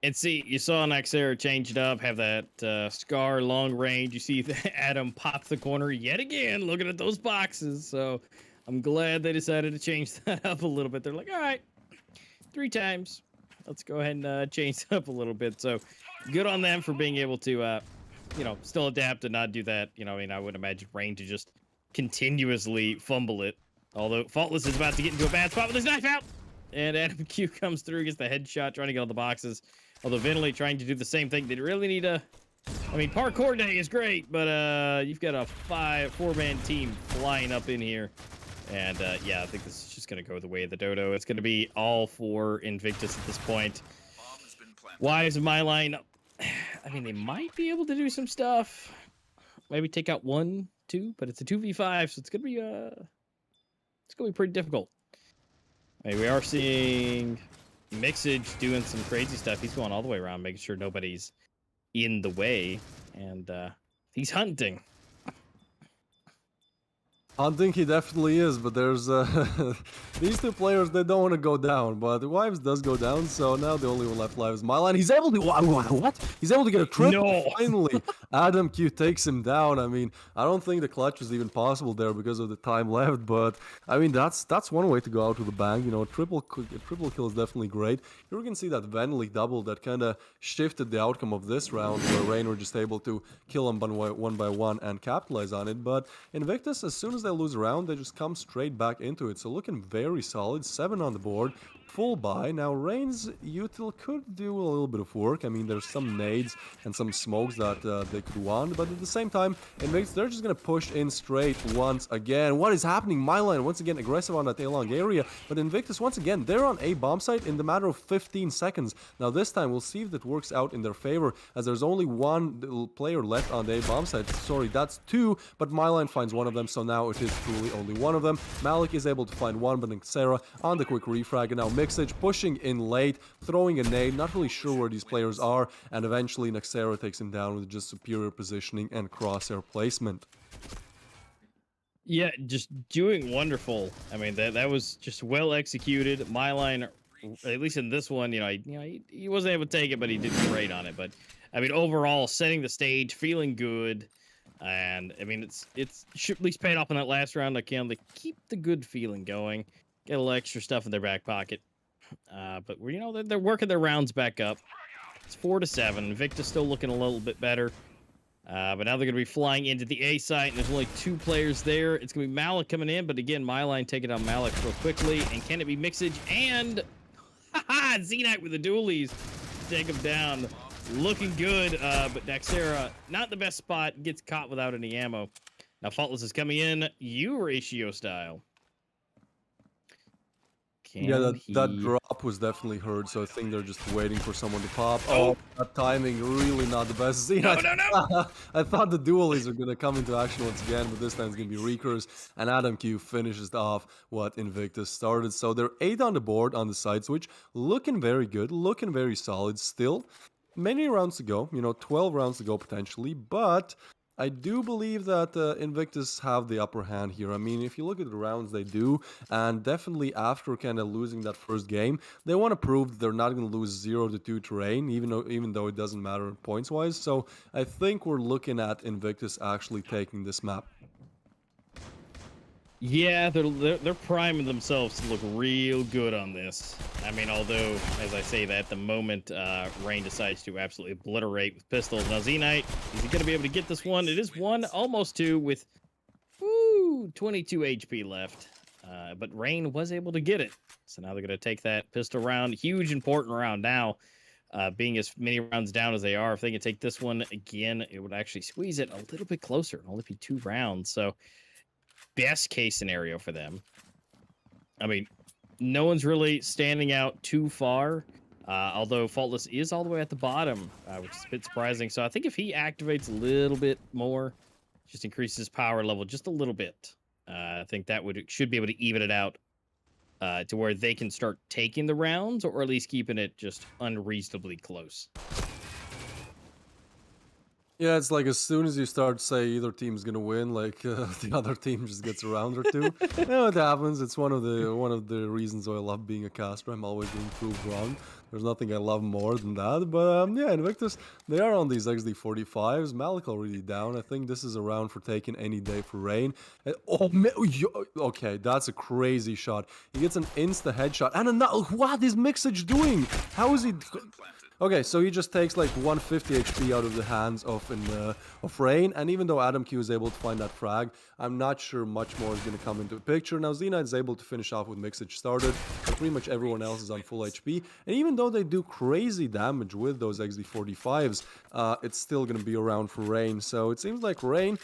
Speaker 4: And see, you saw Naxera change it up, have that Scar long range. You see Adam pop the corner yet again, looking at those boxes. So I'm glad they decided to change that up a little bit. They're like, all right, 3 times. Let's go ahead and change it up a little bit. So good on them for being able to, you know, still adapt and not do that. You know, I mean, I would imagine Rain to just continuously fumble it. Although Faultless is about to get into a bad spot with his knife out. And Adam Q comes through, gets the headshot, trying to get all the boxes. Although Vinley trying to do the same thing. They really need a... I mean, parkour day is great, but you've got a 4-man team flying up in here. And, yeah, I think this is just going to go the way of the dodo. It's going to be all for Invictus at this point. Wives of Mylane, I mean, they might be able to do some stuff. Maybe take out 1, to, but it's a 2v5, so it's gonna be pretty difficult. I mean, we are seeing Mixage doing some crazy stuff. He's going all the way around, making sure nobody's in the way, and he's hunting.
Speaker 5: Hunting, he definitely is, but there's these two players, they don't want to go down, but the Wives does go down, so now the only one left alive is Myline. He's able to, what? He's able to get a triple,
Speaker 4: No.
Speaker 5: finally. Adam Q takes him down. I mean, I don't think the clutch was even possible there because of the time left, but I mean, that's one way to go out with a bang. You know, a triple kill is definitely great. Here we can see that Venley double that kind of shifted the outcome of this round, where Rain were just able to kill him one by one and capitalize on it, but Invictus, as soon as they lose a round, they just come straight back into it. So looking very solid, 7 on the board, full buy. Now Rain's util could do a little bit of work. I mean, there's some nades and some smokes that they could want, but at the same time, Invictus, they're just gonna push in straight once again. What is happening? Myline once again aggressive on that A-long area, but Invictus once again, they're on a bomb site in the matter of 15 seconds. Now this time, we'll see if that works out in their favor, as there's only one player left on the A bomb site. Sorry, that's 2, but Myline finds one of them, so now it is truly only one of them. Malik is able to find one, but Sarah on the quick refrag, and now Mixage pushing in late, throwing a nade, not really sure where these players are, and eventually Nexera takes him down with just superior positioning and crosshair placement.
Speaker 4: Yeah, just doing wonderful. I mean, that was just well executed. Myline, at least in this one, he wasn't able to take it, but he did great on it. But I mean, overall, setting the stage, feeling good. And I mean, it's should at least paid off in that last round. They keep the good feeling going, get a little extra stuff in their back pocket. But they're working their rounds back up. It's 4-7. Invictus still looking a little bit better. But now they're going to be flying into the A site, and there's only 2 players there. It's going to be Malik coming in, but again, Myline taking on Malik real quickly. And can it be Mixage? And Z-Knight with the dualies take him down. Looking good, but Daxera, not the best spot, gets caught without any ammo. Now Faultless is coming in, Eurasia style.
Speaker 5: That drop was definitely heard, so I think they're just waiting for someone to pop. Oh, that timing really not the best. See,
Speaker 4: no.
Speaker 5: I thought the dualies are going to come into action once again, but this time it's going to be Reekers, and Adam Q finishes off what Invictus started. So they're 8 on the board on the side switch, looking very good, looking very solid still. Many rounds to go, 12 rounds to go potentially, but I do believe that Invictus have the upper hand here. I mean, if you look at the rounds they do, and definitely after kind of losing that first game, they want to prove that they're not going to lose 0-2 to Rain, even though it doesn't matter points-wise. So I think we're looking at Invictus actually taking this map.
Speaker 4: Yeah, they're priming themselves to look real good on this. I mean, although, as I say that, the moment Rain decides to absolutely obliterate with pistols. Now, Z-Knight, is he going to be able to get this one? It is 1, almost 2, with 22 HP left. But Rain was able to get it. So now they're going to take that pistol round. Huge, important round now. Being as many rounds down as they are, if they can take this one again, it would actually squeeze it a little bit closer. It'll only be 2 rounds. So best case scenario for them. I mean, no one's really standing out too far, although Faultless is all the way at the bottom, which is a bit surprising. So I think if he activates a little bit more, just increases his power level just a little bit, I think that should be able to even it out to where they can start taking the rounds, or at least keeping it just unreasonably close.
Speaker 5: Yeah, it's like as soon as you start to say either team's gonna win, like the other team just gets a round or 2. It happens. It's one of the reasons why I love being a caster. I'm always being proved wrong. There's nothing I love more than that. But yeah, Invictus, they are on these XD45s. Malik already down. I think this is a round for taking any day for Rain. Okay, that's a crazy shot. He gets an insta headshot. And what is Mixage doing? How is he? Okay, so he just takes like 150 HP out of the hands of Rain, and even though Adam Q is able to find that frag, I'm not sure much more is going to come into the picture. Now Z-Knight is able to finish off with Mixage started, but pretty much everyone else is on full HP, and even though they do crazy damage with those XD45s, it's still going to be around for Rain. So it seems like Rain,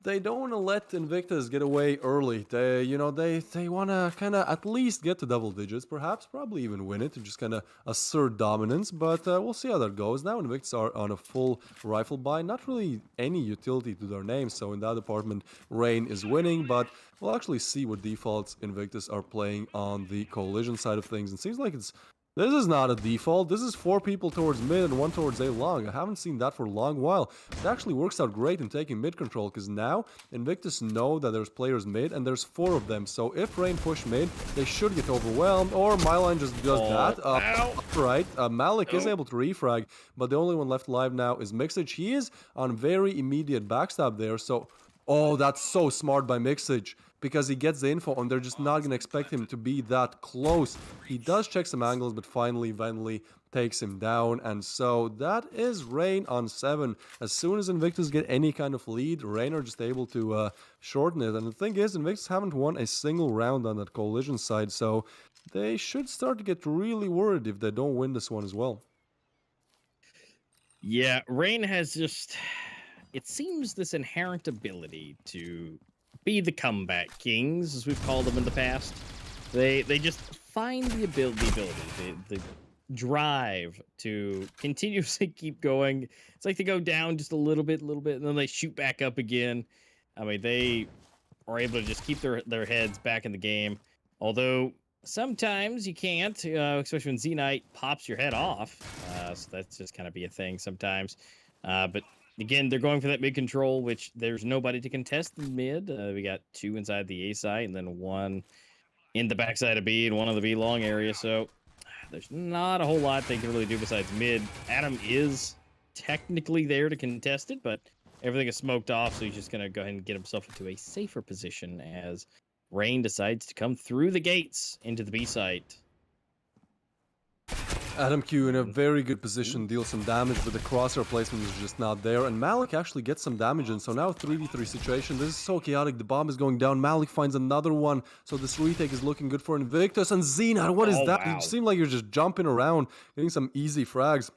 Speaker 5: they don't want to let Invictus get away early. They want to kind of at least get to double digits, perhaps, probably even win it to just kind of assert dominance. But we'll see how that goes. Now Invictus are on a full rifle buy, not really any utility to their name. So in that department, Rain is winning, but we'll actually see what defaults Invictus are playing on the Coalition side of things. It seems like this is not a default. This is 4 people towards mid and 1 towards A long. I haven't seen that for a long while. It actually works out great in taking mid control because now Invictus know that there's players mid and there's 4 of them. So if Rain push mid, they should get overwhelmed or Myline just does that. Right. Malik is able to refrag, but the only one left alive now is Mixage. He is on very immediate backstab there. So, oh, that's so smart by Mixage, because he gets the info and they're just not going to expect him to be that close. He does check some angles, but finally Venley takes him down. And so that is Rain on 7. As soon as Invictus get any kind of lead, Rain are just able to shorten it. And the thing is, Invictus haven't won a single round on that Coalition side, so they should start to get really worried if they don't win this one as well.
Speaker 4: Yeah, Rain has just, it seems, this inherent ability to be the comeback kings, as we've called them in the past. They just find the ability, the drive to continuously keep going. It's like they go down just a little bit, and then they shoot back up again. I mean, they are able to just keep their heads back in the game. Although sometimes you can't, especially when Z-Knight pops your head off. So that's just kind of be a thing sometimes. But again, they're going for that mid control, which there's nobody to contest the mid. We got 2 inside the A site and then 1 in the backside of B and 1 on the B long area. So there's not a whole lot they can really do besides mid. Adam is technically there to contest it, but everything is smoked off, so he's just going to go ahead and get himself into a safer position as Rain decides to come through the gates into the B site.
Speaker 5: Adam Q in a very good position, deals some damage, but the crosshair placement is just not there. And Malik actually gets some damage in. So now 3v3 situation. This is so chaotic. The bomb is going down. Malik finds another one. So this retake is looking good for Invictus. And Xena, what is that?
Speaker 4: Wow.
Speaker 5: You seem like you're just jumping around, getting some easy frags.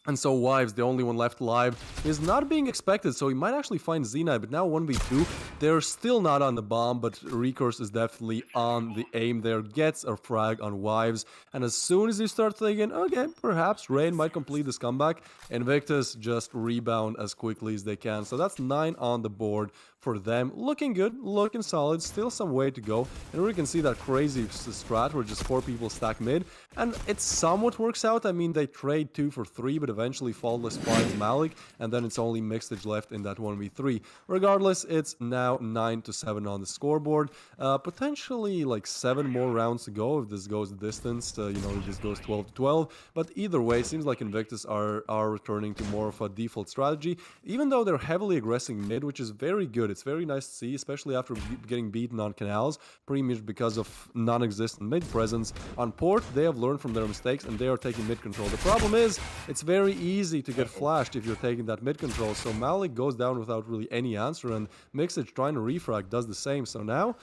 Speaker 5: And so Wives, the only one left alive, is not being expected, so he might actually find Xenite, but now 1v2, they're still not on the bomb, but Recurse is definitely on the aim there, gets a frag on Wives, and as soon as you start thinking, okay, perhaps Rain might complete this comeback, Invictus just rebound as quickly as they can. So that's 9 on the board for them. Looking good, looking solid, still some way to go, and we can see that crazy strat where just 4 people stack mid, and it somewhat works out. I mean, they trade 2 for 3, but eventually Faultless finds Malik, and then it's only Mixage left in that 1v3. Regardless, it's now 9-7 on the scoreboard. Potentially like 7 more rounds to go if this goes the distance, if this goes 12-12, but either way, it seems like Invictus are returning to more of a default strategy, even though they're heavily aggressing mid, which is very good. It's very nice to see, especially after getting beaten on Canals, pretty much because of non-existent mid presence. On Port, they have learned from their mistakes, and they are taking mid control. The problem is, it's very easy to get flashed if you're taking that mid control, so Malik goes down without really any answer, and Mixage trying to refrag does the same. So now,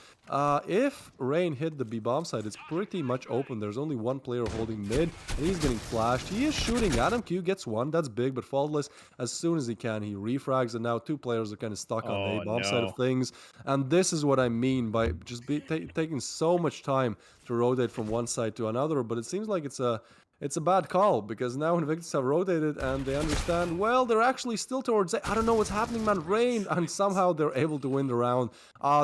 Speaker 5: if Rain hit the B bomb side, it's pretty much open. There's only 1 player holding mid, and he's getting flashed. He is shooting. Adam Q gets 1, that's big, but Faultless, as soon as he can, he refrags, and now 2 players are kind of stuck on the A bomb side of things. And this is what I mean by just taking so much time to rotate from one side to another, but it seems like it's a bad call, because now Invictus have rotated and they understand, well, they're actually still towards it. I don't know what's happening, man. Rain, and somehow they're able to win the round.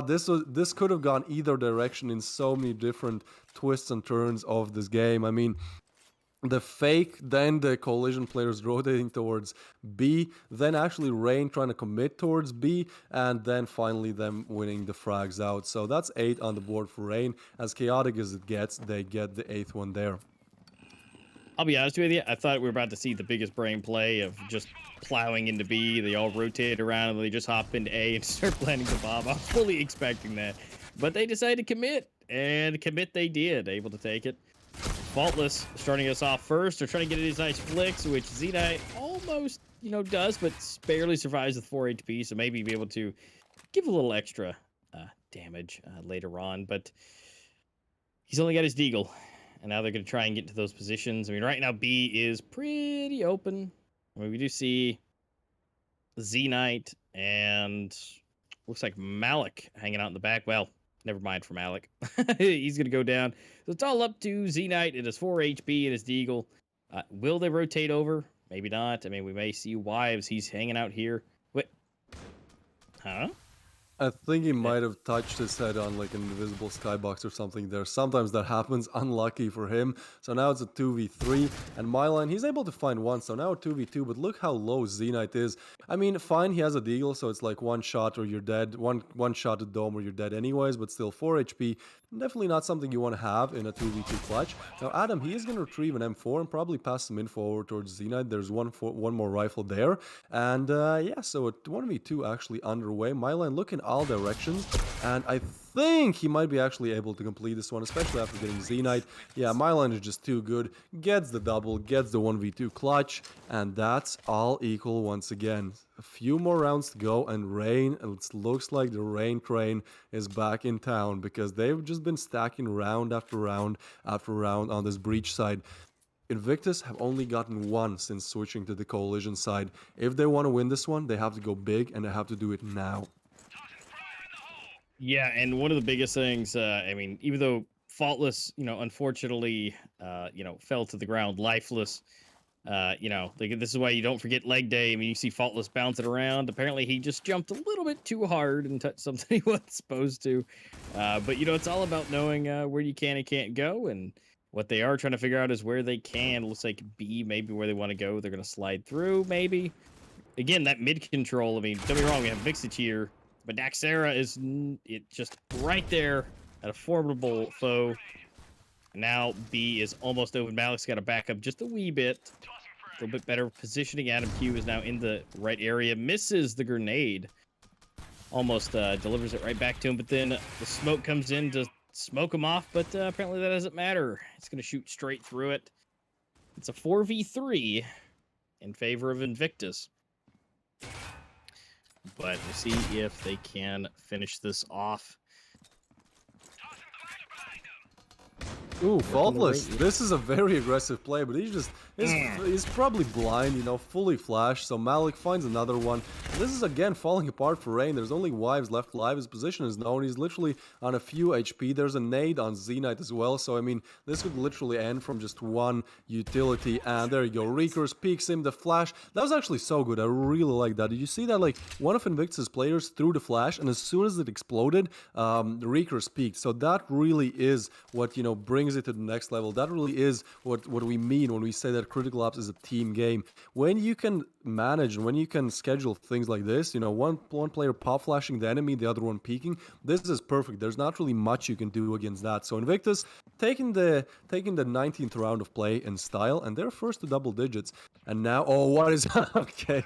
Speaker 5: This could have gone either direction in so many different twists and turns of this game. I mean, the fake, then the Coalition players rotating towards B, then actually Rain trying to commit towards B, and then finally them winning the frags out. So that's 8 on the board for Rain. As chaotic as it gets, they get the 8th one there.
Speaker 4: I'll be honest with you, I thought we were about to see the biggest brain play of just plowing into B. They all rotate around and they just hop into A and start planting the bomb. I was fully expecting that. But they decided to commit, and commit they did, able to take it. Faultless starting us off first. They're trying to get these nice flicks, which Z-Knight almost, does, but barely survives with 4 HP, so maybe be able to give a little extra damage later on. But he's only got his Deagle, and now they're going to try and get into those positions. I mean, right now B is pretty open. I mean, we do see Z-Knight and Looks like Malik hanging out in the back. Well, never mind for Malik. He's going to go down. So it's all up to Z-Knight. It is 4 HP. It is Deagle. Will they rotate over? Maybe not. I mean, we may see Wives. He's hanging out here. Wait. Huh?
Speaker 5: I think he might have touched his head on like an invisible skybox or something there. Sometimes that happens, unlucky for him. So now it's a 2v3, and Myline, he's able to find one, so now a 2v2, but look how low Z-Knight is. I mean, fine, he has a deagle, so it's like one shot or you're dead, one shot at dome or you're dead anyways, but still 4 HP. Definitely not something you want to have in a 2v2 clutch. Now Adam, he is going to retrieve an M4 and probably pass some info over towards Z-Knight. There's one more rifle there. And yeah, so a 1v2 actually underway. Myline looking all directions, and I think he might be actually able to complete this one, especially after getting Z-Knight. Yeah, Myline is just too good. Gets the double, gets the 1v2 clutch, and that's all equal once again. A few more rounds to go, and Rain, it looks like the Rain train is back in town, because they've just been stacking round after round after round on this breach side. Invictus have only gotten one since switching to the Coalition side. If they want to win this one, they have to go big, and they have to do it now.
Speaker 4: Yeah, and one of the biggest things, I mean, even though Faultless, unfortunately, fell to the ground lifeless, this is why you don't forget leg day. I mean, you see Faultless bouncing around. Apparently, he just jumped a little bit too hard and touched something he wasn't supposed to. But, it's all about knowing where you can and can't go, and what they are trying to figure out is where they can. Looks like B, maybe where they want to go. They're going to slide through, maybe. Again, that mid control, I mean, don't be wrong, we have Vixage here. But Daxera is just right there at a formidable foe. Now B is almost open. Malik's got to back up just a wee bit. A little bit better positioning. Adam Q is now in the right area. Misses the grenade. Almost delivers it right back to him. But then the smoke comes in to smoke him off. But apparently that doesn't matter. It's going to shoot straight through it. It's a 4v3 in favor of Invictus. But we'll see if they can finish this off.
Speaker 5: Ooh, Faultless. This is a very aggressive play, but he's probably blind, fully flashed. So Malik finds another one. This is again falling apart for Rain. There's only Wives left alive. His position is known. He's literally on a few HP. There's a nade on Z-Knight as well. So I mean, this could literally end from just one utility. And there you go. Reekers peeks him. The flash. That was actually so good. I really like that. Did you see that? Like one of Invictus' players threw the flash, and as soon as it exploded, the Reekers peaked. So that really is what brings it to the next level. That really is what we mean when we say that Critical Ops is a team game. When you can manage, when you can schedule things like this, one player pop flashing the enemy, the other one peeking, this is perfect. There's not really much you can do against that. So Invictus taking the 19th round of play in style, and they're first to double digits. And now, oh, what is okay?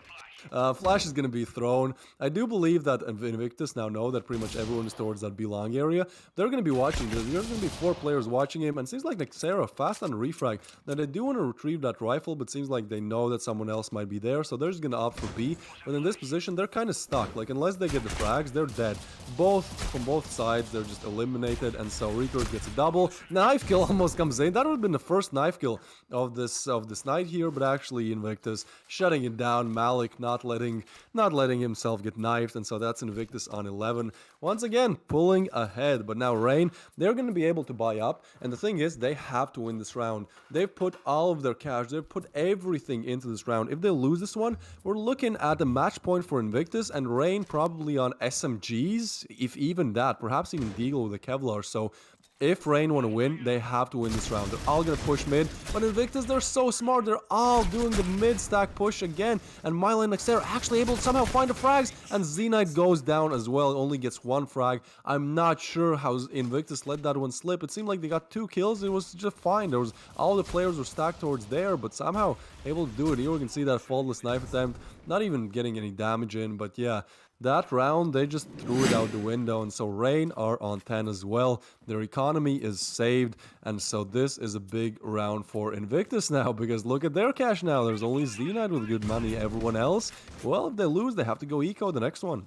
Speaker 5: Flash is going to be thrown. I do believe that Invictus now know that pretty much everyone is towards that B-long area. They're going to be watching this. There's going to be 4 players watching him, and it seems like Nexera fast on refrag. Now they do want to retrieve that rifle, but it seems like they know that someone else might be there, so they're just going to opt for B. But in this position, they're kind of stuck. Like, unless they get the frags, they're dead. From both sides, they're just eliminated, and so Reekers gets a double. Knife kill almost comes in. That would have been the first knife kill of this night here, but actually Invictus shutting it down. Malik not letting himself get knifed, and so that's Invictus on 11. Once again, pulling ahead. But now Rain, they're going to be able to buy up, and the thing is, they have to win this round. They've put all of their cash, they've put everything into this round. If they lose this one, we're looking at a match point for Invictus, and Rain probably on SMGs, if even that, perhaps even Deagle with a Kevlar. So if Rain want to win, they have to win this round. They're all going to push mid, but Invictus, they're so smart. They're all doing the mid-stack push again, and Myla and Nexera actually able to somehow find the frags, and Z-Knight goes down as well, only gets 1 frag. I'm not sure how Invictus let that one slip. It seemed like they got 2 kills. It was just fine. All the players were stacked towards there, but somehow able to do it. Here we can see that faultless knife attempt, not even getting any damage in, but yeah. That round, they just threw it out the window, and so Rain are on 10 as well. Their economy is saved, and so this is a big round for Invictus now, because look at their cash now. There's only Z-Knight with good money. Everyone else, well, if they lose, they have to go eco the next one.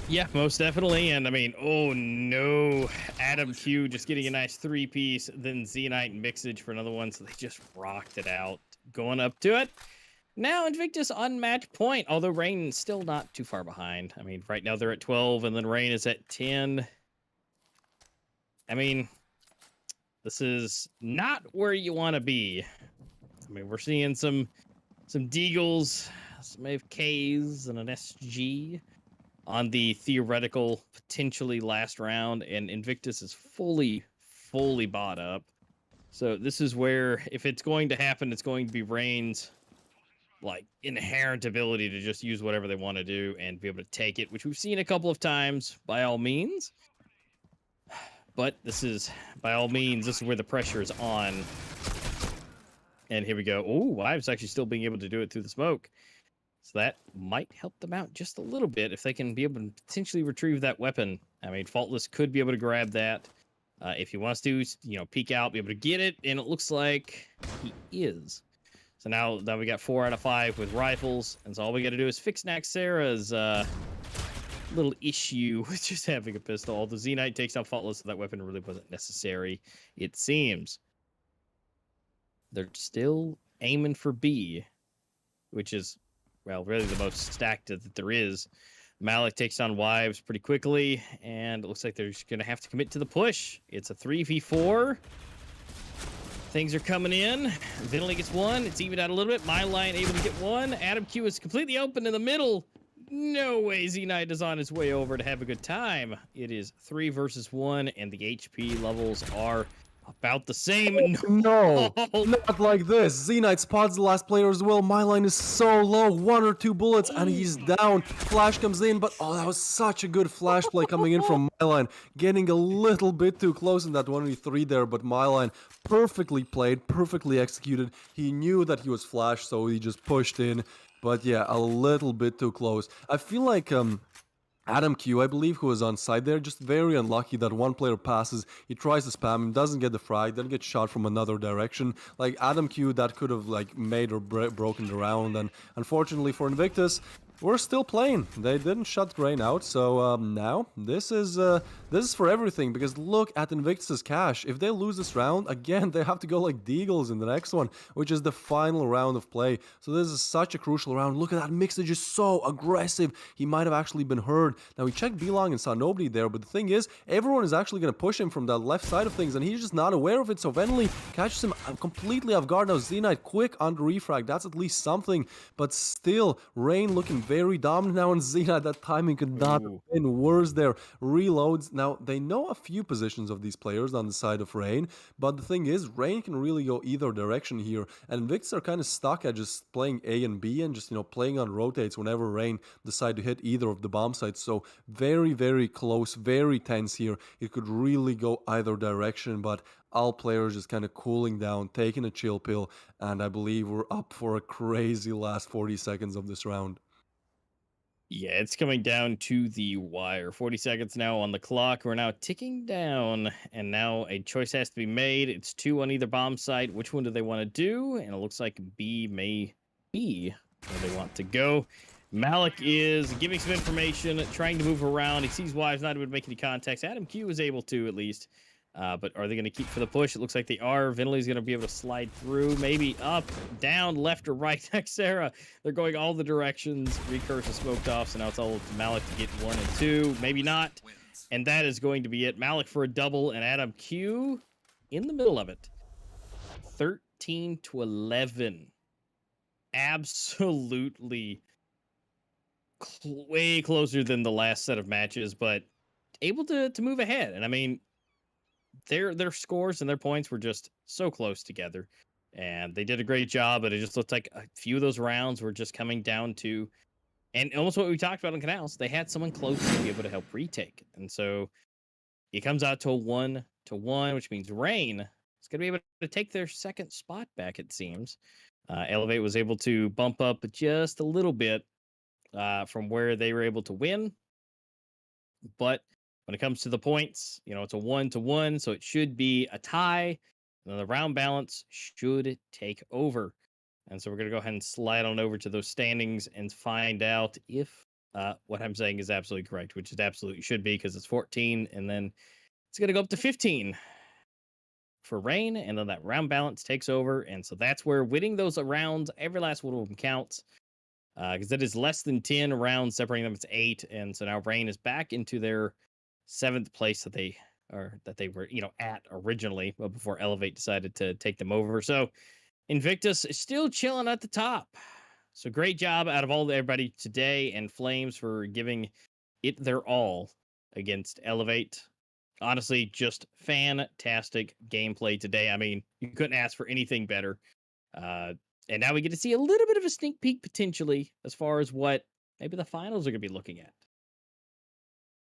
Speaker 4: Yeah, most definitely, and I mean, oh no, Adam Q just getting a nice 3-piece, then Z-Knight and Mixage for another one, so they just rocked it out. Going up to it. Now Invictus on match point, although Rain still not too far behind. I mean, right now they're at 12, and then Rain is at 10. I mean, this is not where you want to be. I mean, we're seeing some Deagles, some AFKs, and an SG on the theoretical, potentially last round, and Invictus is fully bought up. So this is where, if it's going to happen, it's going to be Rain's like inherent ability to just use whatever they want to do and be able to take it, which we've seen a couple of times by all means. But this is, by all means, this is where the pressure is on. And here we go. Oh, Wives actually still being able to do it through the smoke. So that might help them out just a little bit if they can be able to potentially retrieve that weapon. I mean, Faultless could be able to grab that. If he wants to, you know, peek out, be able to get it. And it looks like he is. So now we got 4 out of 5 with rifles. And so all we got to do is fix Naxxera's little issue with just having a pistol. Although Z-Knight takes out Faultless, so that weapon really wasn't necessary, it seems. They're still aiming for B, which is, well, really the most stacked that there is. Malik takes on Wives pretty quickly, and it looks like they're just going to have to commit to the push. It's a 3v4. Things are coming in. Vinley gets one. It's evened out a little bit. My line able to get one. Adam Q is completely open in the middle. No way Z-Knight is on his way over to have a good time. It is 3 versus 1, and the HP levels are about the same.
Speaker 5: No, not like this. Z-Knight spots the last player as well. My line is so low, 1 or 2 bullets, and he's down. Flash comes in, but oh, that was such a good flash play coming in from my line. Getting a little bit too close in that 1v3 there, but my line perfectly played, perfectly executed. He knew that he was flashed, so he just pushed in. But yeah, a little bit too close. I feel like Adam Q, I believe, who was on side there, just very unlucky that one player passes, he tries to spam him, doesn't get the frag, then gets shot from another direction. Like, Adam Q, that could have, like, made or broken the round, and unfortunately for Invictus, we're still playing. They didn't shut Grain out, so now this is for everything, because look at Invictus' cash. If they lose this round, again, they have to go like Deagles in the next one, which is the final round of play. So this is such a crucial round. Look at that, Mixage is so aggressive. He might have actually been heard. Now, we checked B-Long and saw nobody there, but the thing is, everyone is actually going to push him from the left side of things, and he's just not aware of it, so Venley catches him completely off guard. Now, Z-Knight quick on the refrag. That's at least something, but still, Rain looking very dominant now, and Z-Knight, that timing could not have been worse there. Reloads. Now, they know a few positions of these players on the side of Rain, but the thing is, Rain can really go either direction here, and Invictus are kind of stuck at just playing A and B and just, you know, playing on rotates whenever Rain decide to hit either of the bomb sites. So very, very close, very tense here. It could really go either direction, but all players just kind of cooling down, taking a chill pill, and I believe we're up for a crazy last 40 seconds of this round.
Speaker 4: Yeah, it's coming down to the wire. 40 seconds now on the clock. We're now ticking down, and now a choice has to be made. It's 2 on either bomb site. Which one do they want to do? And it looks like B may be where they want to go. Malik is giving some information, trying to move around. He sees Wives not able to make any contacts. Adam Q was able to, at least. But are they going to keep for the push? It looks like they are. Vinley's going to be able to slide through, maybe up, down, left, or right. Naxxera, they're going all the directions. Recurse is smoked off, so now it's all up to Malik to get 1 and 2. Maybe not. And that is going to be it. Malik for a double, and Adam Q in the middle of it. 13 to 11. Absolutely way closer than the last set of matches, but able to move ahead. And I mean, their scores and their points were just so close together, and they did a great job. But it just looked like a few of those rounds were just coming down to, and almost what we talked about on Canals, they had someone close to be able to help retake. And so it comes out to a 1-1, which means Rain is going to be able to take their second spot back, it seems. Elevate was able to bump up just a little bit from where they were able to win, but when it comes to the points, you know, it's a 1-1, so it should be a tie. And the round balance should take over. And so we're going to go ahead and slide on over to those standings and find out if what I'm saying is absolutely correct, which it absolutely should be, because it's 14, and then it's going to go up to 15 for Rain, and then that round balance takes over. And so that's where winning those rounds, every last one of them counts. Because it is less than 10 rounds separating them. It's 8. And so now Rain is back into their 7th place that they were, at originally, but before Elevate decided to take them over. So Invictus is still chilling at the top. So great job out of everybody today, and Flames for giving it their all against Elevate. Honestly, just fantastic gameplay today. I mean, you couldn't ask for anything better. And now we get to see a little bit of a sneak peek potentially as far as what maybe the finals are going to be looking at.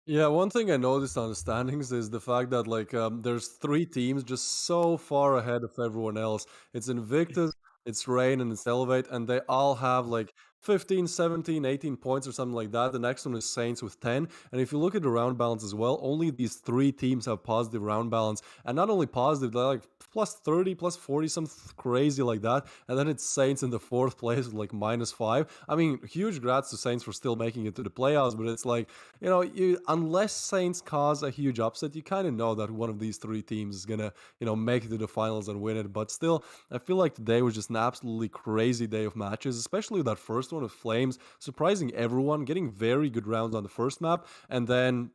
Speaker 5: Yeah, one thing I noticed on the standings is the fact that there's 3 teams just so far ahead of everyone else. It's Invictus, it's Rain, and it's Elevate, and they all have like 15, 17, 18 points or something like that. The next one is Saints with 10. And if you look at the round balance as well, only these 3 teams have positive round balance. And not only positive, they're like plus 30, plus 40, something crazy like that. And then it's Saints in the 4th place with like -5. I mean, huge grats to Saints for still making it to the playoffs, but it's like, unless Saints cause a huge upset, you kind of know that one of these 3 teams is gonna, make it to the finals and win it. But still, I feel like today was just an absolutely crazy day of matches, especially that first one with Flames, surprising everyone, getting very good rounds on the first map, and then,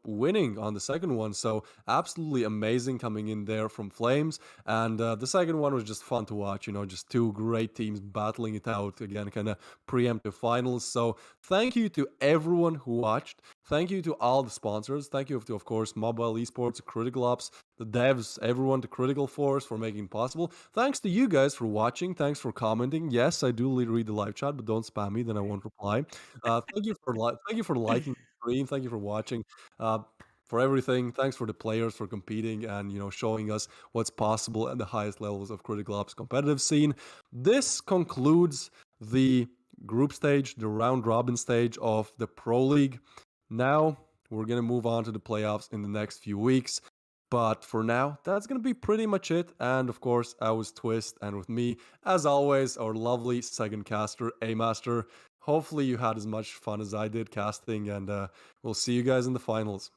Speaker 5: winning on the second one. So absolutely amazing coming in there from Flames. And the second one was just fun to watch, just 2 great teams battling it out again, kind of preemptive finals. So thank you to everyone who watched. Thank you to all the sponsors. Thank you to, of course, Mobile Esports, Critical Ops, the devs, everyone, to Critical Force for making it possible. Thanks to you guys for watching. Thanks for commenting. Yes, I do read the live chat, but don't spam me, then I won't reply. Thank you for liking the stream. Thank you for watching. For everything. Thanks for the players for competing and showing us what's possible at the highest levels of Critical Ops competitive scene. This concludes the group stage, the round robin stage of the Pro League. Now we're gonna move on to the playoffs in the next few weeks. But for now, that's gonna be pretty much it. And of course, I was Twist, and with me, as always, our lovely second caster, A-Master. Hopefully you had as much fun as I did casting, and we'll see you guys in the finals.